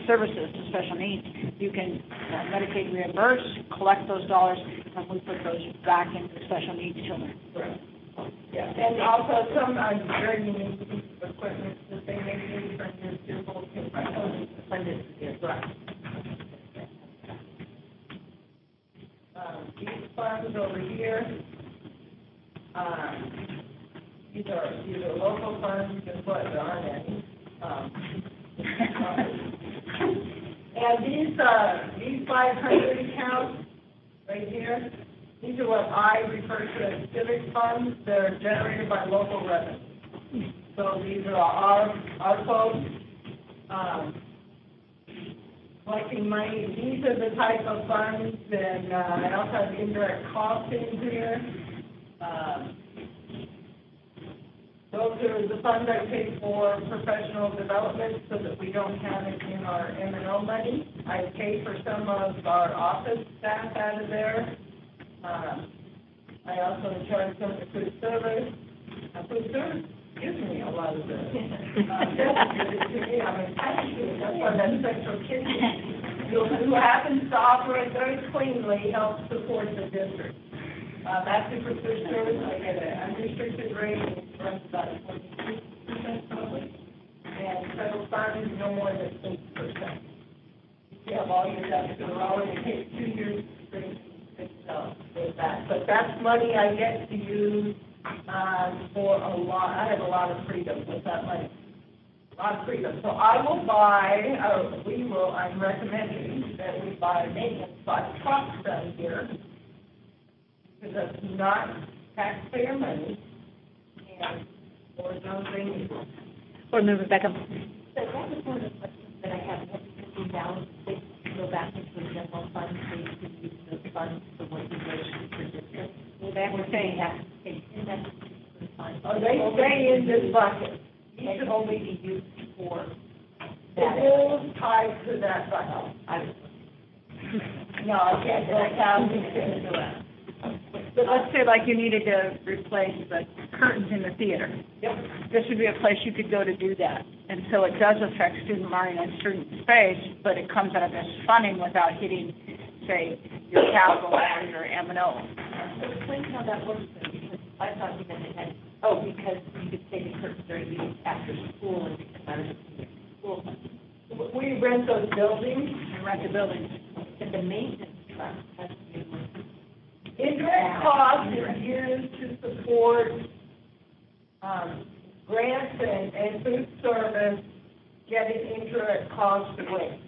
services to special needs, you can Medicaid reimburse, collect those dollars, and we put those back into special needs children. Correct. Yeah, and also some very unique pieces of equipment that they may need from your physical funded. Right. These funds over here, these are local funds, and what there aren't any. And these 500 accounts right here, these are what I refer to as civic funds. They're generated by local revenue. So these are our folks collecting money. These are the type of funds, and I also have indirect costs in here. Those are the funds I pay for professional development so that we don't have it in our M&O money. I pay for some of our office staff out of there. I also charge some for food service. Food service gives me a lot of the that's why that central kitchen, who happens to operate very cleanly, helps support the district. After for food service, I get an unrestricted rate, it runs about 22% probably, and federal funds no more than 6%. You have all your ducks in a row, and it takes 2 years to bring with that. But that's money I get to use for a lot. I have a lot of freedom with that money. A lot of freedom. So I will buy, I'm recommending that we buy maintenance by trucks down here, because that's not taxpayer money, and or something. Board Member Beckham. So that was one of the questions that I have. What do you balance to go back into the general fund so you can use those funds for what you wish for district? Well, that we're saying that in that fund. Oh, they stay in this bucket. These should only be used for the bills tied to that bucket. No, I can't go down. But let's say like you needed to replace the curtains in the theater. Yep. This would be a place you could go to do that. And so it does affect student learning and student space, but it comes out of this funding without hitting, say, your capital or your M&O. Explain how that works then, because I thought you meant it had, because you could say the curtains are used after school and because I was in school. We rent those buildings. You rent the buildings. And the maintenance trust has to be indirect costs are used to support grants and food service getting indirect costs away.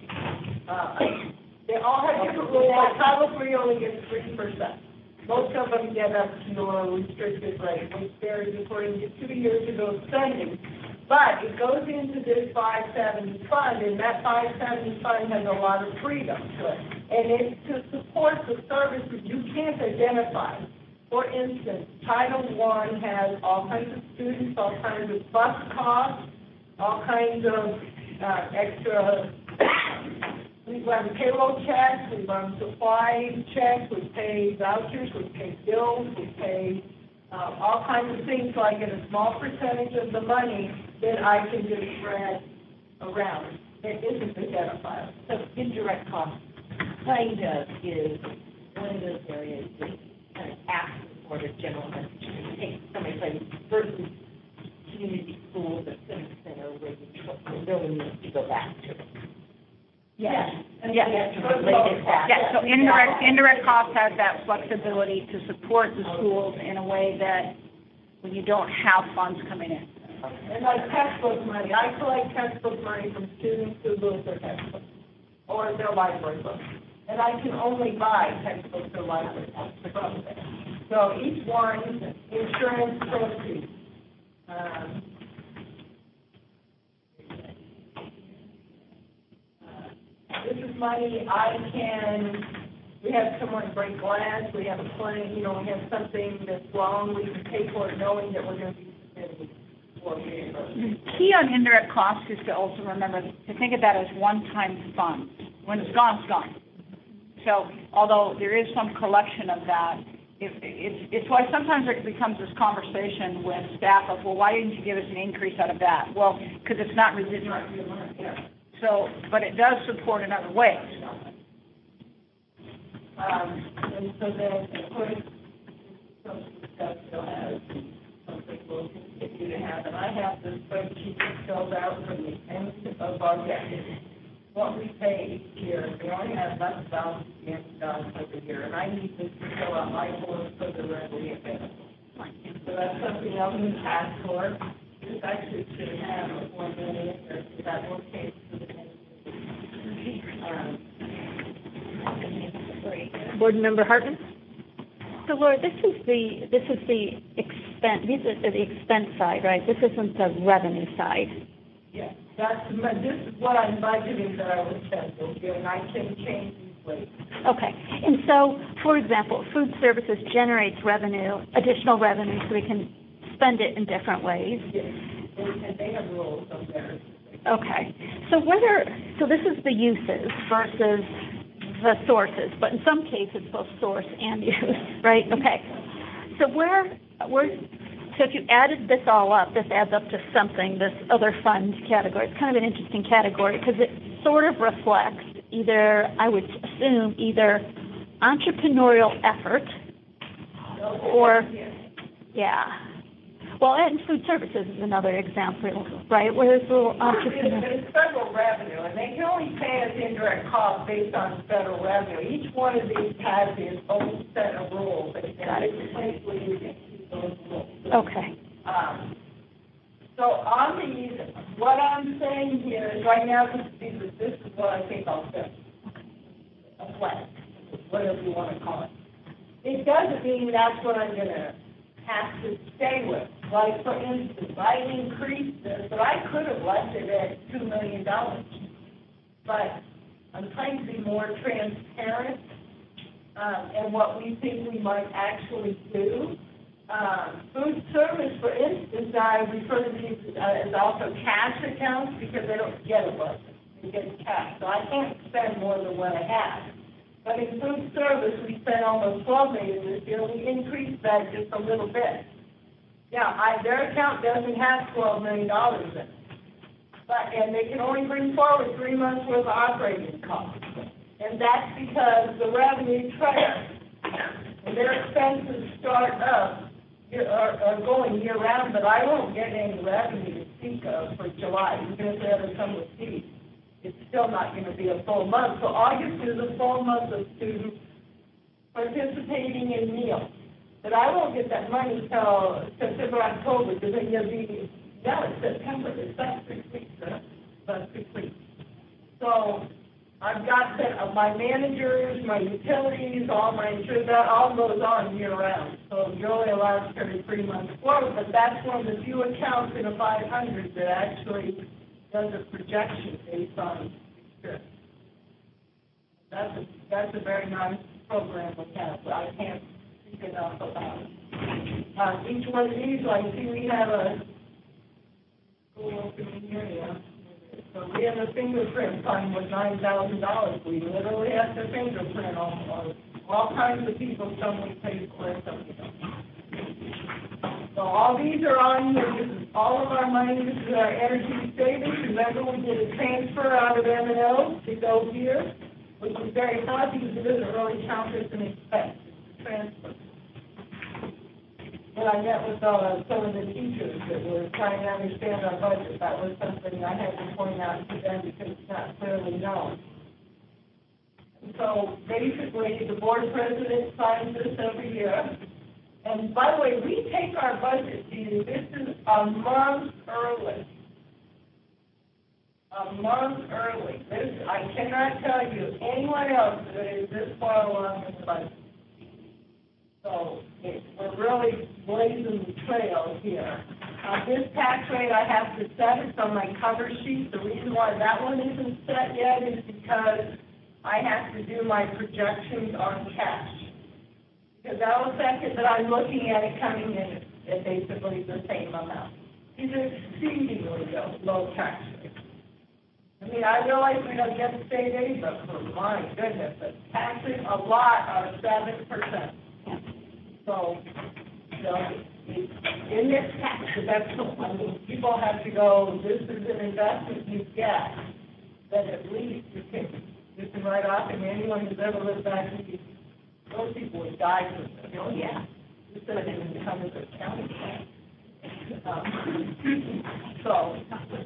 They all have different rules. Like Title III only gets 3%. Most of them get up to your restricted rate, which varies according to 2 years ago spending. But it goes into this 570 fund, and that 570 fund has a lot of freedom to it. And it's to support the services you can't identify. For instance, Title I has all kinds of students, all kinds of bus costs, all kinds of extra. We run payroll checks, we run supply checks, we pay vouchers, we pay bills, we pay all kinds of things. So I get a small percentage of the money that I can just spread around. It isn't identifiable. So indirect costs kind of is one of those areas that kind of asks for the general message. You take somebody like versus community schools or civic center where you really need to go back to. Yes. Yes. So indirect costs has that flexibility to support the schools in a way that when you don't have funds coming in. And like textbook money, I collect textbook money from students who lose their textbooks or their library books. And I can only buy textbooks or library books from there. So each one, insurance proceeds. This is money I can we have someone break glass, we have a claim, we have something that's wrong, we can pay for it knowing that we're going to be submitting for reimbursement. The key on indirect costs is to also remember to think of that as one-time funds. When it's gone, it's gone. So although there is some collection of that, it's why sometimes it becomes this conversation with staff of, well, why didn't you give us an increase out of that? Well, because it's not residual. So, but it does support in other ways. And so then, of course, some stuff still has something we'll continue to have. And I have this spreadsheet that filled out from the end of our decade. What we pay each year, we only have less balance at the end of the year. And I need this to fill out my form for the readily available. So that's something else to ask for. This actually should have a form in there, so that will change for the next Board Member Hartman? So Laura, this is the expense, this is the expense side, right? This isn't the revenue side. Yes, this is what I'm budgeting that I would spend this year, and I can change these ways. Okay. And so, for example, food services generates revenue, additional revenue, so we can spend it in different ways. Yes, and they have rules on there. Okay. So this is the uses versus the sources, but in some cases both source and use, right? Okay. So so if you added this all up, this adds up to something, this other fund category. It's kind of an interesting category because it sort of reflects either, I would assume, either entrepreneurial effort or, yeah. Well, and food services is another example, right? Where there's a little entrepreneur. It's federal revenue, and they can only pay us indirect costs based on federal revenue. Each one of these has its own set of rules, and basically you can keep those rules. Okay. So on these, what I'm saying here is right now, this is what I think I'll spend. A plan, whatever you want to call it. It doesn't mean that's what I'm going to have to stay with. Like, for instance, I increased this, but I could have left it at $2 million. But I'm trying to be more transparent in what we think we might actually do. Food service, for instance, I refer to these as also cash accounts because they don't get a budget. They get cash. So I can't spend more than what I have. But in food service, we spent almost $12 million this year. We increased that just a little bit. Now, their account doesn't have $12 million in it. And they can only bring forward 3 months' worth of operating costs. And that's because the revenue trails. And their expenses start up, are going year-round, but I won't get any revenue to speak of for July, even if they ever come with fees. It's still not going to be a full month. So August is a full month of students participating in meals. But I won't get that money till September, October, because then you'll be, now it's September, it's about 6 weeks, about 6 weeks. So I've got my managers, my utilities, all my insurance, that all goes on year-round. So you're only allowed to carry 3 months forward, but that's one of the few accounts in a 500 that actually does a projection based on experience. That's a very nice program we have, but I can't speak enough about it. Each one of these, like, see, we have a school opening area. So we have a fingerprint fund with $9,000. We literally have to fingerprint on all kinds of people. Some we pay for, some we don't. So all these are on here. This is all of our money. This is our energy savings. Remember, we did a transfer out of M&O to go here, which is very hard because it doesn't really count as an expense. It's a transfer. When I met with some of the teachers that were trying to understand our budget, that was something I had to point out to them because it's not clearly known. And so basically, the board president signs this every year. And by the way, we take our budget to you. This is a month early. A month early. This, I cannot tell you anyone else that is this far along in the budget. So we're really blazing the trail here. This tax rate I have to set. It's on my cover sheet. The reason why that one isn't set yet is because I have to do my projections on cash. Because that was second that I'm looking at it coming in at basically the same amount. These are exceedingly low tax rates. I mean, I realize we don't get state aid, but for my goodness, the taxes a lot are 7%. So, in this tax deduction, I mean, people have to go, this is an investment you get, that at least you can write off, and anyone who's ever lived back in these, those people would die for this. Oh, yeah. This doesn't even come as a county tax. So,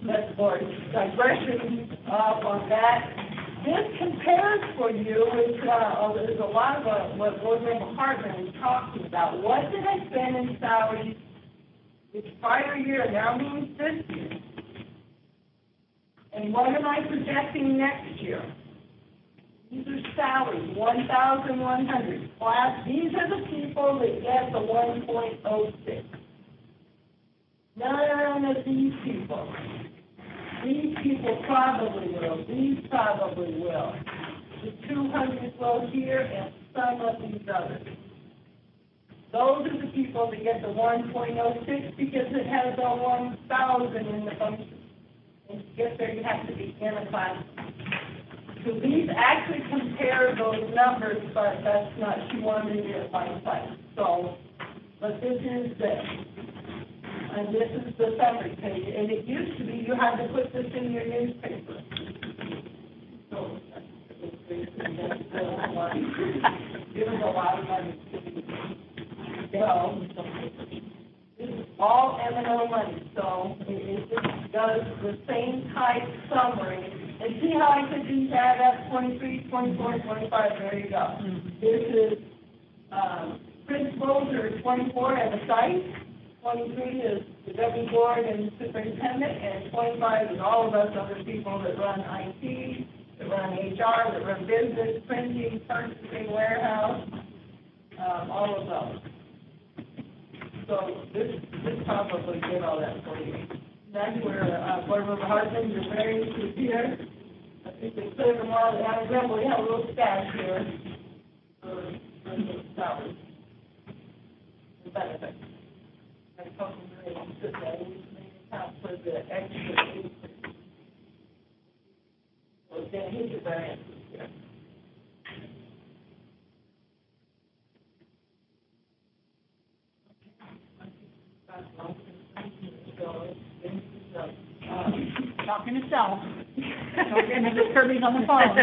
that's more digression on that. This compares for you with, there's a lot of what Board Member Hartman was talking about. What did I spend in salaries this prior year now means this year? And what am I projecting next year? These are salaries, 1,100. Class, these are the people that get the 1.06. None of these people. These people probably will. These probably will. The 200 will here and some of these others. Those are the people that get the 1.06 because it has a 1,000 in the function. And to get there, you have to be in a class. So these actually compare those numbers, but that's not, she wanted to do it by sight. So, but this is this. And this is the summary page. And it used to be you had to put this in your newspaper. So, it was a lot of money. So, this is all M&O money. So, it just does the same type summary. And see how I could do that up 23, 24, 25. There you go. This is principals are 24 at the site. 23 is the governing board and superintendent, and 25 is all of us other people that run IT, that run HR, that run business, printing, purchasing, warehouse, all of those. So this probably did all that for you. That's where Board Member Hartman, your variance is here. I think they cleared them all. I remember we have a little stash here for the salaries. The benefits. I told them they don't sit there. We made account for the extra increase. So then here's your variance here. Talking to self. And Mrs. Kirby's on the phone.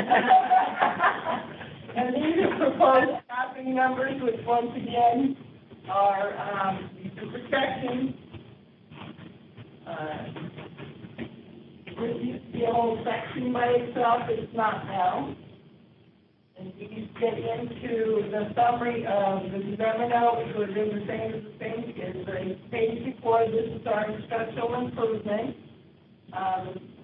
And these are proposed staffing numbers, which once again are the projections. This used to be a whole section by itself. It's not now. And these get into the summary of the seminar, which would have been the same as the same as the page before. This is our instructional improvement.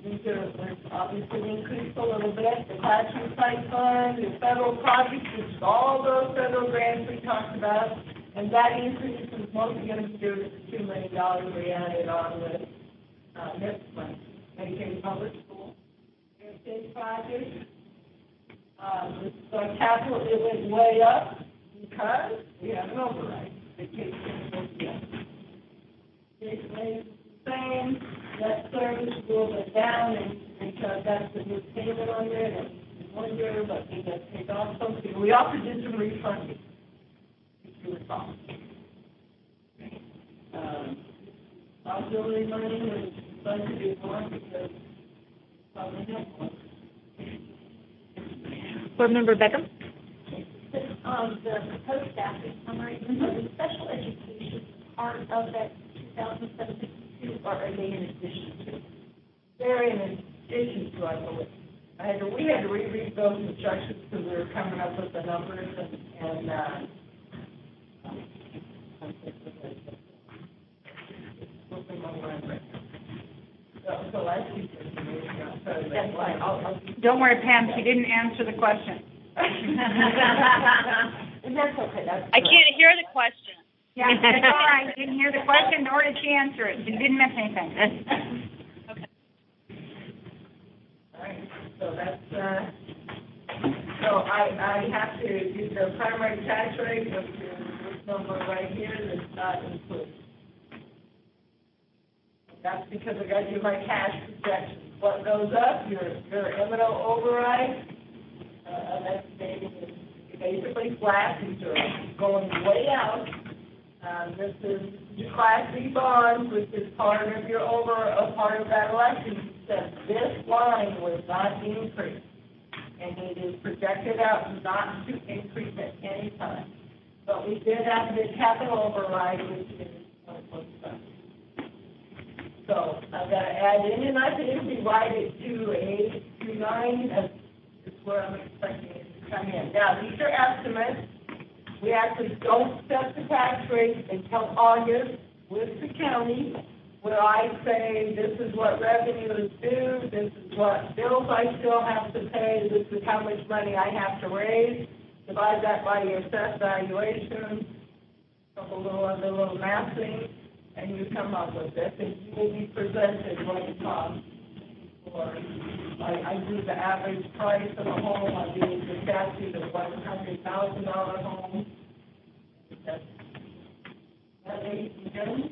These are obviously increased a little bit. The classroom site fund, the federal projects, which is all those federal grants we talked about, and that increase is mostly going to be due to the $2 million we added on with next month. Medicaid public school, state projects. The capital, it went way up because we have an override. The case is the same. That service will go down and because that's the new payment on there. That's 1 year, but we got to take off something. We also did some refunding, if you recall. Auxiliary money is budgeted more because probably have one. Board Member Beckham? The proposed staffing summary, the special education part of that 2017, or are they in addition to? They're in addition to, I believe. We had to reread those instructions because we were coming up with the numbers and so last week, that's fine. Don't worry, Pam, she didn't answer the question. And that's okay. I can't hear the question. Yeah, that's all right. Didn't hear the question, nor did she answer it. She didn't miss anything. Okay. All right. So that's I have to do the primary tax rate, which is this number right here, that's not included. That's because I got to do my cash projections. What goes up, your M&O override, that's basically flat. These are going way out. This is your Class B bonds, which is part of your a part of that election. Said this line was not increased, and it is projected out not to increase at any time. But we did have the capital override, which is 1.7. So I've got to add in, and I think divide it to 8 to 9. That's where I'm expecting it to come in. Now, these are estimates. We actually don't set the tax rate until August with the county, where I say this is what revenue is due, this is what bills I still have to pay, this is how much money I have to raise. Divide that by your assessed valuation, a couple little math things, and you come up with this, and you will be presented what it costs. Or I do the average price of a home, I do the statute of $100,000 home. That ladies and gentlemen.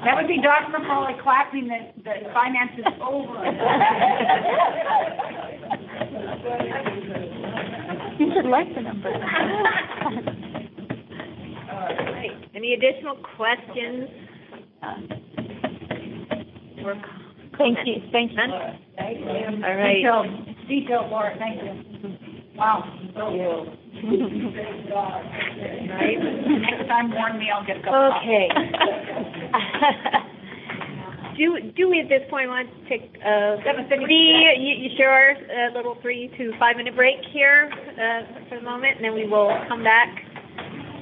That would be Dr. McCauley clapping the finances over. You should like the number. All right. Any additional questions? Thank you. Thank you. All right. Detailed, Laura. Thank you. Wow. Thank you. Right. Next time, warn me. I'll get a couple. Okay. Do we at this point want to take a 7:30? You sure? A little 3 to 5 minute break here for the moment, and then we will come back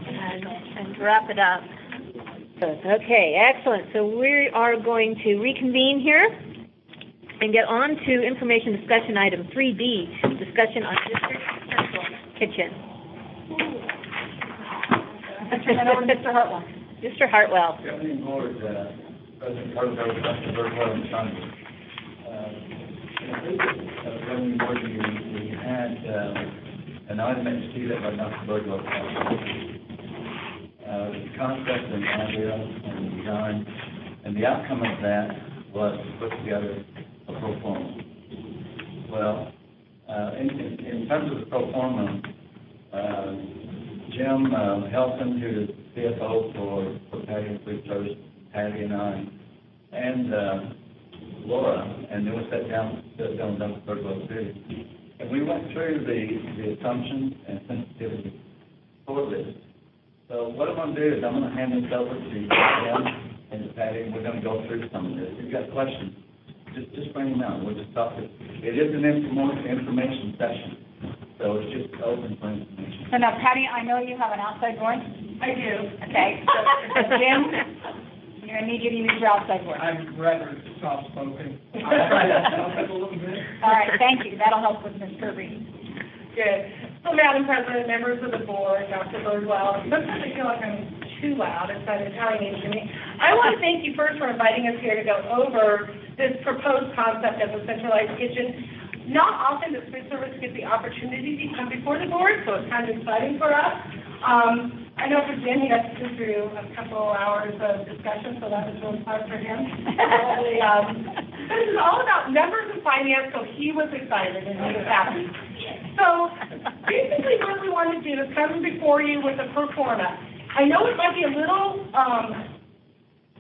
and wrap it up. Okay, excellent. So we are going to reconvene here and get on to information discussion item 3B, discussion on district central kitchen. Mr. Hartwell. Mr. Hartwell. Governing Board, President Hartwell, Dr. Birdwell, and Chandra. Governing Board, we had an item at C that by Dr. Birdwell. The concept and idea and design, and the outcome of that was to put together a pro forma. Well, in terms of the pro forma, Jim Helton, who is CFO for Patty and Food Service, Patty and I, and Laura, and then we sat down with Dr. Birdwell too, and we went through the assumptions and sensitivities for this. So what I'm going to do is I'm going to hand this over to Jim and to Patty, and we're going to go through some of this. If you've got questions, just bring them out. We'll just talk. It is an information session, so it's just open for information. So now, Patty, I know you have an outside voice. I do. Okay. So Jim, I'm going to need you to use your outside voice. I'm rather soft-spoken. I'll try to help it a little bit. All right, thank you. That'll help with Ms. Kirby. Good. So, Madam President, members of the board, Dr. Birdwell, sometimes I feel like I'm too loud. It's that Italian to me. I want to thank you first for inviting us here to go over this proposed concept of a centralized kitchen. Not often does food service get the opportunity to come before the board, so it's kind of exciting for us. I know for Jim, he got to sit through a couple hours of discussion, so that was really fun for him. This is all about numbers and finance, so he was excited and he was happy. So basically what we want to do is come before you with a pro forma. I know it might be a little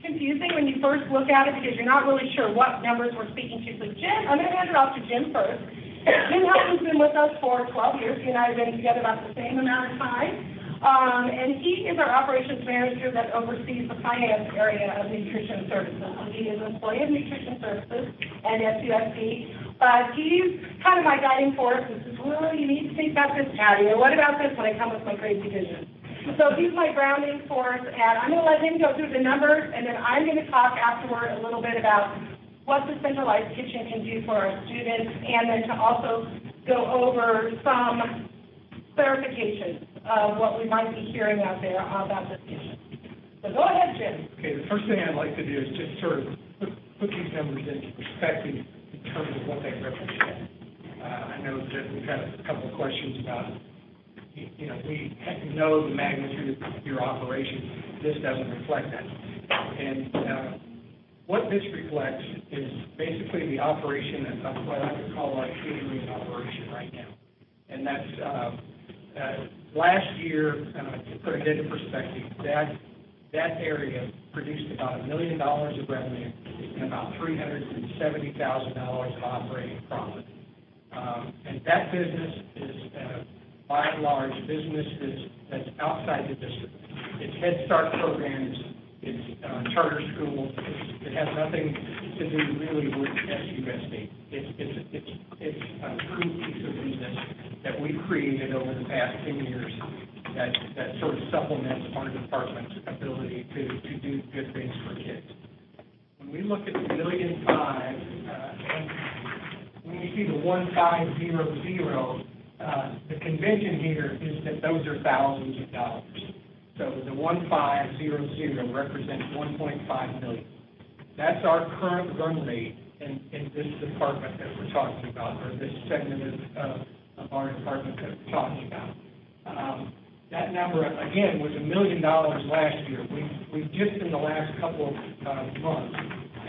confusing when you first look at it because you're not really sure what numbers we're speaking to. So Jim, I'm going to hand it off to Jim first. Jim Helton's been with us for 12 years. He and I have been together about the same amount of time. And he is our operations manager that oversees the finance area of nutrition services. He is an employee of nutrition services and SUSD. But he's kind of my guiding force. This is really, you need to think about this, Patty, or what about this when I come with my crazy vision? So he's my grounding force, and I'm going to let him go through the numbers, and then I'm going to talk afterward a little bit about what the centralized kitchen can do for our students, and then to also go over some clarifications of what we might be hearing out there about this kitchen. So go Okay, the first thing I'd like to do is just sort of put these numbers into perspective in terms of what they represent. I know that we've had a couple of questions about, we know the magnitude of your operation. This doesn't reflect that. And what this reflects is basically the operation of what I would call our catering operation right now. And that's last year, to put it into perspective, that area produced about $1 million of revenue and about $370,000 of operating profit. And that business is, by and large, business that's outside the district. It's Head Start programs, it's charter schools. It has nothing to do really with SUSD. It's a true piece of business that we've created over the past 10 years that sort of supplements our department's ability to do good things for kids. When we look at the $1.5 million, and when you see the 1500, the convention here is that those are thousands of dollars. So the 1500 represents $1.5 million. That's our current run rate in this department that we're talking about, or this segment of our department that we're talking about. That number, again, was $1 million last year. We've just in the last couple of months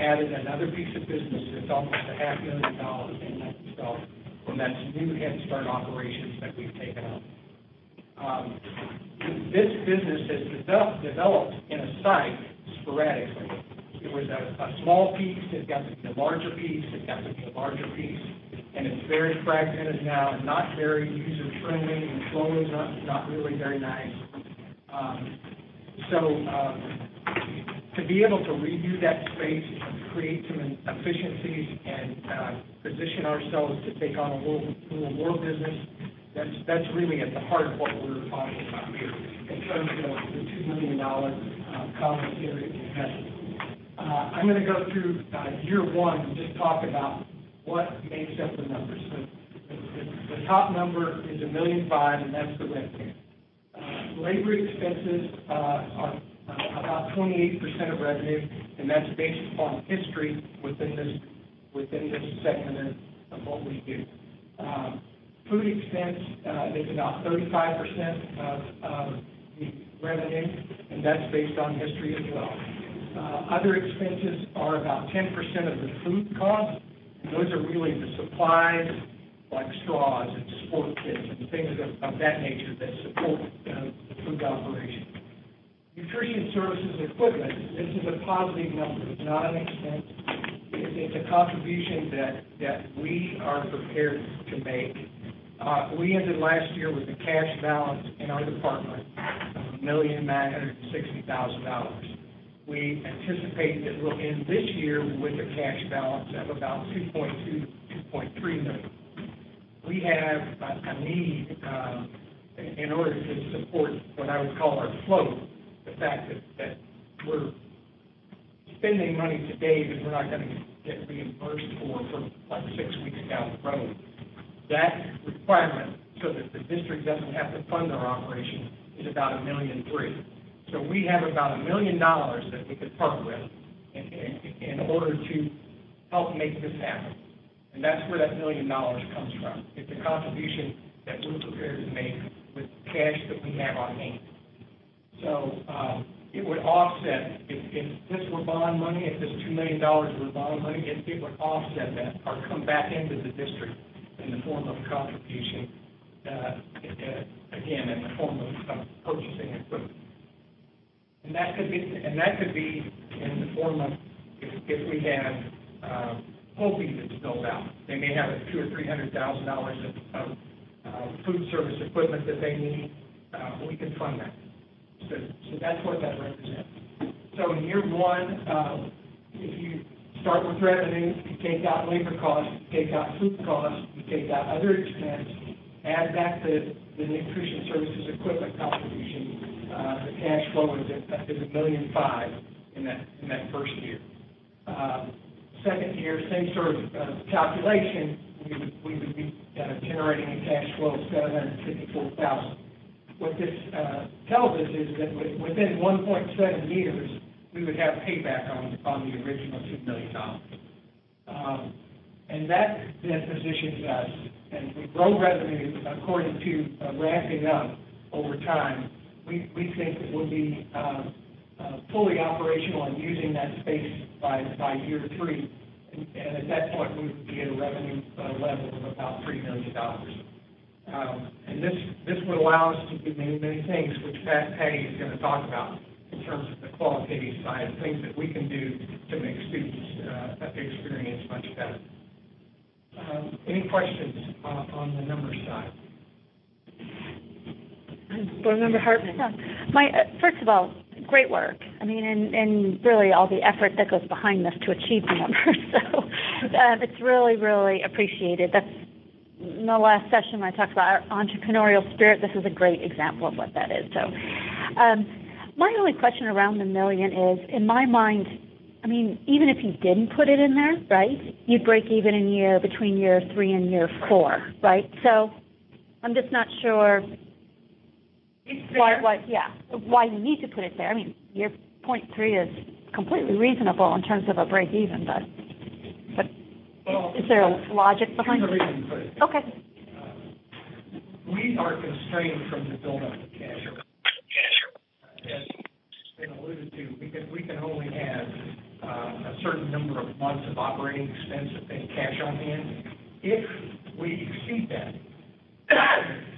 added another piece of business that's almost $500,000 in that itself, and that's new Head Start operations that we've taken on. This business has developed in a site sporadically. It was a small piece, it got to be a larger piece, it got to be a larger piece, and it's very fragmented now and not very user-friendly, and the flow is not really very nice. To be able to redo that space and create some efficiencies and position ourselves to take on a little more business, that's really at the heart of what we're talking about here in terms of the $2 million common area investment. I'm going to go through year one and just talk about what makes up the numbers. The top number is $1.5 million, and that's the revenue. Labor expenses are about 28% of revenue, and that's based upon history within this segment of what we do. Food expense is about 35% of the revenue, and that's based on history as well. Other expenses are about 10% of the food cost, and those are really the supplies like straws and sport kits and things of that nature that support the food operation. Nutrition services equipment, this is a positive number. It's not an expense. It's a contribution that we are prepared to make. We ended last year with a cash balance in our department of $1,960,000. We anticipate that we'll end this year with a cash balance of about $2.3 million. We have a need in order to support what I would call our float, the fact that we're spending money today that we're not going to get reimbursed for like 6 weeks down the road. That requirement, so that the district doesn't have to fund our operation, is about $1.3 million. So we have about $1 million that we could part with in order to help make this happen. And that's where that $1 million comes from. It's a contribution that we're prepared to make with cash that we have on hand. So it would offset, if this were bond money, if this $2 million were bond money, it would offset that or come back into the district in the form of contribution, again, in the form of purchasing equipment. And that could be in the form of, if we have Hopi that's built out. They may have $200,000 or $300,000 of food service equipment that they need. We can fund that. So that's what that represents. So in year one, if you start with revenue, you take out labor costs, you take out food costs, you take out other expense, add back the nutrition services equipment contribution. The cash flow is $1.5 million in that first year. Second year, same sort of calculation, we would be generating a cash flow of $754,000. What this tells us is that within 1.7 years, we would have payback on the original $2 million. And that then positions us, and we grow revenue according to ramping up over time. We think that we'll be fully operational and using that space by year 3. And at that point, we would be at a revenue level of about $3 million. And this would allow us to do many, many things, which Patty is going to talk about in terms of the qualitative side, things that we can do to make students experience much better. Any questions on the numbers side? Board Member Hartman. First of all, great work. I mean, and really all the effort that goes behind this to achieve the numbers. So it's really, really appreciated. That's in the last session I talked about our entrepreneurial spirit. This is a great example of what that is. So my only question around the $1 million is, in my mind, I mean, even if you didn't put it in there, right, you'd break even between year 3 and year 4, right? So I'm just not sure why you need to put it there. I mean, year 0.3 is completely reasonable in terms of a break even, but is there a logic behind it? Here's the reason we put it. Okay. We are constrained from the buildup of cash. As been alluded to, we can only have a certain number of months of operating expense and cash on hand. If we exceed that,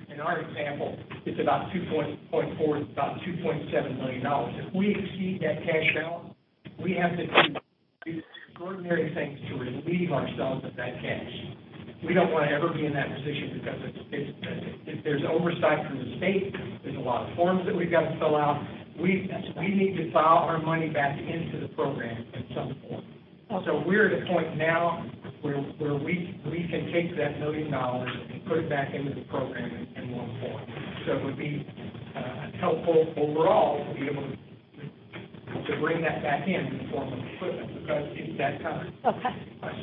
in our example, it's about about $2.7 million. If we exceed that cash balance, we have to do extraordinary things to relieve ourselves of that cash. We don't want to ever be in that position because if there's oversight from the state, there's a lot of forms that we've got to fill out. We need to file our money back into the program in some form. So we're at a point now where we can take that $1 million and put it back into the program in one form. So it would be helpful overall to be able to bring that back in the form of equipment because it's that time. Okay.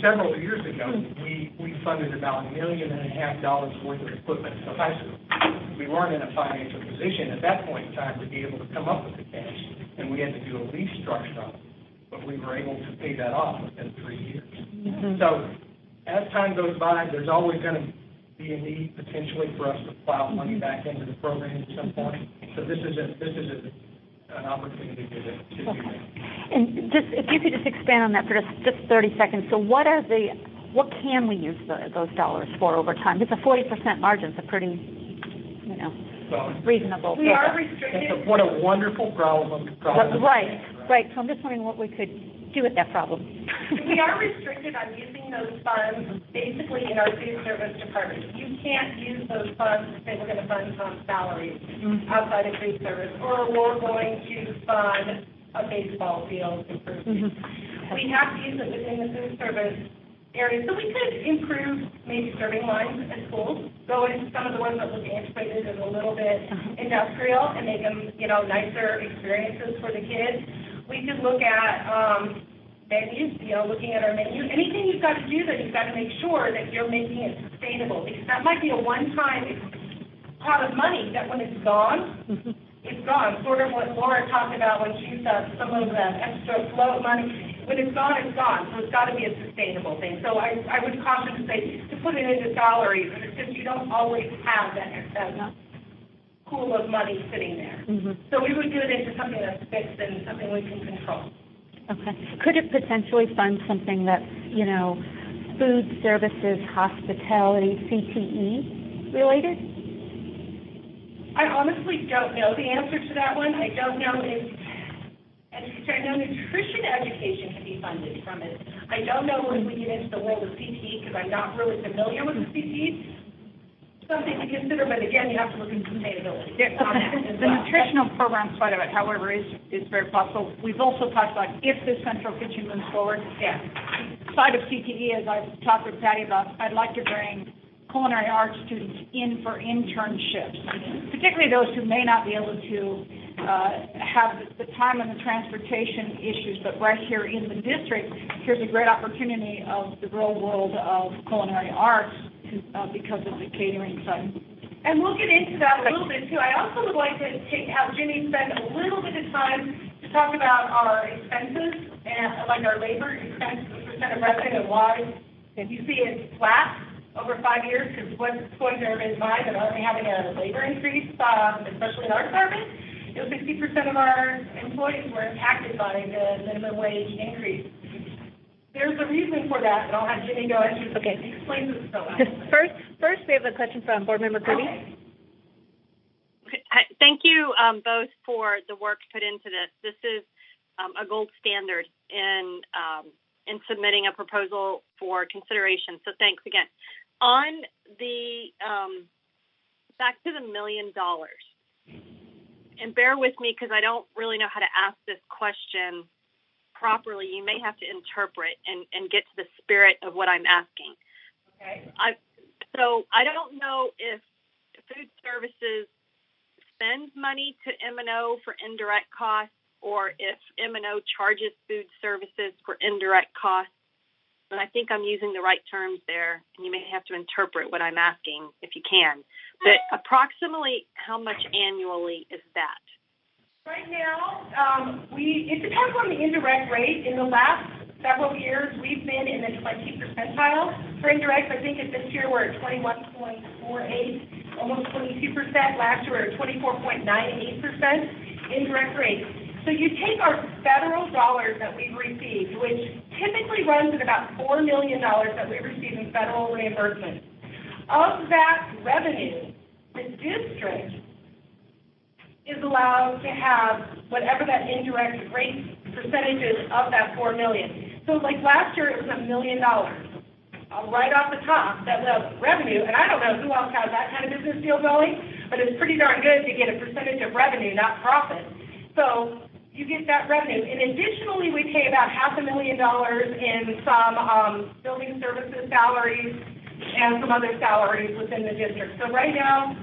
Several years ago, we funded about $1.5 million worth of equipment for high school. We weren't in a financial position at that point in time to be able to come up with the cash, and we had to do a lease structure on it. But we were able to pay that off within 3 years. Mm-hmm. So as time goes by, there's always going to be a need potentially for us to plow money back into the program at some point. So this is an opportunity to do that. And just if you could just expand on that for just 30 seconds. So what can we use those dollars for over time? Because a 40% margin is a pretty, reasonable. We are restricted. What a wonderful problem. Right. So I'm just wondering what we could do with that problem. We are restricted on using those funds basically in our food service department. You can't use those funds to say we're going to fund some salaries outside of food service, or we're going to fund a baseball field improvement. We have to use it within the food service area. So we could improve maybe serving lines at schools, go into some of the ones that look antiquated and a little bit industrial and make them, nicer experiences for the kids. We could look at menus, looking at our menu. Anything you've got to do, that you've got to make sure that you're making it sustainable, because that might be a one-time pot of money that when it's gone, it's gone. Sort of what Laura talked about when she said some of that extra float money. When it's gone, it's gone. So it's got to be a sustainable thing. So I would caution to say to put it into salaries because you don't always have that pool of money sitting there. So we would do it into something that's fixed and something we can control. Okay. Could it potentially fund something that's, food services, hospitality, CTE related? I honestly don't know the answer to that one. I don't know if I know nutrition education can be funded from it. I don't know if we get into the world of CTE because I'm not really familiar with the CTE. Something to consider, but again, you have to look at sustainability. The nutritional program side of it, however, is very possible. We've also talked about if the central kitchen moves forward. Side of CTE, as I've talked with Patty about, I'd like to bring culinary arts students in for internships, particularly those who may not be able to have the time and the transportation issues, but right here in the district, here's a great opportunity of the real world of culinary arts because of the catering side. And we'll get into that a little bit too. I also would like to have Ginny spend a little bit of time to talk about our expenses and like our labor expense percent of revenue and why you see it flat over 5 years, because what's going to everybody's mind about having a labor increase, especially in our department, 60% of our employees were impacted by the minimum wage increase. There's a reason for that, and I'll have Jimmy go and explain this so well. First, we have a question from Board Member Kirby. Okay. Thank you both for the work put into this. This is a gold standard in submitting a proposal for consideration. So thanks again. On the back to the $1 million, and bear with me because I don't really know how to ask this question properly. You may have to interpret and get to the spirit of what I'm asking. Okay. So I don't know if food services spends money to M&O for indirect costs, or if M&O charges food services for indirect costs. And I think I'm using the right terms there, and you may have to interpret what I'm asking if you can. But approximately how much annually is that? Right now, it depends on the indirect rate. In the last several years, we've been in the 20 percentile for indirects. I think this year we're at 21.48, almost 22%. Last year we were at 24.98% indirect rate. So you take our federal dollars that we've received, which typically runs at about $4 million that we receive in federal reimbursement. Of that revenue, the district is allowed to have whatever that indirect rate percentage is of that $4 million. So like last year, it was $1 million. Right off the top, that was revenue, and I don't know who else has that kind of business deal going, but it's pretty darn good to get a percentage of revenue, not profit. So you get that revenue. And additionally, we pay about $500,000 in some building services salaries and some other salaries within the district. So right now,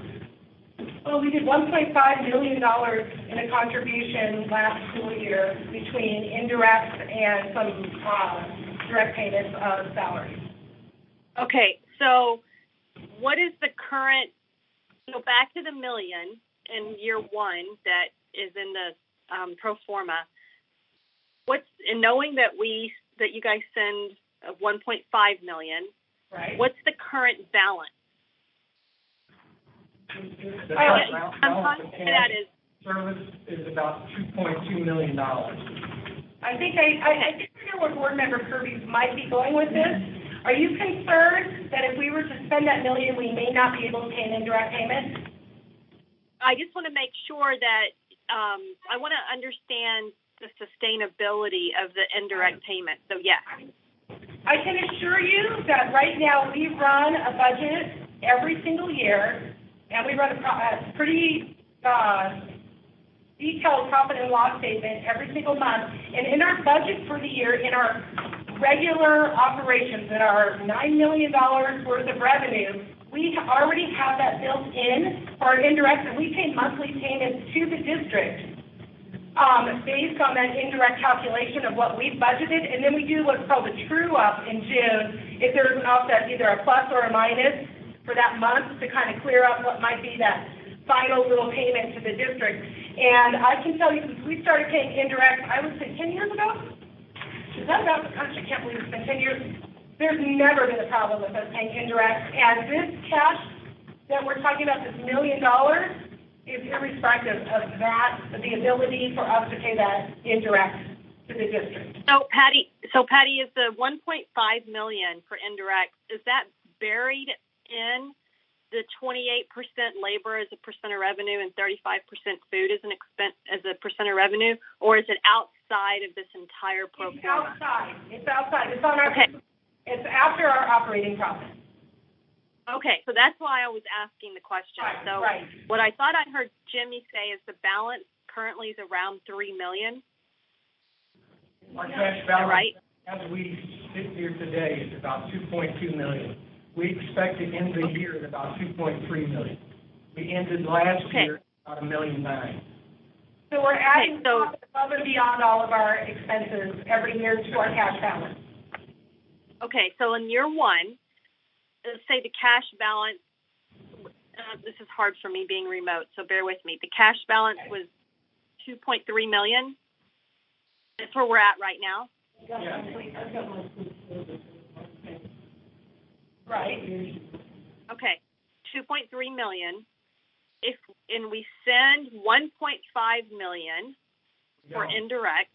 we did $1.5 million in a contribution last school year between indirects and some direct payments of salaries. Okay, so what is the current, so back to the $1 million in year one that is in the pro forma, and knowing that you guys send $1.5 million, right? What's the current balance? The current balance of that is service is about $2.2 million. I think I know where Board Member Kirby might be going with this. Are you concerned that if we were to spend that $1 million, we may not be able to pay an indirect payment? I just want to make sure that I want to understand the sustainability of the indirect payment. So, yes. I can assure you that right now we run a budget every single year, and we run a pretty detailed profit and loss statement every single month. And in our budget for the year, in our regular operations, in our $9 million worth of revenue, we already have that built in for our indirects, and we pay monthly payments to the district based on that indirect calculation of what we've budgeted, and then we do what's called a true-up in June if there's an offset, either a plus or a minus for that month to kind of clear up what might be that final little payment to the district. And I can tell you, since we started paying indirects, I would say 10 years ago? Is that about, gosh, I can't believe it's been 10 years. There's never been a problem with us paying indirects, and this cash that we're talking about, this $1 million, is irrespective of that, the ability for us to pay that indirect to the district. So Patty, is the $1.5 million for indirects, is that buried in the 28% labor as a percent of revenue and 35% food as an expense as a percent of revenue, or is it outside of this entire pro forma? It's outside. It's on our. Okay. It's after our operating profit. Okay, so that's why I was asking the question. Right, so right. What I thought I heard Jimmy say is the balance currently is around $3 million. Our cash balance, right? as we sit here today, is about $2.2 million. We expect to end the year at about $2.3 million. We ended last year about $1.9 million. So we're adding above and beyond all of our expenses every year to our cash balance. Okay, so in year one, let's say the cash balance, this is hard for me being remote, so bear with me. The cash balance was $2.3 million. That's where we're at right now. Right. Okay, 2.3 million. And we send 1.5 million for indirect.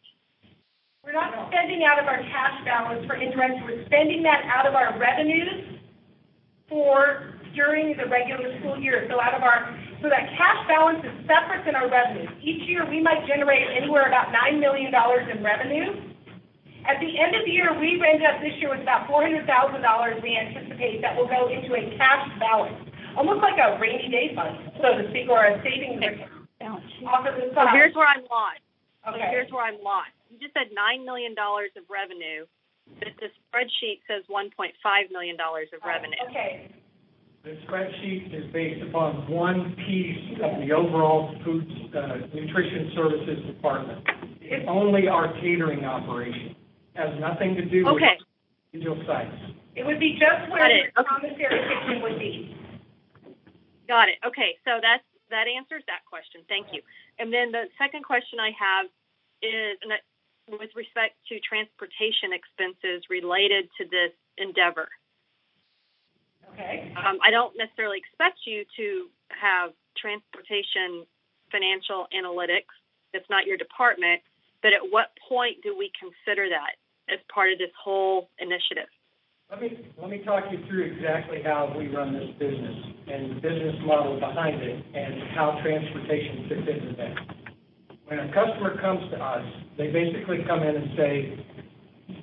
We're not spending out of our cash balance for indirect. We're spending that out of our revenues for during the regular school year. So so that cash balance is separate than our revenues. Each year we might generate anywhere about $9 million in revenue. At the end of the year, we end up this year with about $400,000 we anticipate that will go into a cash balance, almost like a rainy day fund, so to speak, or a savings account. So here's where I'm lost. Okay. So here's where I'm lost. You just said $9 million of revenue, but the spreadsheet says $1.5 million of revenue. Okay. The spreadsheet is based upon one piece of the overall food nutrition services department. It's only our catering operation. Has nothing to do with individual sites. It would be just where the commissary kitchen would be. Got it. Okay, so that answers that question. Thank you. And then the second question I have is with respect to transportation expenses related to this endeavor. Okay. I don't necessarily expect you to have transportation financial analytics. It's not your department. But at what point do we consider that as part of this whole initiative? Let me talk you through exactly how we run this business and the business model behind it and how transportation fits into that. When a customer comes to us, they basically come in and say,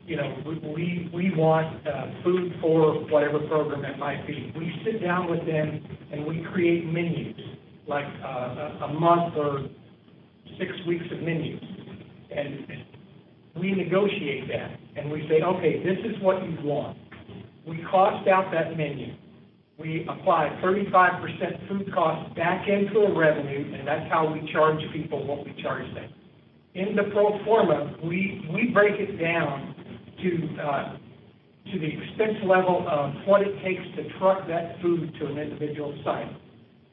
you know, we want food for whatever program it might be. We sit down with them and we create menus, like a month or 6 weeks of menus. And we negotiate that, and we say, okay, this is what you want. We cost out that menu. We apply 35% food costs back into a revenue, and that's how we charge people what we charge them. In the pro forma, we break it down to the expense level of what it takes to truck that food to an individual site.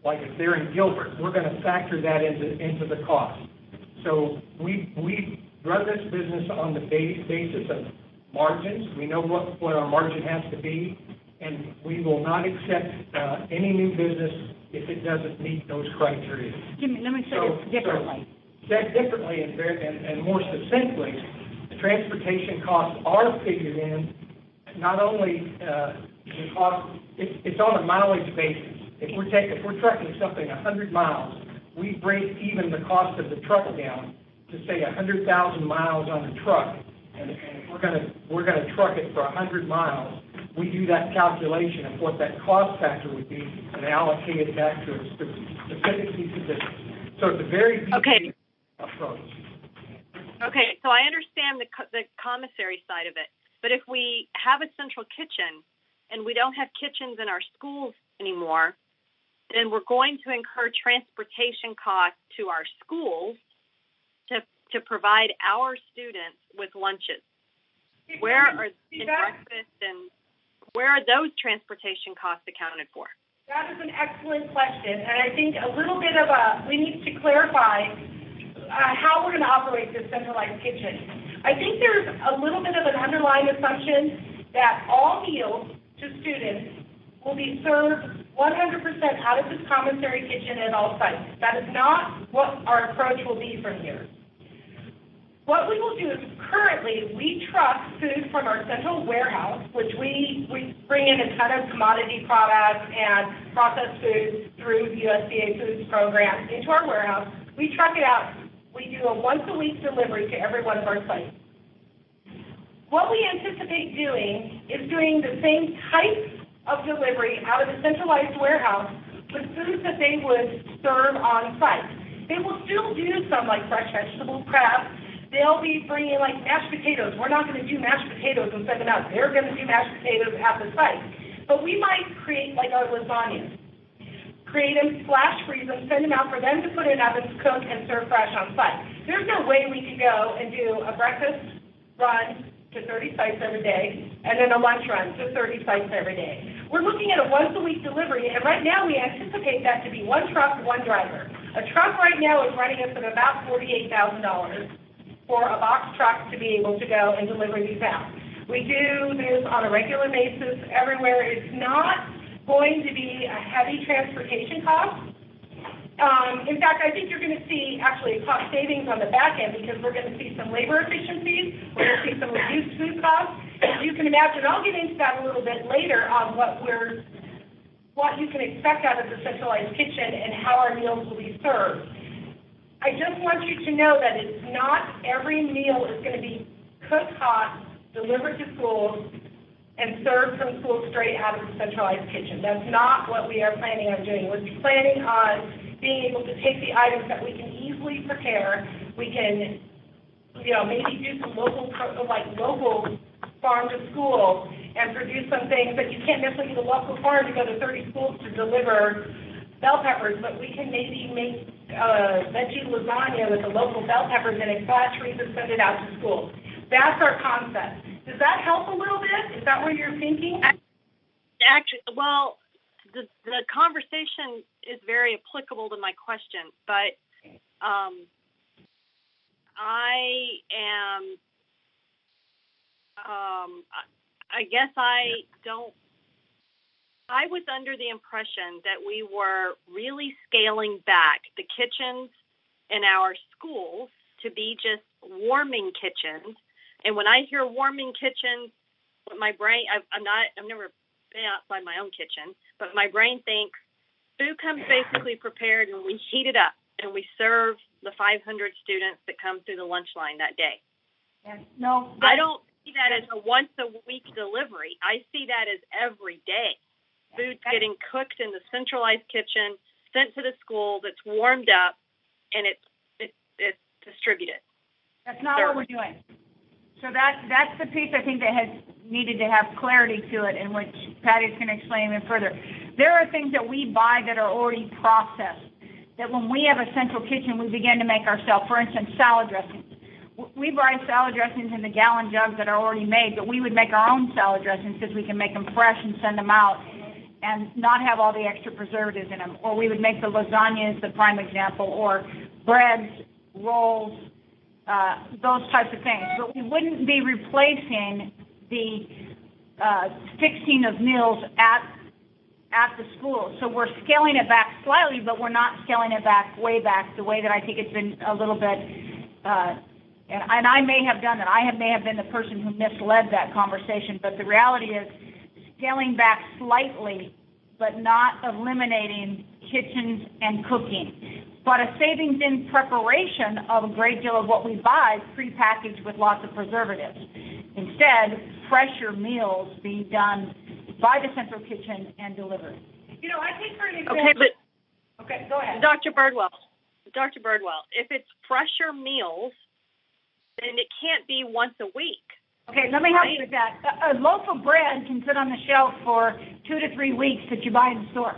Like if they're in Gilbert, we're going to factor that into the cost. So we run this business on the basis of margins. We know what our margin has to be, and we will not accept any new business if it doesn't meet those criteria. Jimmy, let me say this differently. Said differently and more succinctly, the transportation costs are figured in. Not only the cost, it's on a mileage basis. If we're trucking something 100 miles, we break even the cost of the truck down to say 100,000 miles on a truck, and if we're gonna truck it for 100 miles, we do that calculation of what that cost factor would be and allocate it back to a specific piece of business. So it's a very detailed approach. Okay, so I understand the commissary side of it, but if we have a central kitchen and we don't have kitchens in our schools anymore, then we're going to incur transportation costs to our schools to provide our students with lunches. Where are breakfast and where are those transportation costs accounted for? That is an excellent question, and I think a little bit of we need to clarify how we're going to operate this centralized kitchen. I think there's a little bit of an underlying assumption that all meals to students will be served 100% out of this commissary kitchen at all sites. That is not what our approach will be from here. What we will do is currently we truck food from our central warehouse, which we bring in a ton of commodity products and processed foods through the USDA Foods program into our warehouse. We truck it out. We do a once-a-week delivery to every one of our sites. What we anticipate doing is doing the same type of delivery out of the centralized warehouse with foods that they would serve on site. They will still do some like fresh vegetable prep. They'll be bringing like mashed potatoes. We're not going to do mashed potatoes and send them out. They're going to do mashed potatoes at the site. But we might create like our lasagnas. Create them, flash freeze them, send them out for them to put in ovens, cook, and serve fresh on site. There's no way we could go and do a breakfast run to 30 sites every day and then a lunch run to 30 sites every day. We're looking at a once-a-week delivery, and right now we anticipate that to be one truck, one driver. A truck right now is running us at about $48,000. for a box truck to be able to go and deliver these out. We do this on a regular basis everywhere. It's not going to be a heavy transportation cost. In fact, I think you're going to see actually cost savings on the back end because we're going to see some labor efficiencies. We're going to see some reduced food costs. As you can imagine, I'll get into that a little bit later on what you can expect out of the centralized kitchen and how our meals will be served. I just want you to know that it's not every meal is going to be cooked hot, delivered to schools, and served from school straight out of the centralized kitchen. That's not what we are planning on doing. We're planning on being able to take the items that we can easily prepare. We can, maybe do some local farm to school and produce some things that you can't necessarily get a local farm to go to 30 schools to deliver bell peppers, but we can maybe make veggie lasagna with the local bell peppers in a flash freezer, send it out to schools. That's our concept. Does that help a little bit? Is that what you're thinking? Actually, well, the conversation is very applicable to my question, but I was under the impression that we were really scaling back the kitchens in our schools to be just warming kitchens. And when I hear warming kitchens, my brain, I've never been outside my own kitchen, but my brain thinks food comes basically prepared and we heat it up and we serve the 500 students that come through the lunch line that day. Yeah. No, I don't see that as a once a week delivery. I see that as every day. Food's getting cooked in the centralized kitchen, sent to the school, that's warmed up, and it's distributed. That's not what we're doing. So that's the piece I think that has needed to have clarity to it, in which Patty's going to explain even further. There are things that we buy that are already processed, that when we have a central kitchen, we begin to make ourselves. For instance, salad dressings. We buy salad dressings in the gallon jugs that are already made, but we would make our own salad dressings because we can make them fresh and send them out and not have all the extra preservatives in them. Or we would make the lasagna as the prime example, or breads, rolls, those types of things. But we wouldn't be replacing the fixing of meals at the school. So we're scaling it back slightly, but we're not scaling it back way back the way that I think it's been a little bit, and I may have done it. I may have been the person who misled that conversation, but the reality is scaling back slightly, but not eliminating kitchens and cooking. But a savings in preparation of a great deal of what we buy prepackaged with lots of preservatives. Instead, fresher meals being done by the central kitchen and delivered. I take for an example. Okay, but okay, go ahead. Dr. Birdwell, if it's fresher meals, then it can't be once a week. Okay, let me help you with that. A loaf of bread can sit on the shelf for 2 to 3 weeks that you buy in the store.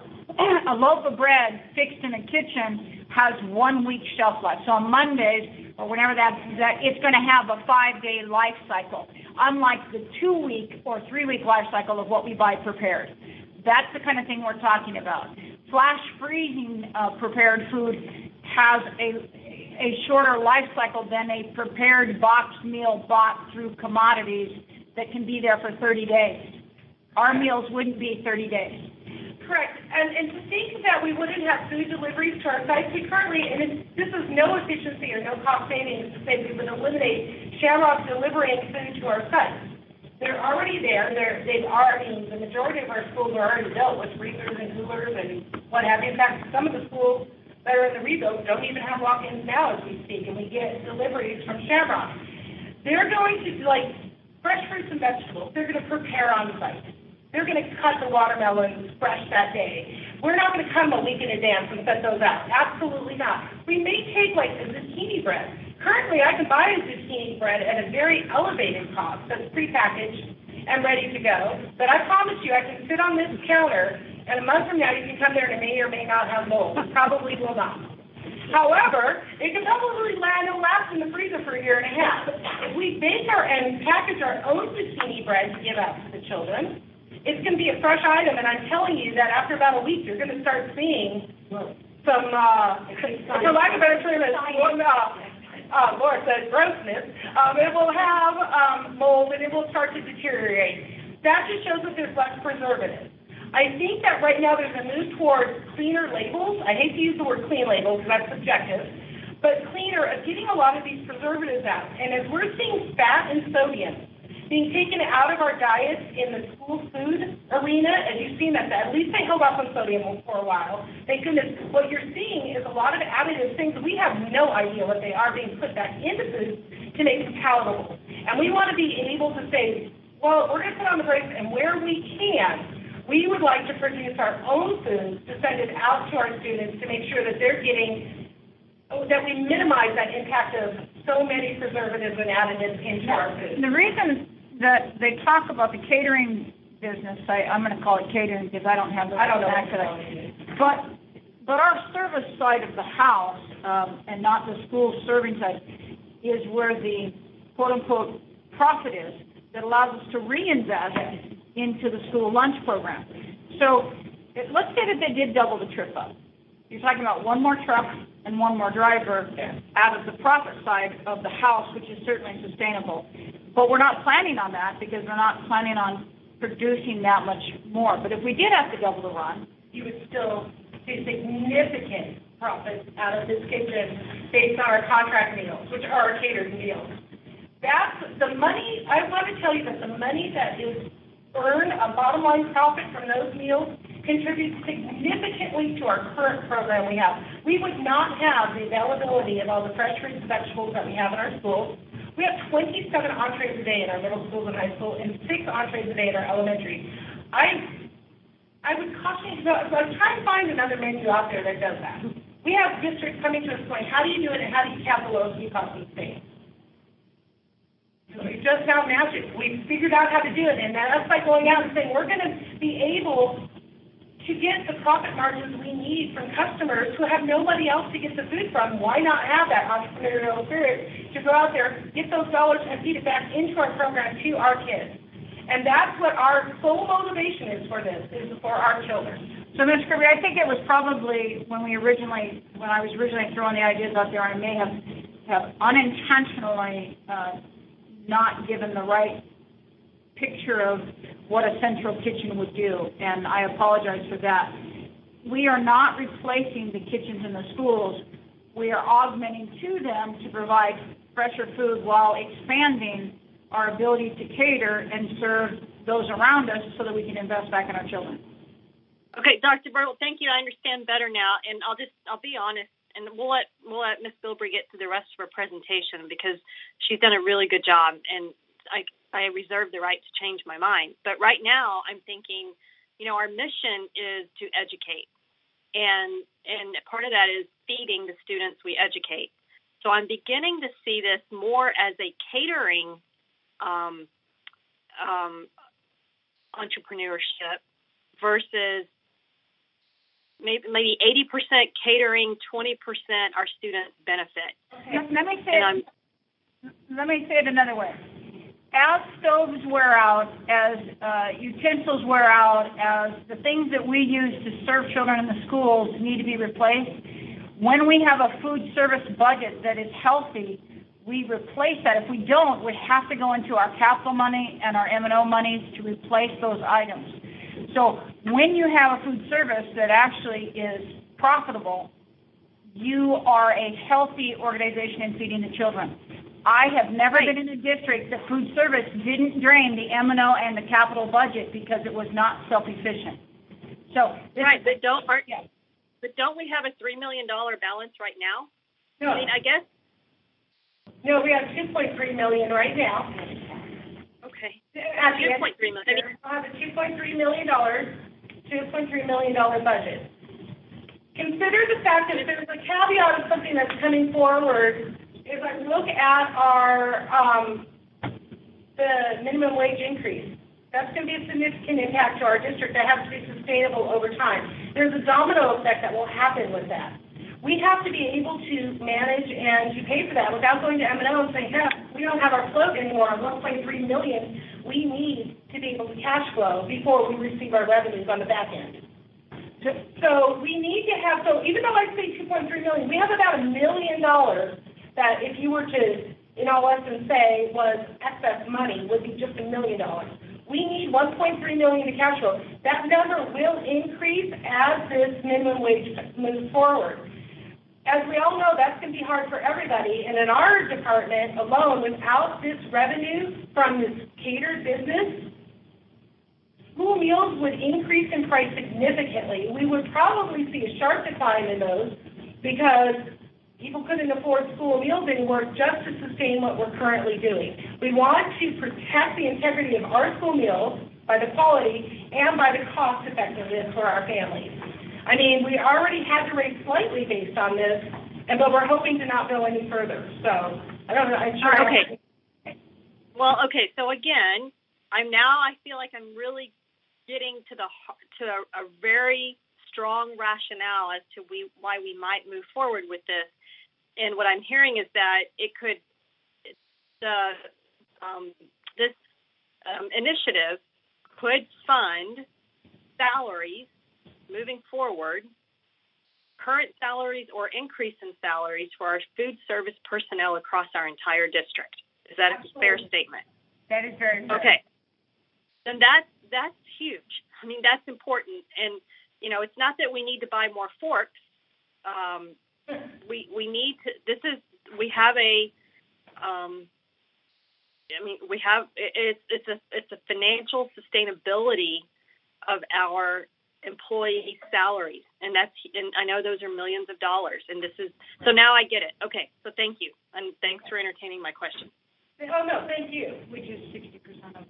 A loaf of bread fixed in a kitchen has 1 week shelf life. So on Mondays, or whenever that it's going to have a 5-day life cycle, unlike the 2-week or 3-week life cycle of what we buy prepared. That's the kind of thing we're talking about. Flash freezing prepared food has a shorter life cycle than a prepared boxed meal bought through commodities that can be there for 30 days. Our meals wouldn't be 30 days. Correct. And to think that we wouldn't have food deliveries to our sites, we currently, and this is no efficiency or no cost savings to say we would eliminate Shamrock delivering food to our sites. They're already there. The majority of our schools are already built with freezers and coolers and what have you. In fact, some of the schools that are in the rebuild don't even have walk-ins now as we speak, and we get deliveries from Shamrock. They're going to, like fresh fruits and vegetables, they're going to prepare on site. They're going to cut the watermelons fresh that day. We're not going to come a week in advance and set those out. Absolutely not. We may take like the zucchini bread. Currently, I can buy a zucchini bread at a very elevated cost that's prepackaged and ready to go. But I promise you, I can sit on this counter, and a month from now, you can come there and it may or may not have mold. It probably will not. However, it can probably last in the freezer for 1.5 years. If we bake and package our own zucchini bread to give out to the children, it's going to be a fresh item, and I'm telling you that after about a week, you're going to start seeing some, for lack of a better term, Laura said grossness, it will have mold and it will start to deteriorate. That just shows that there's less preservatives. I think that right now there's a move towards cleaner labels. I hate to use the word clean labels because that's subjective, but cleaner of getting a lot of these preservatives out. And as we're seeing fat and sodium being taken out of our diets in the school food arena, as you've seen that, at least they held off on sodium for a while. Thank goodness. What you're seeing is a lot of additive things that we have no idea what they are being put back into foods to make them palatable. And we want to be able to say, well, we're going to put on the brakes, and where we can, we would like to produce our own foods to send it out to our students to make sure that they're getting, that we minimize that impact of so many preservatives and additives into our food. The reason that they talk about the catering business, I'm going to call it catering because I don't have the back to that. But our service side of the house, and not the school serving side, is where the quote-unquote profit is that allows us to reinvest into the school lunch program. So let's say that they did double the trip up. You're talking about one more truck and one more driver out of the profit side of the house, which is certainly sustainable. But we're not planning on that because we're not planning on producing that much more. But if we did have to double the run, you would still see significant profits out of this kitchen based on our contract meals, which are our catered meals. That's the money. I want to tell you that the money that is earned, a bottom line profit from those meals, contributes significantly to our current program we have. We would not have the availability of all the fresh fruits and vegetables that we have in our schools. We have 27 entrees a day in our middle schools and high school and 6 entrees a day in our elementary. I would caution you, try and find another menu out there that does that. We have districts coming to us going, how do you do it and how do you cap the lowest cost in the state? It's just now magic. We've figured out how to do it, and that's like going out and saying we're going to be able to get the profit margins we need from customers who have nobody else to get the food from. Why not have that entrepreneurial spirit to go out there, get those dollars, and feed it back into our program to our kids? And that's what our sole motivation is for this, is for our children. So, Ms. Kirby, I think it was probably when I was originally throwing the ideas out there, I may have unintentionally not given the right picture of what a central kitchen would do, and I apologize for that. We are not replacing the kitchens in the schools. We are augmenting to them to provide fresher food while expanding our ability to cater and serve those around us so that we can invest back in our children. Okay, Dr. Burtle, thank you. I understand better now, and I'll be honest. And we'll let Ms. Bilbrey get to the rest of her presentation because she's done a really good job, and I reserve the right to change my mind. But right now, I'm thinking, our mission is to educate, and part of that is feeding the students we educate. So I'm beginning to see this more as a catering entrepreneurship versus maybe 80% catering, 20% our students benefit. Okay. Let me say it another way. As stoves wear out, as utensils wear out, as the things that we use to serve children in the schools need to be replaced, when we have a food service budget that is healthy, we replace that. If we don't, we have to go into our capital money and our M&O monies to replace those items. So when you have a food service that actually is profitable, you are a healthy organization in feeding the children. I have never been in a district that food service didn't drain the M&O and the capital budget because it was not self-efficient. So but don't we have a $3 million balance right now? No. I mean, I guess. No, we have $2.3 million right now. Okay. Actually, $2.3 million. I have a $2.3 million budget. Consider the fact that there's a caveat of something that's coming forward. If I look at our the minimum wage increase, that's going to be a significant impact to our district that has to be sustainable over time. There's a domino effect that will happen with that. We have to be able to manage and to pay for that without going to M&O and saying, we don't have our float anymore on $1.3 million. We need to be able to cash flow before we receive our revenues on the back end. So we need to have, so even though I say $2.3 million, we have about $1 million that if you were to, in all essence, say was excess money would be just $1 million. We need $1.3 million to cash flow. That number will increase as this minimum wage moves forward. As we all know, that's going to be hard for everybody. And in our department alone, without this revenue from this catered business, school meals would increase in price significantly. We would probably see a sharp decline in those because people couldn't afford school meals anymore just to sustain what we're currently doing. We want to protect the integrity of our school meals by the quality and by the cost effectiveness for our families. I mean, we already had to rate slightly based on this, but we're hoping to not go any further. So, I don't know. I'm sure. Okay. Well, okay. So again, I feel like I'm really getting to a very strong rationale as to why we might move forward with this. And what I'm hearing is that this initiative could fund salaries moving forward, current salaries or increase in salaries for our food service personnel across our entire district. Is that a fair statement? That is very fair. Okay. Then that's huge. I mean, that's important. And, it's not that we need to buy more forks. We need to, it's a financial sustainability of our employee salaries. And I know those are millions of dollars. And so now I get it. Okay. So thank you. And thanks for entertaining my question. Oh, no, thank you. Which is 60%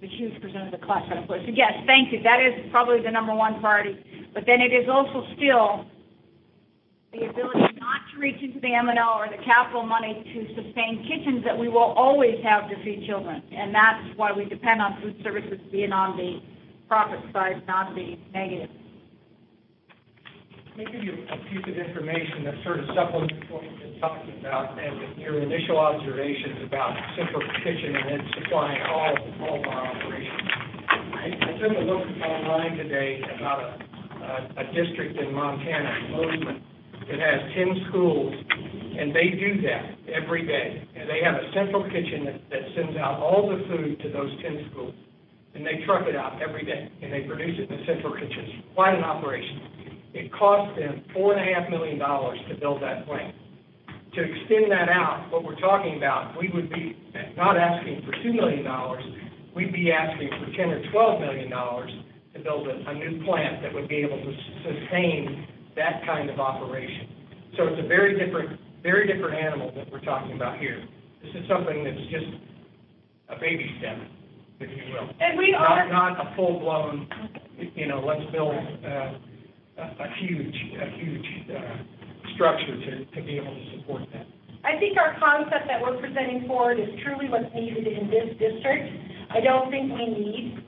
which is a huge percent of the class employees. So yes, thank you. That is probably the number one priority. But then it is also still the ability not to reach into the M&O or the capital money to sustain kitchens that we will always have to feed children. And that's why we depend on food services being on the profit side, not the negative. Let me give you a piece of information that sort of supplements what we've been talking about and your initial observations about Central Kitchen and its supplying all of our operations. I took a look online today about a district in Montana, Bozeman, that has 10 schools, and they do that every day. And they have a central kitchen that sends out all the food to those 10 schools, and they truck it out every day, and they produce it in the central kitchen. Quite an operation. It cost them $4.5 million to build that plant. To extend that out, what we're talking about, we would be not asking for $2 million, we'd be asking for $10 or $12 million to build a new plant that would be able to sustain that kind of operation. So it's a very different animal that we're talking about here. This is something that's just a baby step, if you will. And we are not a full-blown, let's build a huge structure to be able to support that. I think our concept that we're presenting forward is truly what's needed in this district. I don't think we need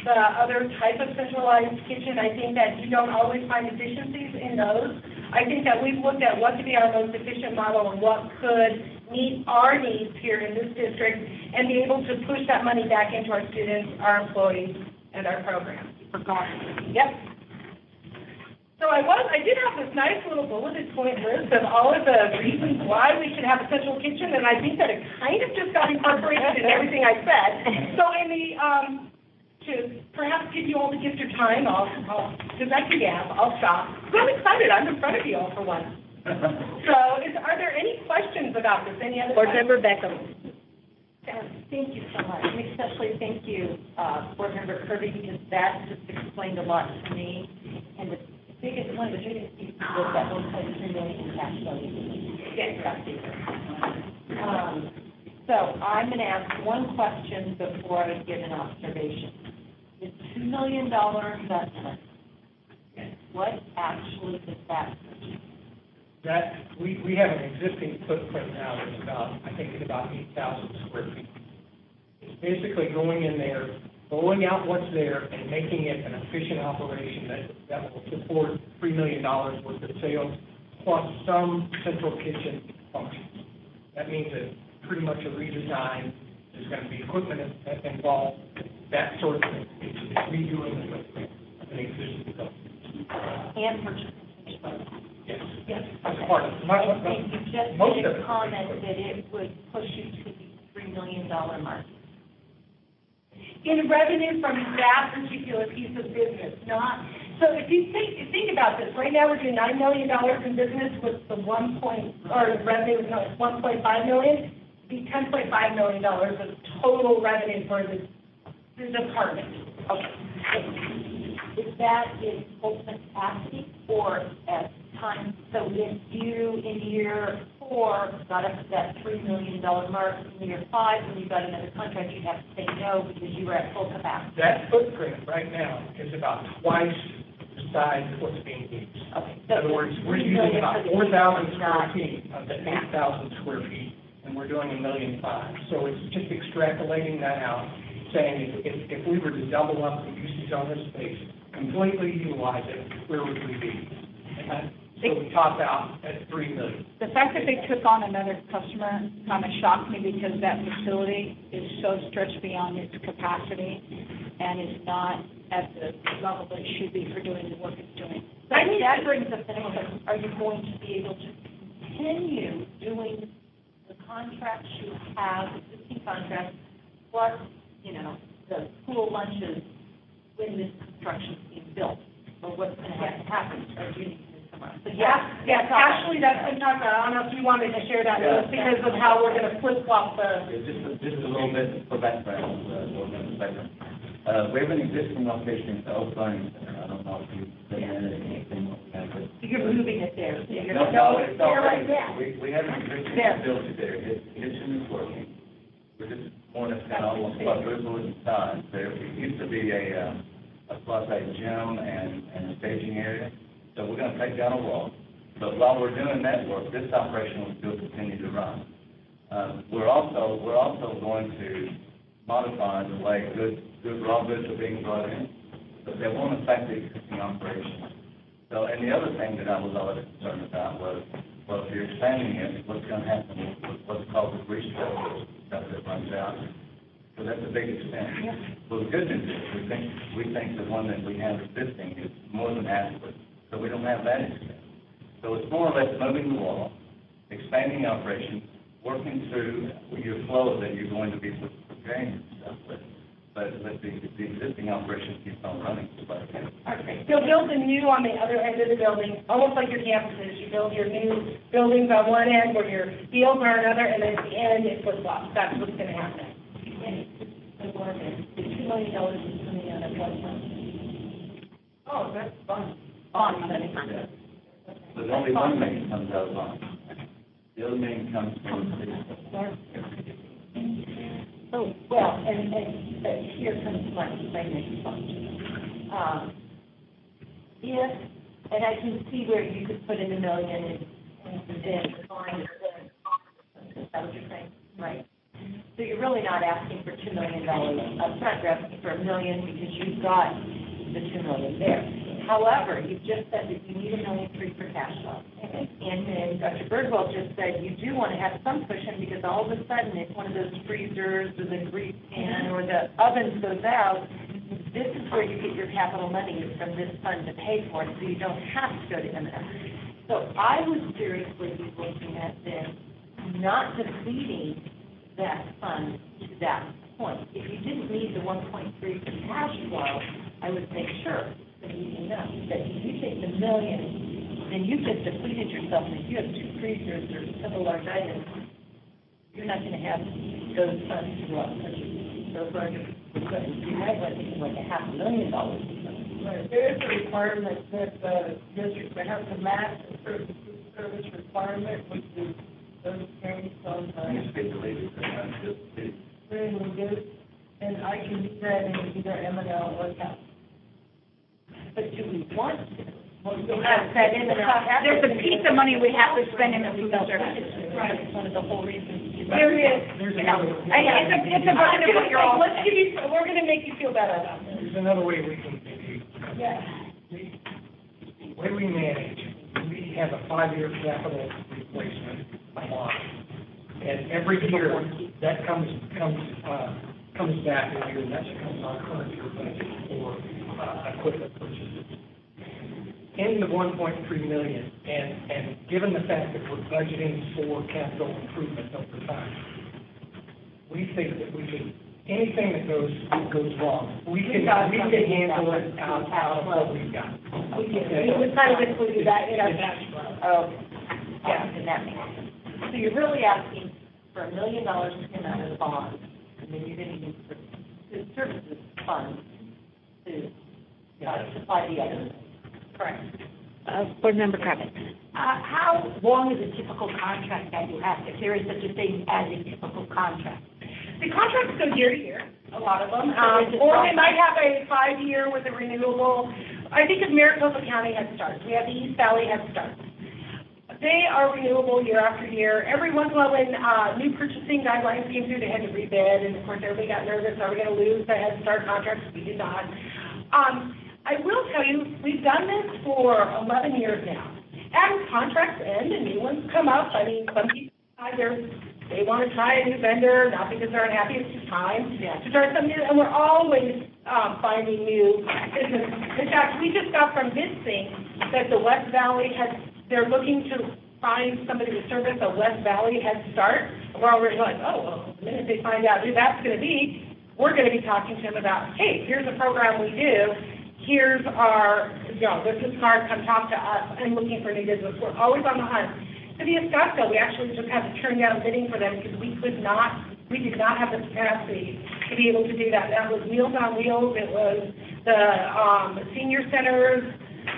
the other type of centralized kitchen. I think that you don't always find efficiencies in those. I think that we've looked at what could be our most efficient model and what could meet our needs here in this district and be able to push that money back into our students, our employees, and our programs. Yep. So I did have this nice little bulleted point list of all of the reasons why we should have a central kitchen, and I think that it kind of just got incorporated in everything I said. So in the to perhaps give you all the gift of time, because I can gab, I'll stop. I'm excited. I'm in front of you all for once. So are there any questions about this? Any other Board questions? Member Beckham. Thank you so much, and especially thank you, Board Member Kirby, because that just explained a lot to me. And one of the biggest pieces was that $1.3 million cash flow. So I'm going to ask one question before I give an observation. The $2 million investment, what actually does that purchase? That we have an existing footprint now that's about 8,000 square feet. It's basically going in there, blowing out what's there, and making it an efficient operation that will support $3 million worth of sales, plus some central kitchen functions. That means that pretty much a redesign. There's going to be equipment involved, that sort of thing. It's redoing the footprint of an existing building. And purchasing. Yes, that's part of it. And you just Most made of a it. comment that it would push you to the $3 million mark. In revenue from that particular piece of business, not, so if you think about this, right now we're doing $9 million in business with the revenue is $1.5 million, be $10.5 million of total revenue for the department. Is that in ultimate capacity or at time? So if you, in year 4, got up to that $3 million mark, in year 5, when you got another contract, you'd have to say no because you were at full capacity. That footprint right now is about twice the size of what's being used. Okay. In other words, we're using about 4,000 square feet of the 8,000 square feet, and we're doing $1.5 million. So it's just extrapolating that out, saying if we were to double up the usage on this space, completely utilize it, where would we be? So we top out at $3 million. The fact that they took on another customer kind of shocked me because that facility is so stretched beyond its capacity and is not at the level that it should be for doing the work it's doing. So that brings up the next question. Are you going to be able to continue doing the contracts you have, existing contracts, plus, the school lunches when this construction is being built? Or what's going to have to happen? Or do you need to come on? So Actually, that's been talked about. I don't know if you wanted to share that with us because of how we're going to flip-flop the. Just a little bit for background, we have an existing location in Oak Learning Center. I don't know if you've been in it, anything like that, but. So you're moving it there. No, it's already there. We have an existing facility there. It's is working. We're just more than almost quadruple in size. There used to be a quasi gym and a staging area. So we're going to take down a wall. But while we're doing that work, this operation will still continue to run. We're also going to modify the way good raw goods are being brought in, but they won't affect the existing operation. So, and the other thing that I was always concerned about was, well, if you're expanding it, what's going to happen with what's called the grease trap stuff that runs out. So that's a big expense. Well, the good news is we think the one that we have existing is more than adequate, so we don't have that expense. So it's more or less moving the wall, expanding operations, working through your flow that you're going to be preparing and stuff, but the existing operation keeps on running. Okay. You'll build a new on the other end of the building, almost like your campuses. You build your new buildings on one end where your fields are another, and then at the end it flip-flops. That's what's going to happen. The $2 million is coming out of what fund? Oh, that's fun. Bond money. So there's only $1 million comes out of bond. The other $1 million comes from the Oh, well, and here comes my next question. And I can see where you could put in $1 million and then find it. That was your thing, right? So you're really not asking for $2 million upfront, you're asking for $1 million because you've got the $2 million there. However, you've just said that you need $1.3 million for cash flow. And then Dr. Birdwell just said you do want to have some cushion because all of a sudden if one of those freezers or the grease pan or the ovens goes out, this is where you get your capital money from this fund to pay for it, so you don't have to go to M&M. So I would seriously be looking at this, not depleting that fund to that point. If you didn't need the 1.3 for cash flow, I would say sure. But you know that if you take the $1 million, then you've just depleted yourself. And if you have 2 freezers or several large items, you're not going to have those funds to go out and purchase those larger equipment. You might want to think like $500,000. Right. There is a requirement that the district may have to match a certain food service requirement, which is those counties on really good. And I can do that in either M&L or CAP. But do we want to? Well, you'll have that in There's a piece of money we have to spend in the food service. Right, it's one of the whole reasons. There is. There's another. It's a bucket of what you're all. Let's give you, we're going to make you feel better about this. There's another way we can maybe. Yeah. The way we manage, we have a 5-year capital replacement plan. And every year, that comes back every year, and that becomes our current year budget for equipment purchases. in the 1.3 million, and given the fact that we're budgeting for capital improvement over time, we think that we could, anything that goes wrong, we can handle it out of what we've got. We kind of included that in our cash flow. Oh, yeah, and that makes sense. So you're really asking for $1 million to come out of the bond, and then you're going to use the services fund to supply the others. Correct. Board Member Kravitz. How long is a typical contract that you have, if there is such a thing as a typical contract? The contracts go year to year, a lot of them, or they might have a 5-year with a renewable. I think of Maricopa County Head Start. We have the East Valley Head Start. They are renewable year after year. Every once in a while, when new purchasing guidelines came through, they had to rebid, and of course, everybody got nervous. Are we going to lose the Head Start contracts? We did not. I will tell you, we've done this for 11 years now. As contracts end and new ones come up, I mean, some people they want to try a new vendor, not because they're unhappy, it's just time to start something new, and we're always finding new business. In fact, we just got from this thing that the West Valley they're looking to find somebody to service a West Valley Head Start. And we're already like, oh, well, the minute they find out who that's going to be, we're going to be talking to them about, hey, here's a program we do. Here's our, business card, come talk to us. I'm looking for new business. We're always on the hunt. City of Scottsdale, we actually just had to turn down bidding for them because we did not have the capacity to be able to do that. That was Meals on Wheels. It was the senior centers.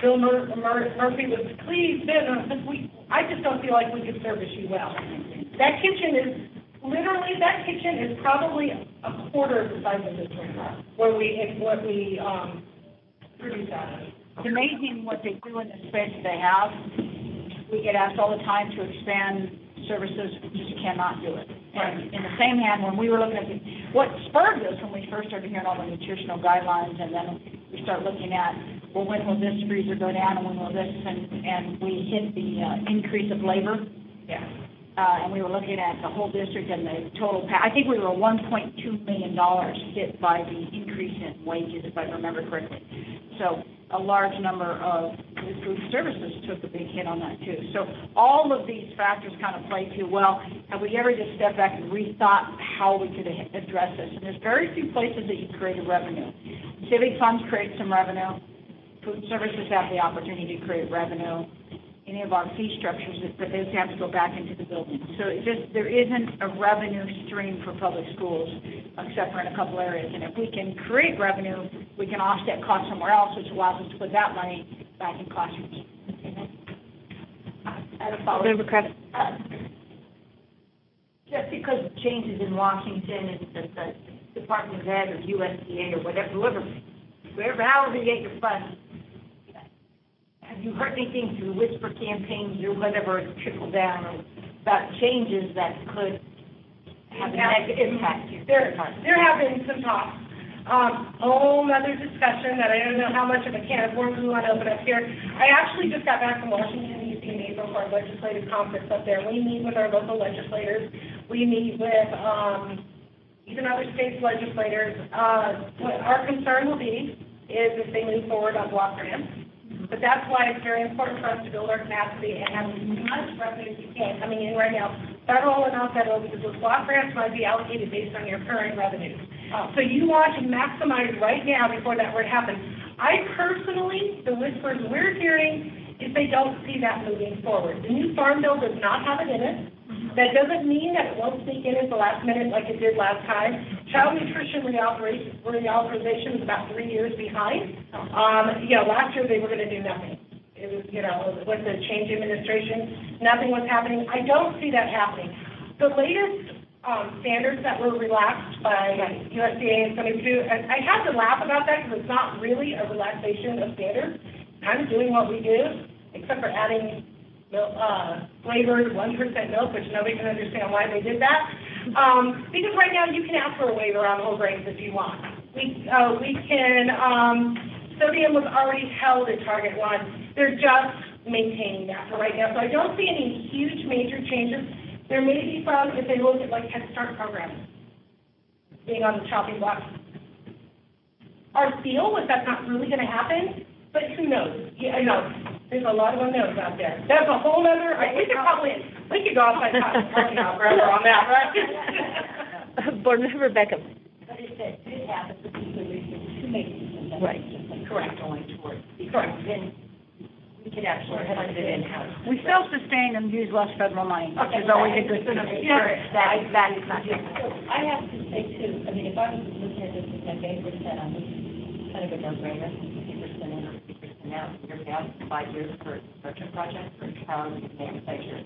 Bill Murphy was, please bid on this. I just don't feel like we could service you well. That kitchen is probably a quarter of the size of this room where we produce out of. It's amazing what they do in the space they have. We get asked all the time to expand services, we just cannot do it. And in the same hand, when we were looking at what spurred this when we first started hearing all the nutritional guidelines, and then we start looking at, well, when will this freezer go down, and when will this, and we hit the increase of labor. Yeah. And we were looking at the whole district and the total, I think we were $1.2 million hit by the increase in wages, if I remember correctly. So a large number of food services took a big hit on that too. So all of these factors kind of play to, well, have we ever just stepped back and rethought how we could address this? And there's very few places that you create a revenue. Civic funds create some revenue. Food services have the opportunity to create revenue. Any of our fee structures, but those have to go back into the building. So there isn't a revenue stream for public schools, except for in a couple areas. And if we can create revenue, we can offset costs somewhere else, which allows us to put that money back in classrooms. Member Kravitz. Just because of changes in Washington and the Department of Ed or USDA or whatever, however you get your funds, have you heard anything through whisper campaigns or whatever trickle down about changes that could have a negative impact? There have been some talks. Whole other discussion that I don't know how much of a can of worms we want to open up here. I actually just got back from Washington, D.C. in April for our legislative conference up there. We meet with our local legislators. We meet with even other states' legislators. What our concern will be is if they move forward on block grants. But that's why it's very important for us to build our capacity and have as much revenue as we can coming in right now, federal and non-federal, because those block grants might be allocated based on your current revenues. So you want to maximize right now before that were to happen. I personally, the whispers we're hearing is they don't see that moving forward. The new Farm Bill does not have it in it. That doesn't mean that it won't sneak in at the last minute like it did last time. Child nutrition reauthorization is about 3 years behind. Last year they were going to do nothing. It was, with the change in administration, nothing was happening. I don't see that happening. The latest standards that were relaxed by USDA and some of you, I have to laugh about that because it's not really a relaxation of standards. Kind of doing what we do, except for adding flavored 1% milk, which nobody can understand why they did that. Because right now you can ask for a waiver on whole grains if you want. We can, sodium was already held at Target 1. They're just maintaining that for right now. So I don't see any huge major changes. There may be some if they look at like Head Start programs being on the chopping block. Our feel was that's not really going to happen But who knows? Yeah, I know, there's a lot of unknowns out there. That's a whole other, we could go outside talking about forever on that, right? Board Member Beckham. But if that did happen, the people to make these Right. correct going towards. Correct. Then we could actually fund it in-house. We self-sustain and use less federal money, which is always a good thing. Yeah, that is not. I have to say too, I mean, if I was looking at this as my favorite set, I'm kind of a no-brainer, 50% in or 50% out, you're down 5 years for a construction project for a child manufacturer.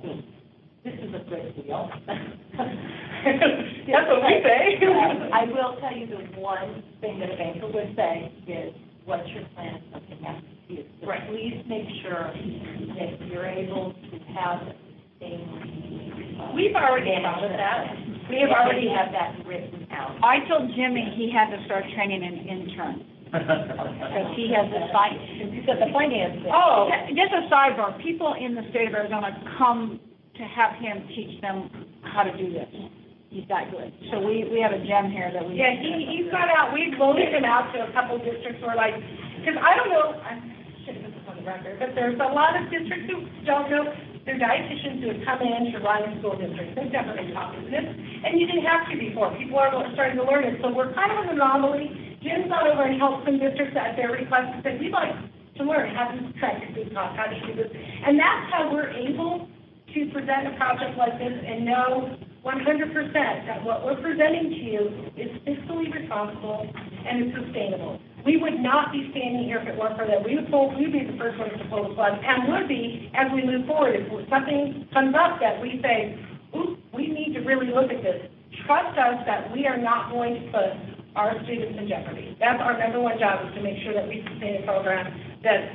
I mean, this is a great deal. That's what we say. I will tell you the one thing that a banker would say is, what's your plan if something happens to you? So Right. please make sure that you're able to have things. We've already thought of that. We have already have that written out. I told Jimmy he had to start training an intern, because he has the site. You've got the finance. Oh, just a sidebar, people in the state of Arizona come to have him teach them how to do this. He's that good. So we have a gem here that we. Yeah, he's gone out, we've loaned him out to a couple of districts where like, because I don't know, I shouldn't put this on the record, but there's a lot of districts who don't know, they're dietitians who have come in to run school districts. They've never been taught this, and you didn't have to before. People are starting to learn it, so we're kind of an anomaly. Jim's gone over and helped some districts at their request and said, we'd like to learn how to track food costs, how to do this. And that's how we're able to present a project like this and know 100% that what we're presenting to you is fiscally responsible and is sustainable. We would not be standing here if it weren't for that. We'd be the first ones to pull the plug, and would be as we move forward. If something comes up that we say, ooh, we need to really look at this, trust us that we are not going to put our students in jeopardy. That's our number one job, is to make sure that we sustain a program that's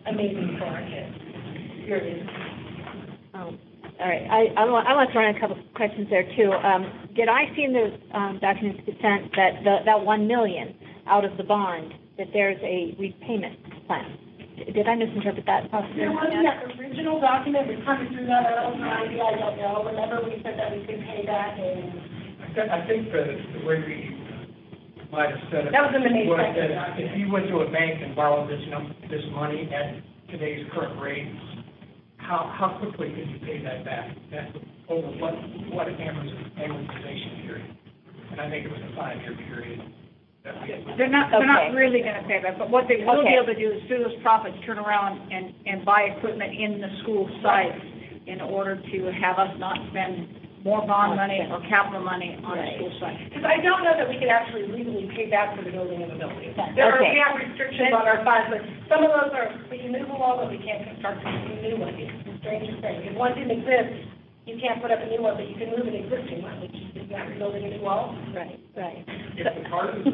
amazing for our kids. Period. All right, I want to throw in a couple of questions there too. Did I see in the documents consent that that $1 million out of the bond, that there's a repayment plan? Did I misinterpret that possibly? There wasn't that original document, we kind of threw that out, I don't know. Remember we said that we could pay back and. I think the way we might have said it. That was in the May was second. that if you went to a bank and borrowed this money at today's current rates, how quickly could you pay that back? That over what amortization period? And I think it was a 5-year period. They're not really going to pay that, but what they will be able to do is through those profits, turn around and buy equipment in the school sites in order to have us not spend more bond money or capital money on a school site. Because I don't know that we could actually legally pay back for the building of the building. We have restrictions on our funds, but some of those are, we can move a wall, but we can't construct a new one. It's the strangest thing. If one didn't exist, you can't put up a new one, but you can move an existing one, which is not rebuilding a new wall. Right. If the part of this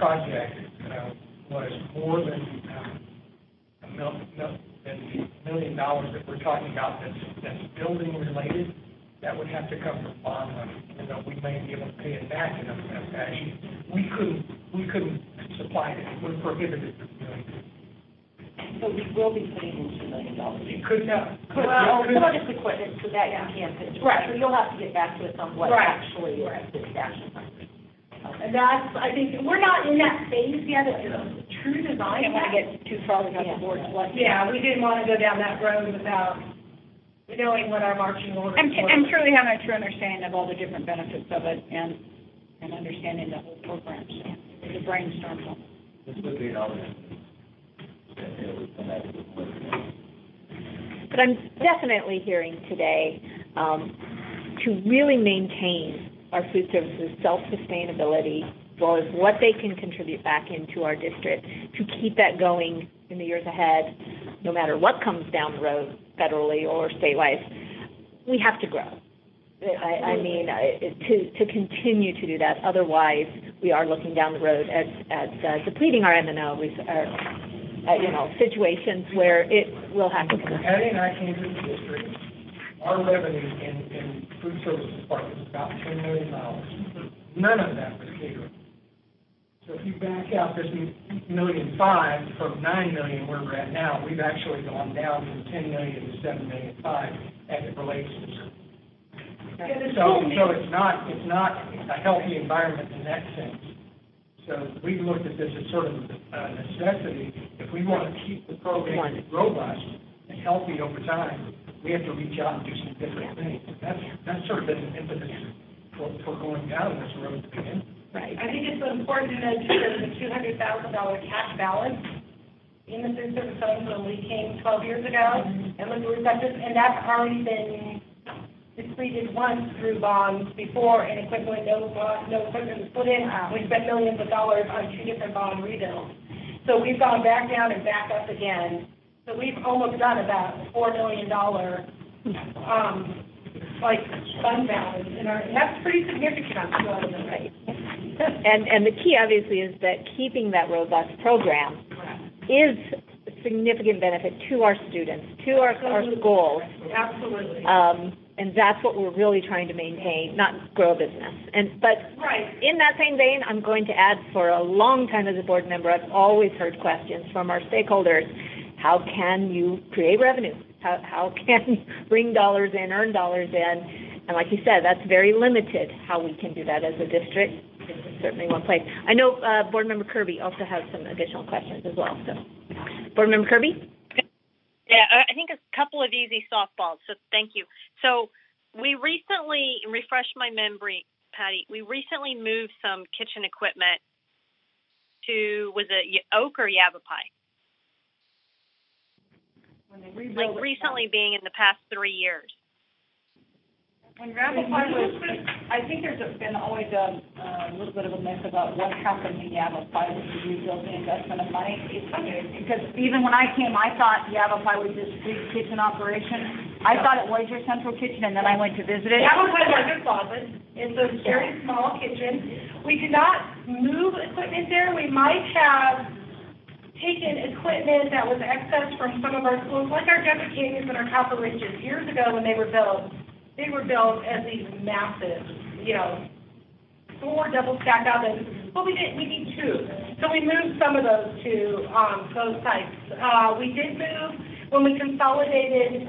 project was more than $1 million that we're talking about that's building related, that would have to come from bond money, and that we may be able to pay it back in a fashion. We couldn't supply it. We're prohibited from doing it. So we will be putting in $2 million. It could not. Well, some of this equipment, so that you can't finish. Right. So you'll have to get back to us on what actually is this action plan. And that's, I think, we're not in that phase yet of true design. I don't want to get too far without the board's blessing. Yeah, we didn't want to go down that road without knowing what our marching orders were. And truly having a true understanding of all the different benefits of it and understanding the whole program. So it's a brainstorm. This would be all. But I'm definitely hearing today to really maintain our food services self-sustainability, as well as what they can contribute back into our district, to keep that going in the years ahead, no matter what comes down the road, federally or statewide. We have to grow. I mean, to continue to do that. Otherwise, we are looking down the road at depleting our M&O, situations where it will happen. Patty and I came to the district. Our revenue in food services department is about $10 million. None of that was catering. So if you back out this $1.5 million from $9 million where we're at now, we've actually gone down from $10 million to $7.5 million as it relates to school. So it's not a healthy environment in that sense. So we looked at this as sort of a necessity. If we want to keep the program robust and healthy over time, we have to reach out and do some different things. That's sort of been an impetus for going down this road to begin. Right. I think it's important to note too, there's a $200,000 cash balance in the food service fund when we came 12 years ago, and looked at receptors, and that's already been depleted once through bonds before, and equivalent no equipment was put in. We spent millions of dollars on 2 different bond rebuilds. So we've gone back down and back up again. So we've almost done about $4 million fund balance, and that's pretty significant on 2 of them, right? And the key, obviously, is that keeping that robust program is a significant benefit to our students, to our schools. Absolutely. And that's what we're really trying to maintain, not grow a business. But in that same vein, I'm going to add, for a long time as a board member, I've always heard questions from our stakeholders. How can you create revenue? How can you bring dollars in, earn dollars in? And like you said, that's very limited how we can do that as a district. It's certainly one place. I know Board Member Kirby also has some additional questions as well. So, Board Member Kirby? Yeah, I think a couple of easy softballs, so thank you. So we recently, refresh my memory, Patty, we recently moved some kitchen equipment to, was it Oak or Yavapai? Like recently being in the past 3 years. When Yavapai was, I think there's been always a little bit of a myth about what happened to Yavapai with the rebuilding investment of money. Because even when I came, I thought Yavapai was this big kitchen operation. I thought it was your central kitchen, and then I went to visit it. Yavapai was a closet. It's a very small kitchen. We did not move equipment there. We might have taken equipment that was excess from some of our schools, like our Jeffrey Canyons and our Copper Ridges, years ago when they were built. They were built as these massive, 4 double stacked houses. Well, we didn't. We need 2. So we moved some of those to those sites. We did move when we consolidated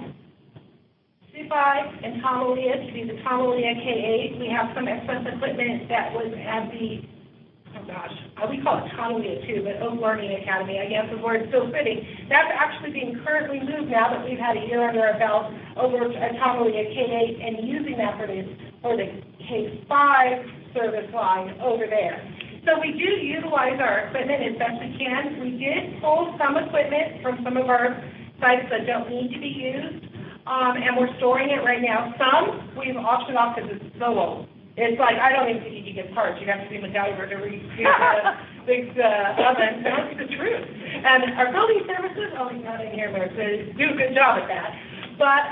Supai and Tomalia to be the Tomalia K8. We have some excess equipment that was at the, we call it Tomalia too, but Oak Learning Academy, I guess is where it's still sitting. That's actually being currently moved now that we've had a year under our belt over to Tomalia K8 and using that for the K5 service line over there. So we do utilize our equipment as best we can. We did pull some equipment from some of our sites that don't need to be used, and we're storing it right now. Some we've auctioned off because it's so old. It's like, I don't even think you can get parts. You have to be MacGyver to read the big oven. That's the truth. And our building services, he's not in here, but do a good job at that. But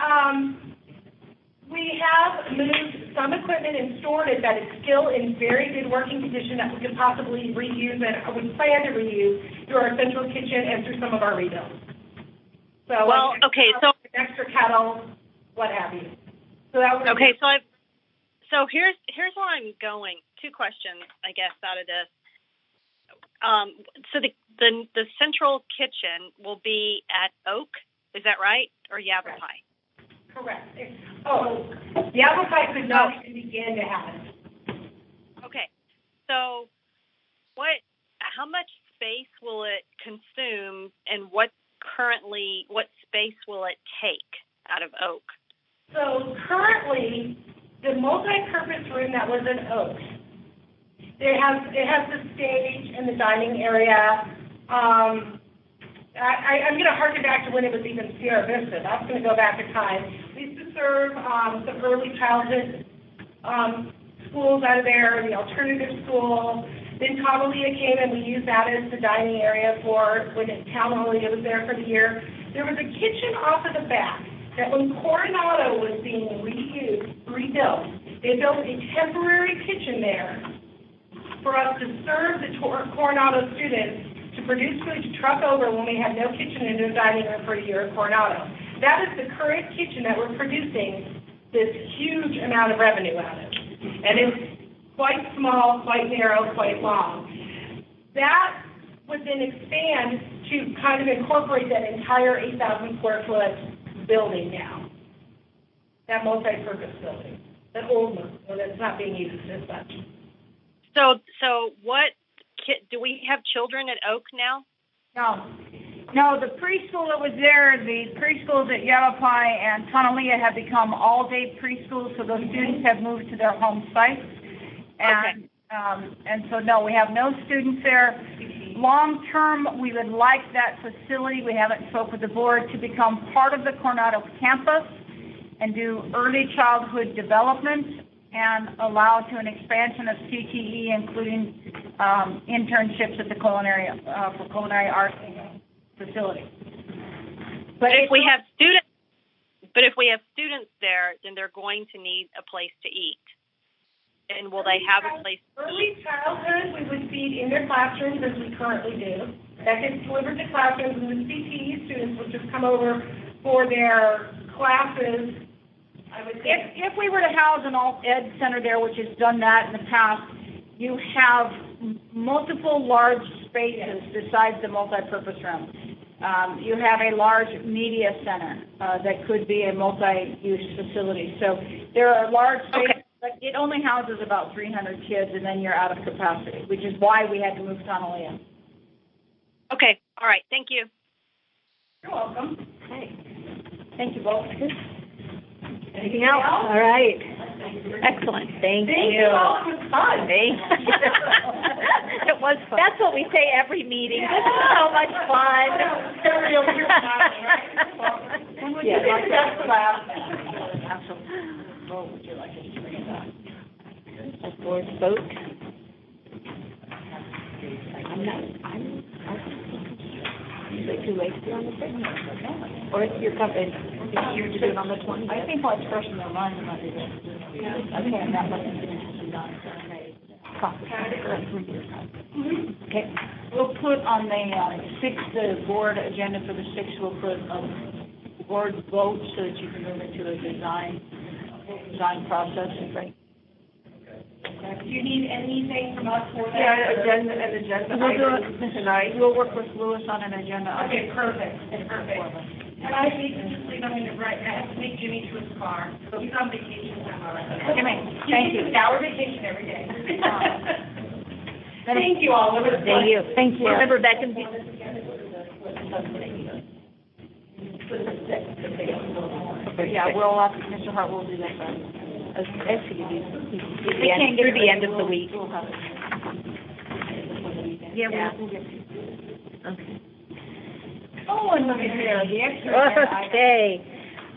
we have moved some equipment and stored it that is still in very good working condition that we could possibly reuse and we plan to reuse through our central kitchen and through some of our rebuilds. So, extra kettle, what have you. So that was So here's where I'm going. 2 questions, I guess, out of this. So the central kitchen will be at Oak, is that right, or Yavapai? Correct. Yavapai could not even begin to have it. Okay. So how much space will it consume, and what space will it take out of Oak? So currently, the multi-purpose room that was in Oak, it has the stage and the dining area. I'm going to harken back to when it was even Sierra Vista. That's going to go back in time. We used to serve some early childhood schools out of there, the alternative school. Then Tomalia came and we used that as the dining area for when Tomalia was there for the year. There was a kitchen off of the back that when Coronado was being rebuilt, they built a temporary kitchen there for us to serve the Coronado students to produce food to truck over when we had no kitchen in the dining room for a year at Coronado. That is the current kitchen that we're producing this huge amount of revenue out of. And it's quite small, quite narrow, quite long. That would then expand to kind of incorporate that entire 8,000 square foot building now, that multi-purpose building, that old one, that's not being used as much. So what do we have children at Oak now? No, the preschool that was there, the preschools at Yavapai and Tonalea have become all-day preschools, so those students have moved to their home sites. And so, no, we have no students there. Long-term, we would like that facility, we haven't spoke with the board, to become part of the Coronado campus and do early childhood development and allow to an expansion of CTE, including internships at the culinary arts facility. But if we have students there, then they're going to need a place to eat. And will they have a place to Early eat? childhood, we would feed in their classrooms as we currently do. That gets delivered to classrooms, and the CTE students would just come over for their classes. I would say. If we were to house an alt-ed center there, which has done that in the past, you have multiple large spaces besides the multi-purpose room. You have a large media center that could be a multi-use facility. So there are large spaces, but it only houses about 300 kids, and then you're out of capacity, which is why we had to move Tonalea. Okay, all right, thank you. You're welcome. Okay. Thank you both. Anything else? All right. Excellent. Thank you. all. It was fun. Thank you. It was fun. That's what we say every meeting. This is so much fun. Yeah, that's the last. What would you like us to bring it back? A board vote. Is it too late to do on the 6th? Or it's your company? You're to do it on the 20th? I think what's fresh in their mind might be good. Okay, that much information is done. Okay. We'll put on the board agenda for the 6th, we'll put a board vote so that you can move into a design process. Right. Do you need anything from us for that? Yeah, agenda We'll do item it tonight. We'll work with Lewis on an agenda. Okay, perfect. And I need to just leave, I'm going to write, I have to take Jimmy to his car, so he's on vacation. Jimmy, thank you. He's an hour vacation every day. Thank you all. Thank you. Thank you. Remember back in. Yeah, we'll Mr. Hart will do that. Through the end of the week. Yeah, we'll get. Okay. Oh, and look at here, the extra. Okay.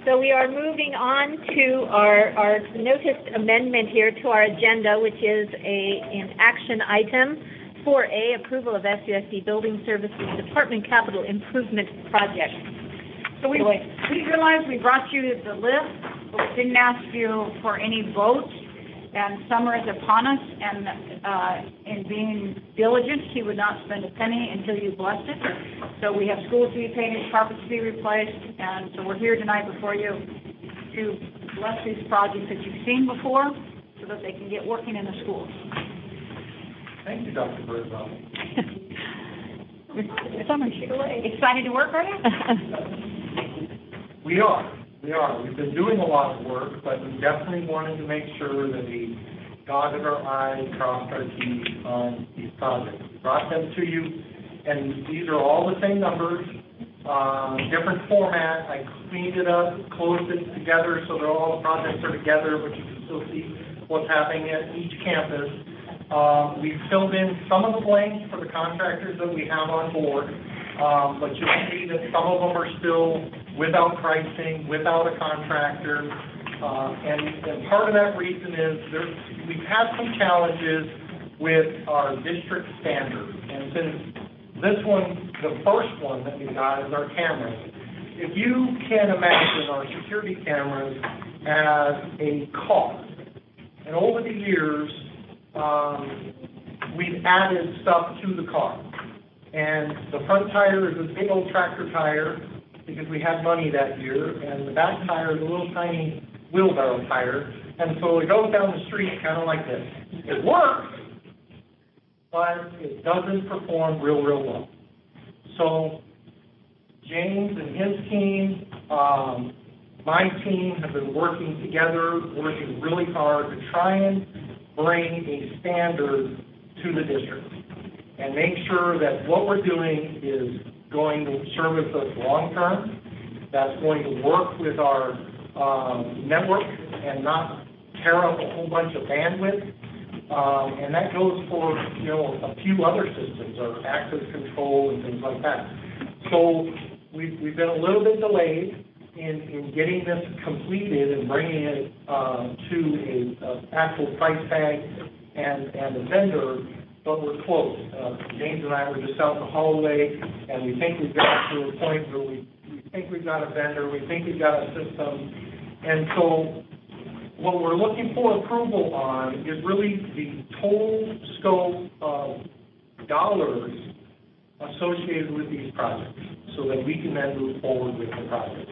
So we are moving on to our noticed amendment here to our agenda, which is an action item 4A, approval of SUSD Building Services Department Capital Improvement Project. So we realized we brought you the list, but we didn't ask you for any votes, and summer is upon us, and in being diligent, he would not spend a penny until you blessed it. So we have schools to be painted, carpets to be replaced, and so we're here tonight before you to bless these projects that you've seen before so that they can get working in the schools. Thank you, Dr. Birdwell. Summer's excited to work, are you? We are. We've been doing a lot of work, but we definitely wanted to make sure that we dotted our I's, crossed our T's on these projects. We brought them to you, and these are all the same numbers, different format. I cleaned it up, closed it together so that all the projects are together, but you can still see what's happening at each campus. We've filled in some of the blanks for the contractors that we have on board, but you'll see that some of them are still without pricing, without a contractor, and part of that reason is we've had some challenges with our district standards. And since this one, the first one that we got is our cameras. If you can imagine our security cameras as a car, and over the years, we've added stuff to the car. And the front tire is a big old tractor tire because we had money that year, and the back tire is a little tiny wheelbarrow tire. And so it goes down the street kind of like this. It works, but it doesn't perform real well. So James and his team, my team have been working together, working really hard to try and bring a standard to the district. and make sure that what we're doing is going to service us long-term, that's going to work with our network and not tear up a whole bunch of bandwidth. And that goes for, a few other systems, our access control and things like that. So we've been a little bit delayed in getting this completed and bringing it to an actual price tag and a vendor, but we're close. James and I were just out in the hallway, and we think we've got to a point where we think we've got a vendor, we think we've got a system, and so what we're looking for approval on is really the total scope of dollars associated with these projects, so that we can then move forward with the project.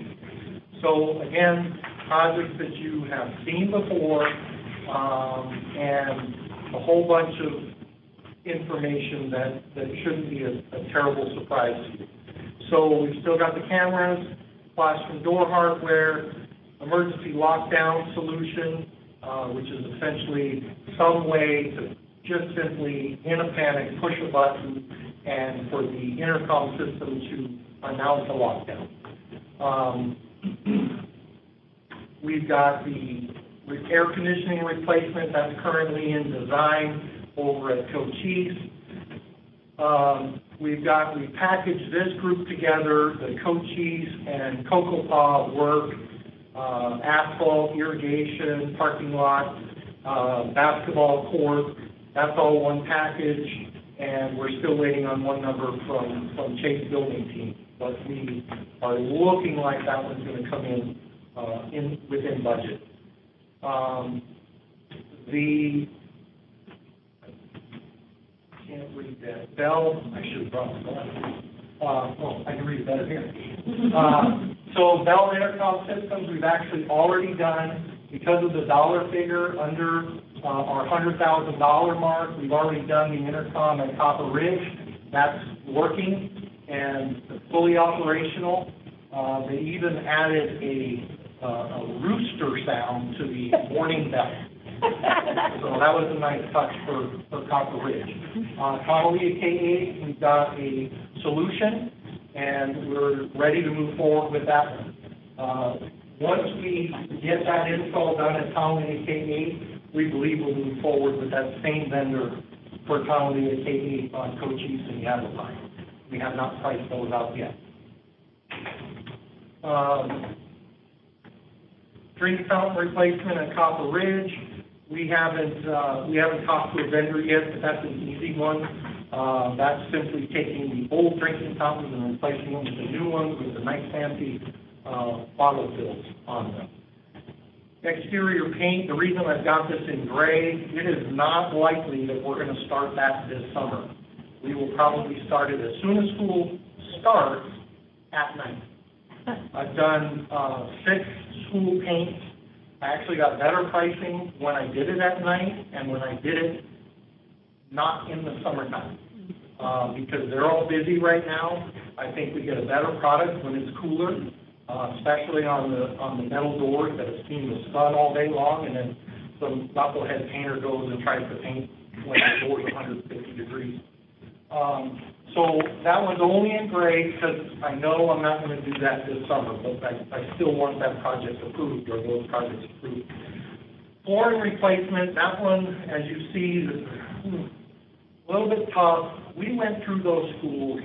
So again, projects that you have seen before, and a whole bunch of information that shouldn't be a terrible surprise to you. So we've still got the cameras, flash from door hardware, emergency lockdown solution, which is essentially some way to just simply, in a panic, push a button and for the intercom system to announce a lockdown. We've got the air conditioning replacement that's currently in design over at Cochise. We packaged this group together, the Cochise and Cocopa work, asphalt, irrigation, parking lot, basketball court. That's all one package, and we're still waiting on one number from Chase Building Team. But we are looking like that one's going to come in within budget. Can't read that. Bell, I should have brought that. I can read it better here. So Bell Intercom Systems, we've actually already done, because of the dollar figure under our $100,000 mark, we've already done the intercom at Copper Ridge. That's working and fully operational. They even added a rooster sound to the warning bell. So that was a nice touch for Copper Ridge. Connolly K8, we've got a solution, and we're ready to move forward with that one. Once we get that install done at Connolly K8, we believe we'll move forward with that same vendor for Connolly K8 on Cochise and Yavapai. We have not priced those out yet. Drink fountain replacement at Copper Ridge. We haven't talked to a vendor yet, but that's an easy one. That's simply taking the old drinking fountains and replacing them with the new ones with the nice fancy bottle fills on them. Exterior paint, the reason I've got this in gray, it is not likely that we're going to start that this summer. We will probably start it as soon as school starts at night. I've done 6 school paints. I actually got better pricing when I did it at night and when I did it not in the summertime. Because they're all busy right now. I think we get a better product when it's cooler, especially on the metal doors that have seen the sun all day long, and then some knucklehead painter goes and tries to paint when the door's 150 degrees. So that one's only in gray because I know I'm not going to do that this summer, but I still want that project approved, or those projects approved. Flooring replacement, that one, as you see, is a little bit tough. We went through those schools,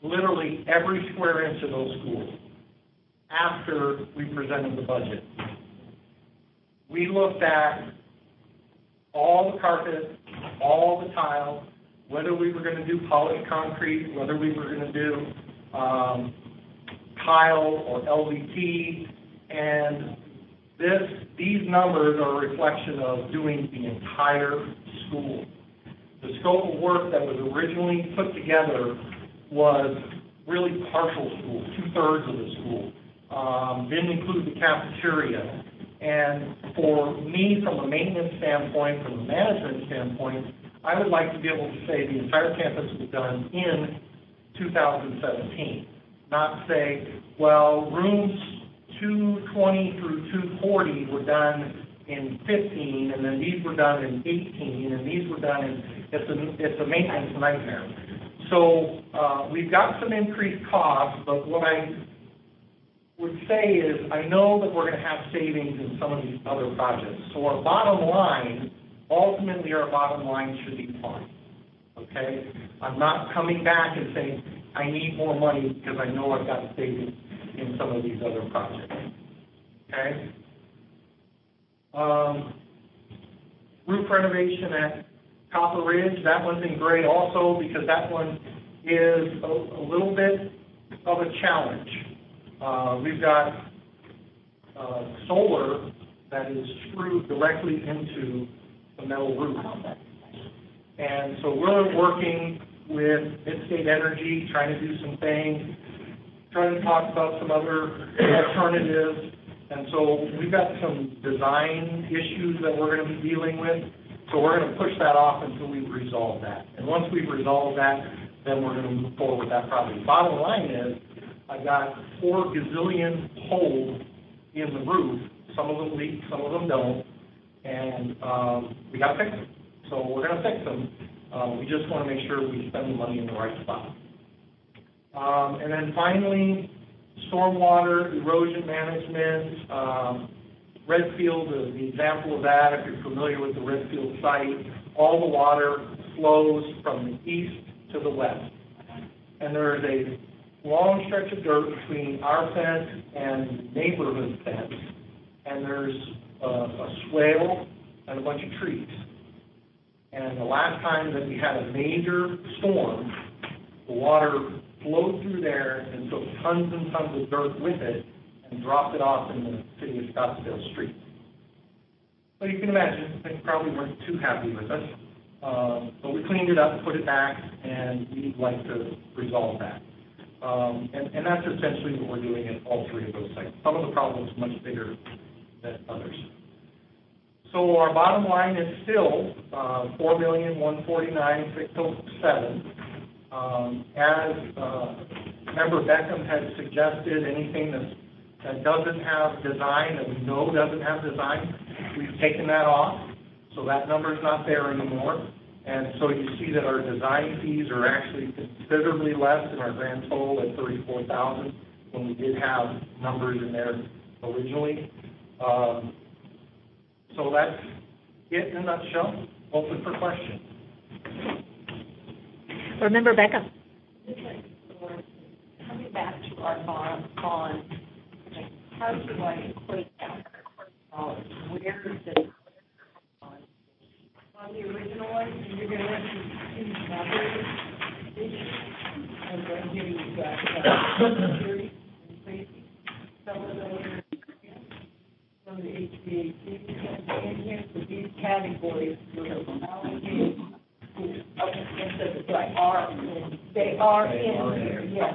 literally every square inch of those schools, after we presented the budget. We looked at all the carpet, all the tile, whether we were going to do polished concrete, whether we were going to do tile or LVT, and these numbers are a reflection of doing the entire school. The scope of work that was originally put together was really partial school, 2/3 of the school. Didn't include the cafeteria. And for me, from a maintenance standpoint, from a management standpoint, I would like to be able to say the entire campus was done in 2017. Not say, well, rooms 220 through 240 were done in 15, and then these were done in 18, and these were done in, it's a maintenance nightmare. So, we've got some increased costs, but what I would say is, I know that we're gonna have savings in some of these other projects. So our bottom line, ultimately our bottom line should be fine, okay? I'm not coming back and saying, I need more money because I know I've got savings in some of these other projects, okay? Roof renovation at Copper Ridge, that one's in gray also because that one is a little bit of a challenge. We've got solar that is screwed directly into the metal roof. And so we're working with Midstate Energy, trying to do some things, trying to talk about some other alternatives. And so we've got some design issues that we're going to be dealing with. So we're going to push that off until we resolve that. And once we've resolved that, then we're going to move forward with that project. Bottom line is, I've got 4 gazillion holes in the roof. Some of them leak, some of them don't. And we got to fix them. So we're going to fix them. We just want to make sure we spend the money in the right spot. And then finally, stormwater, erosion management, Redfield, the example of that, if you're familiar with the Redfield site, all the water flows from the east to the west. And there is a long stretch of dirt between our fence and neighborhood fence, and there's a swale and a bunch of trees. And the last time that we had a major storm, the water flowed through there and took tons and tons of dirt with it and dropped it off in the city of Scottsdale street. So you can imagine, they probably weren't too happy with us. But we cleaned it up, put it back, and we'd like to resolve that. And that's essentially what we're doing at all 3 of those sites. Some of the problems are much bigger than others. So our bottom line is still $4,149,607. As Member Beckham had suggested, anything that doesn't have design, that we know doesn't have design, we've taken that off. So that number's not there anymore. And so you see that our design fees are actually considerably less than our grand total at $34,000 when we did have numbers in there originally. So that's it in a nutshell. Open for questions. Remember Becca. Coming back to our bond, how do I equate that? Where is it? On the original one, you're going to have these numbers, and then here you've got security and safety. Some of those are from the HVAC, and here for these categories, you're allocated. Okay, right, they are in here, yes.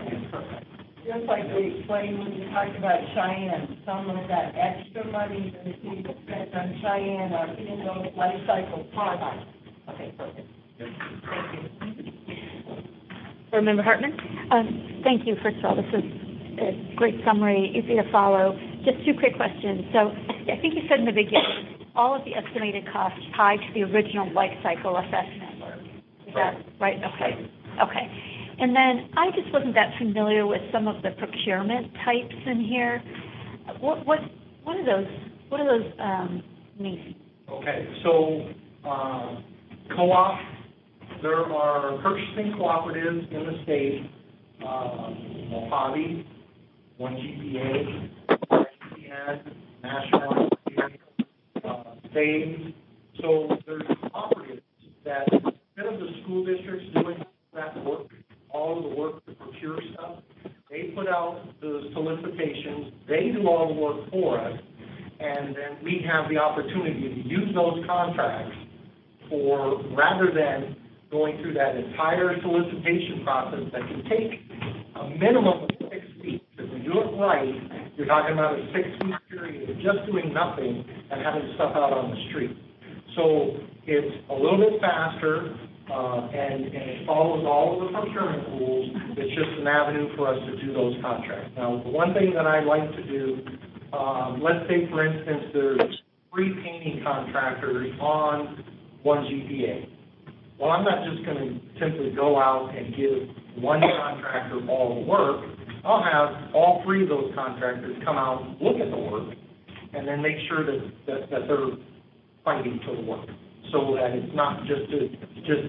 Just like we explained when you talked about Cheyenne, some of that extra money that is being spent on Cheyenne are in those life cycle products. Okay, perfect. Thank you. Board Member Hartman? Thank you. First of all, this is a great summary, easy to follow. Just 2 quick questions. So I think you said in the beginning, all of the estimated costs tied to the original life cycle assessment. Is that right? Okay. Okay. And then I just wasn't that familiar with some of the procurement types in here. What are those mean? Okay, so co-op, there are purchasing cooperatives in the state, Mojave, 1GPA, ICN, National, SAVE. So there's cooperatives that instead of the school districts doing that work, all of the work to procure stuff, they put out the solicitations, they do all the work for us, and then we have the opportunity to use those contracts for, rather than going through that entire solicitation process that can take a minimum of 6 weeks. If we do it right, you're talking about a 6-week period of just doing nothing and having stuff out on the street. So it's a little bit faster, and it follows all of the procurement rules. It's just an avenue for us to do those contracts. Now, the one thing that I like to do, let's say, for instance, there's 3 painting contractors on one GPA. Well, I'm not just going to simply go out and give one contractor all the work. I'll have all 3 of those contractors come out, look at the work, and then make sure that they're fighting for the work, so that it's not just a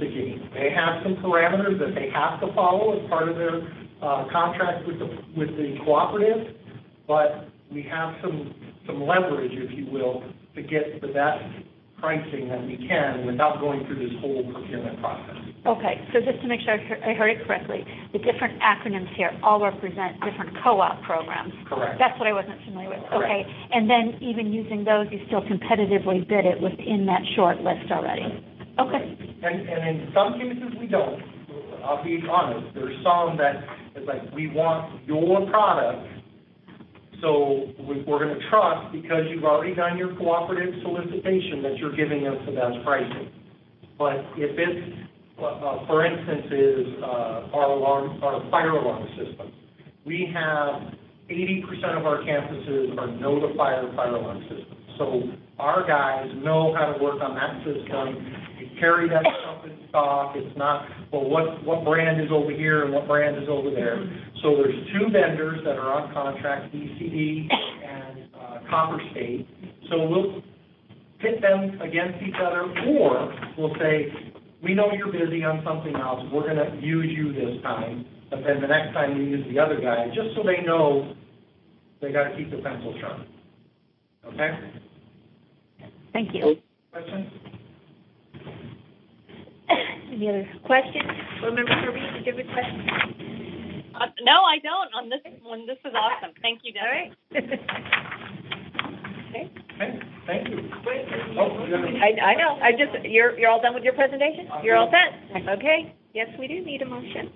game. They have some parameters that they have to follow as part of their contract with the cooperative, but we have some leverage, if you will, to get the best pricing that we can without going through this whole procurement process. Okay, so just to make sure I heard it correctly, the different acronyms here all represent different co-op programs. Correct. That's what I wasn't familiar with. Correct. Okay, and then even using those, you still competitively bid it within that short list already. Okay. And in some cases we don't. I'll be honest. There's some that it's like, we want your product, so we're going to trust, because you've already done your cooperative solicitation, that you're giving us the best pricing. But if it's, for instance, is our fire alarm system. We have 80% of our campuses are notified fire alarm systems. So our guys know how to work on that system. We carry that stuff in stock. It's not, well, what brand is over here and what brand is over there. So there's 2 vendors that are on contract, ECD and Copper State. So we'll pit them against each other, or we'll say, we know you're busy on something else. We're going to use you this time, but then the next time we use the other guy, just so they know they got to keep the pencil sharp. Okay? Thank you. Questions? Any other questions? Board Member Kirby, did you have a question? No, I don't on this one. This is awesome. Thank you, Debbie. All right. Okay. Okay, thank you. I know. You're all done with your presentation? You're all set? Okay. Yes, we do need a motion.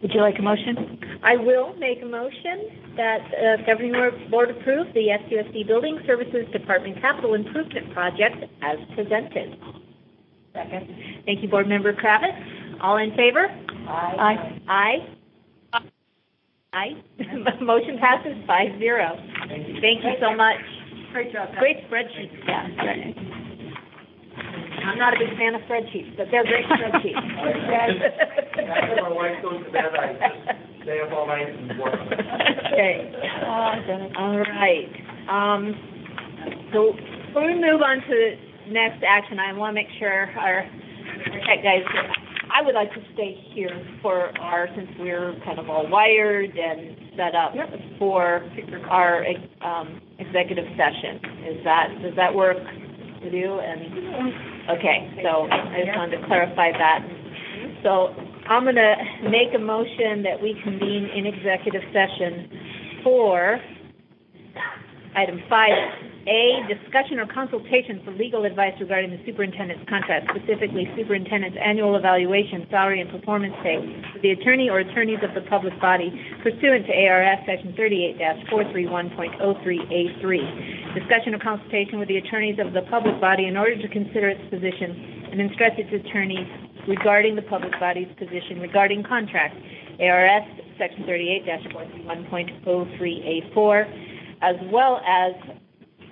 Would you like a motion? I will make a motion that Governing Board approve the SUSD Building Services Department Capital Improvement Project as presented. Second. Thank you, Board Member Kravitz. All in favor? Aye. Aye. Aye. Motion passes 5-0. Thank you so much. Great job. Great spreadsheets. Yeah. I'm not a big fan of spreadsheets, but they're great spreadsheets. After my wife goes to bed, I just stay up all night and work. Okay. All right. So before we move on to the next action, I want to make sure our tech guys, I would like to stay here for since we're kind of all wired and set up for our executive session. Does that work with you? Okay, so I just wanted to clarify that. So I'm going to make a motion that we convene in executive session for item 5A, discussion or consultation for legal advice regarding the superintendent's contract, specifically superintendent's annual evaluation, salary, and performance pay with the attorney or attorneys of the public body pursuant to ARS Section 38-431.03A3. Discussion or consultation with the attorneys of the public body in order to consider its position and instruct its attorneys regarding the public body's position regarding contracts, ARS Section 38-431.03A4, as well as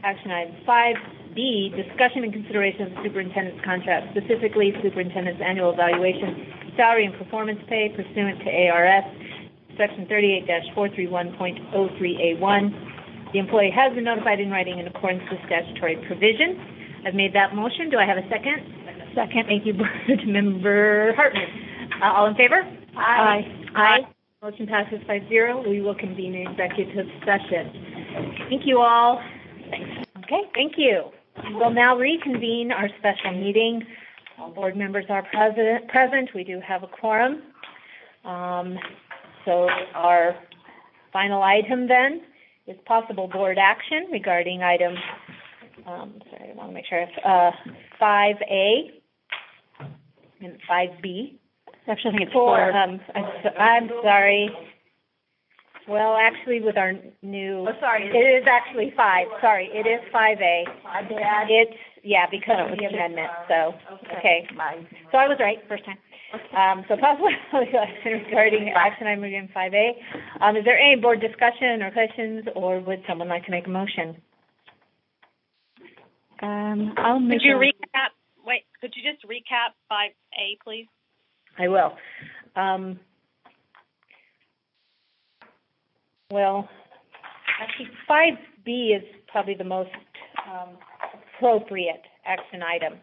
action item 5B, discussion and consideration of the superintendent's contract, specifically superintendent's annual evaluation, salary and performance pay pursuant to ARS Section 38-431.03A1. The employee has been notified in writing in accordance with statutory provision. I've made that motion. Do I have a second? Second. Thank you, Board Member Hartman. All in favor? Aye. Aye. Motion passes 5-0. We will convene an executive session. Thank you all. Thanks. Okay, thank you. We'll now reconvene our special meeting. All board members are present. We do have a quorum. So our final item then is possible board action regarding item, sorry, I want to make sure, 5A and 5B. Actually, I think it's 4. I'm sorry. Well, actually, with our new... Oh, sorry. It is actually 5. Sorry, it is 5A. My bad. It's, yeah, because of the amendment, so, okay. So I was right first time. So possible action regarding action item in 5A. Is there any board discussion or questions, or would someone like to make a motion? I'll make Could you recap? Wait, could you just recap 5A, please? I will. Well, actually, 5B is probably the most appropriate action item.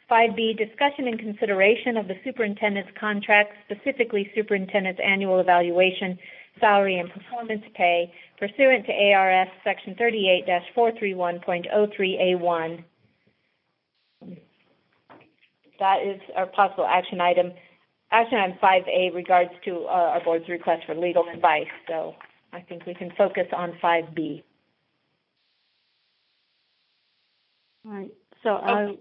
5B, discussion and consideration of the superintendent's contract, specifically superintendent's annual evaluation, salary and performance pay, pursuant to ARS Section 38-431.03A1. That is our possible action item. Action item 5A regards to our board's request for legal advice, so I think we can focus on 5B. All right, so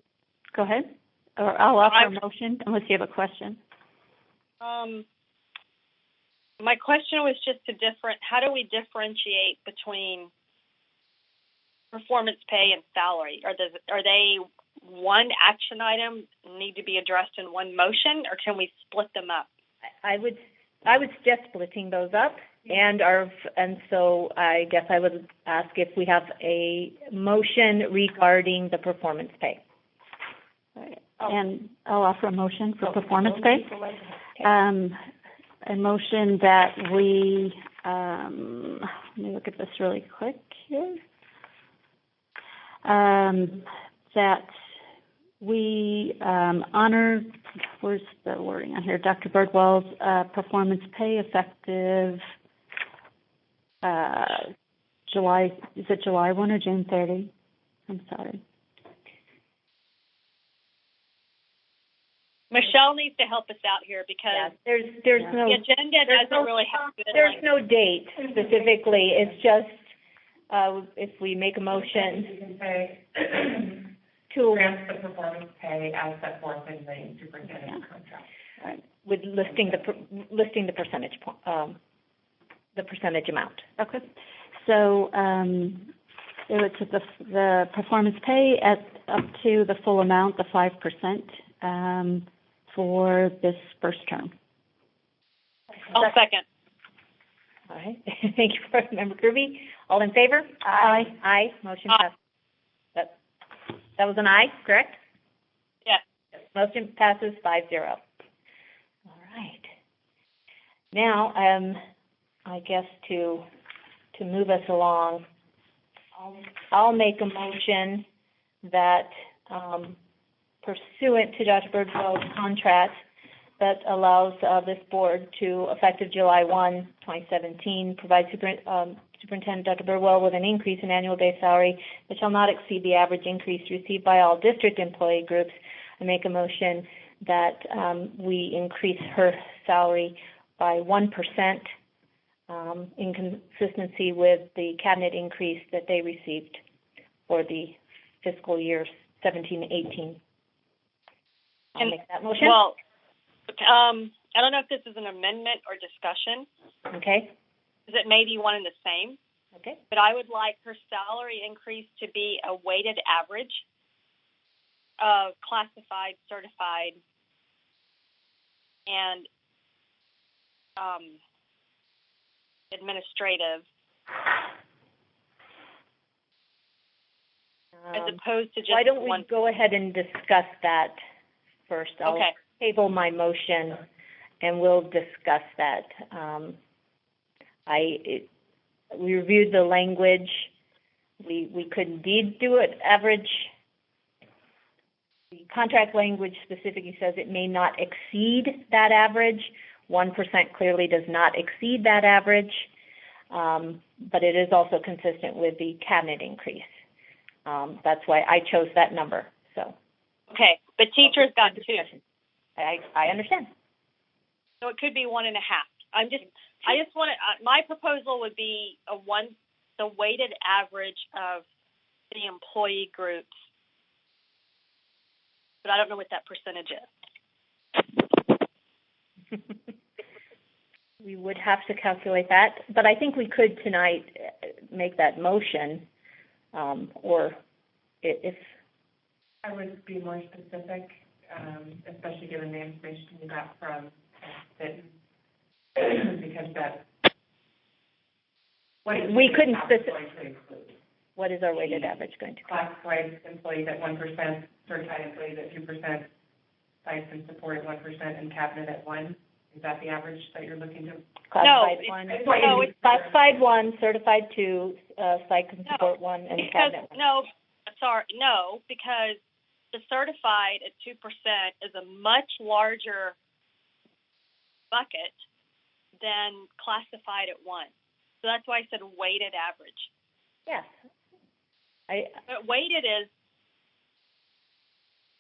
go ahead, or I'll offer a motion unless you have a question. My question was just how do we differentiate between performance pay and salary? Are they one action item, need to be addressed in one motion, or can we split them up? I would suggest splitting those up, and so I guess I would ask if we have a motion regarding the performance pay. All right. And I'll offer a motion for performance pay. A motion that we, let me look at this really quick here. That we honor, where's the wording on here, Dr. Birdwell's performance pay effective July, is it July 1 or June 30? I'm sorry. Michelle needs to help us out here because there's no the agenda doesn't really have good. There's no date specifically. It's just if we make a motion to grant the performance pay as set forth in the superintendent's contract. Right. With listing the percentage amount. Okay. So it was the performance pay up to the full amount, the 5%. For this first term. I'll second. All right. Thank you, Member Kirby. All in favor? Aye. Aye. Motion passes. That was an aye, correct? Yes. Motion passes 5-0. All right. Now, I guess to move us along, I'll make a motion that pursuant to Dr. Birdwell's contract that allows this board to, effective July 1, 2017, provide Superintendent Dr. Birdwell with an increase in annual base salary that shall not exceed the average increase received by all district employee groups. I make a motion that we increase her salary by 1% in consistency with the cabinet increase that they received for the fiscal year 17-18. I'll make that motion. Well, I don't know if this is an amendment or discussion. Okay. Because it may be one and the same. Okay. But I would like her salary increase to be a weighted average of classified, certified, and administrative, as opposed to just why don't one. We go ahead and discuss that first? I'll table my motion, and we'll discuss that. We reviewed the language. We could indeed do it average. The contract language specifically says it may not exceed that average. 1% clearly does not exceed that average, but it is also consistent with the cabinet increase. That's why I chose that number. So. Okay, but teachers got 2. I understand. So it could be 1.5. I just want to. My proposal would be the weighted average of the employee groups, but I don't know what that percentage is. We would have to calculate that, but I think we could tonight make that motion, or if. I would be more specific, especially given the information you got from Fitton, because that. We couldn't specify. What is our weighted average going to be? Classified employees at 1%, certified employees at 2%, science and support at 1%, and cabinet at 1%. Is that the average that you're looking to? Classified No, one. no, it's Classified 1, certified 2, psych and support 1, and because, cabinet 1. No, because the certified at 2% is a much larger bucket than classified at 1. So that's why I said weighted average. Yes. But weighted is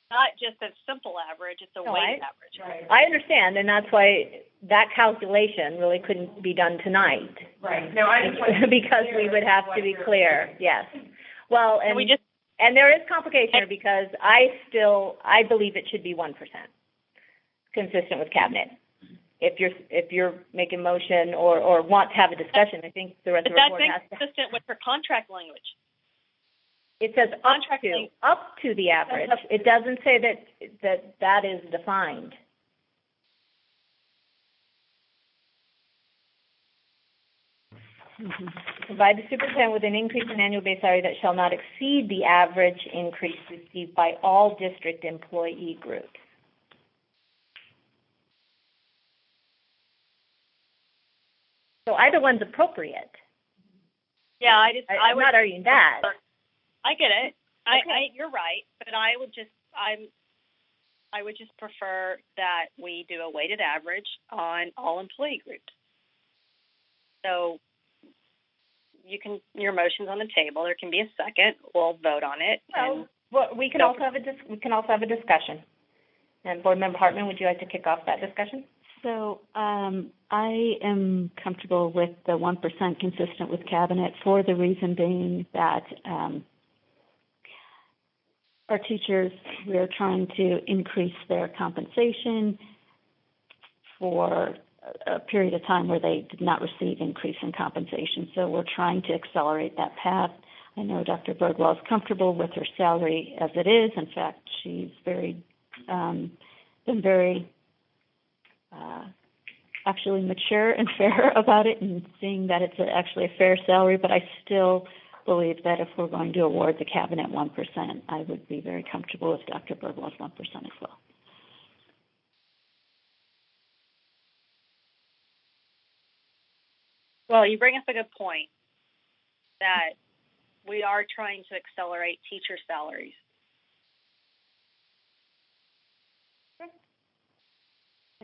not just a simple average, it's a weighted average. Right. I understand, and that's why that calculation really couldn't be done tonight. Right. No, I just want to because we would have to be clear, yes. Well, and there is complication here because I believe it should be 1%, consistent with cabinet. If you're making motion or want to have a discussion, I think the rest of the report has to. But that's inconsistent with her contract language. It says up to the average. It doesn't say that is defined. Provide the superintendent with an increase in annual base salary that shall not exceed the average increase received by all district employee groups. So either one's appropriate. Yeah, I'm not arguing that. I get it. Okay. You're right, but I would just prefer that we do a weighted average on all employee groups. So your motion's on the table. There can be a second. We'll vote on it. Well, we can also have a discussion. And Board Member Hartman, would you like to kick off that discussion? So I am comfortable with the 1% consistent with cabinet for the reason being that our teachers, we are trying to increase their compensation for a period of time where they did not receive increase in compensation. So we're trying to accelerate that path. I know Dr. Birdwell is comfortable with her salary as it is. In fact, she's been very actually mature and fair about it and seeing that it's actually a fair salary, but I still believe that if we're going to award the cabinet 1%, I would be very comfortable with Dr. Birdwell's 1% as well. Well, you bring up a good point that we are trying to accelerate teacher salaries.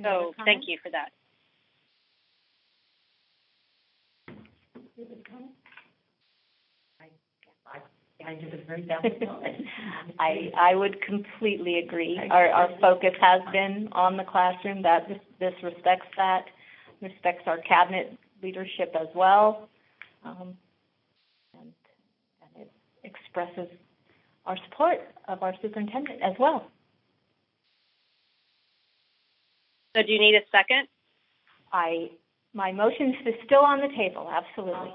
So thank you for that. I would completely agree. Our focus has been on the classroom. That this respects our cabinet leadership as well, and it expresses our support of our superintendent as well. So do you need a second? My motion is still on the table, absolutely.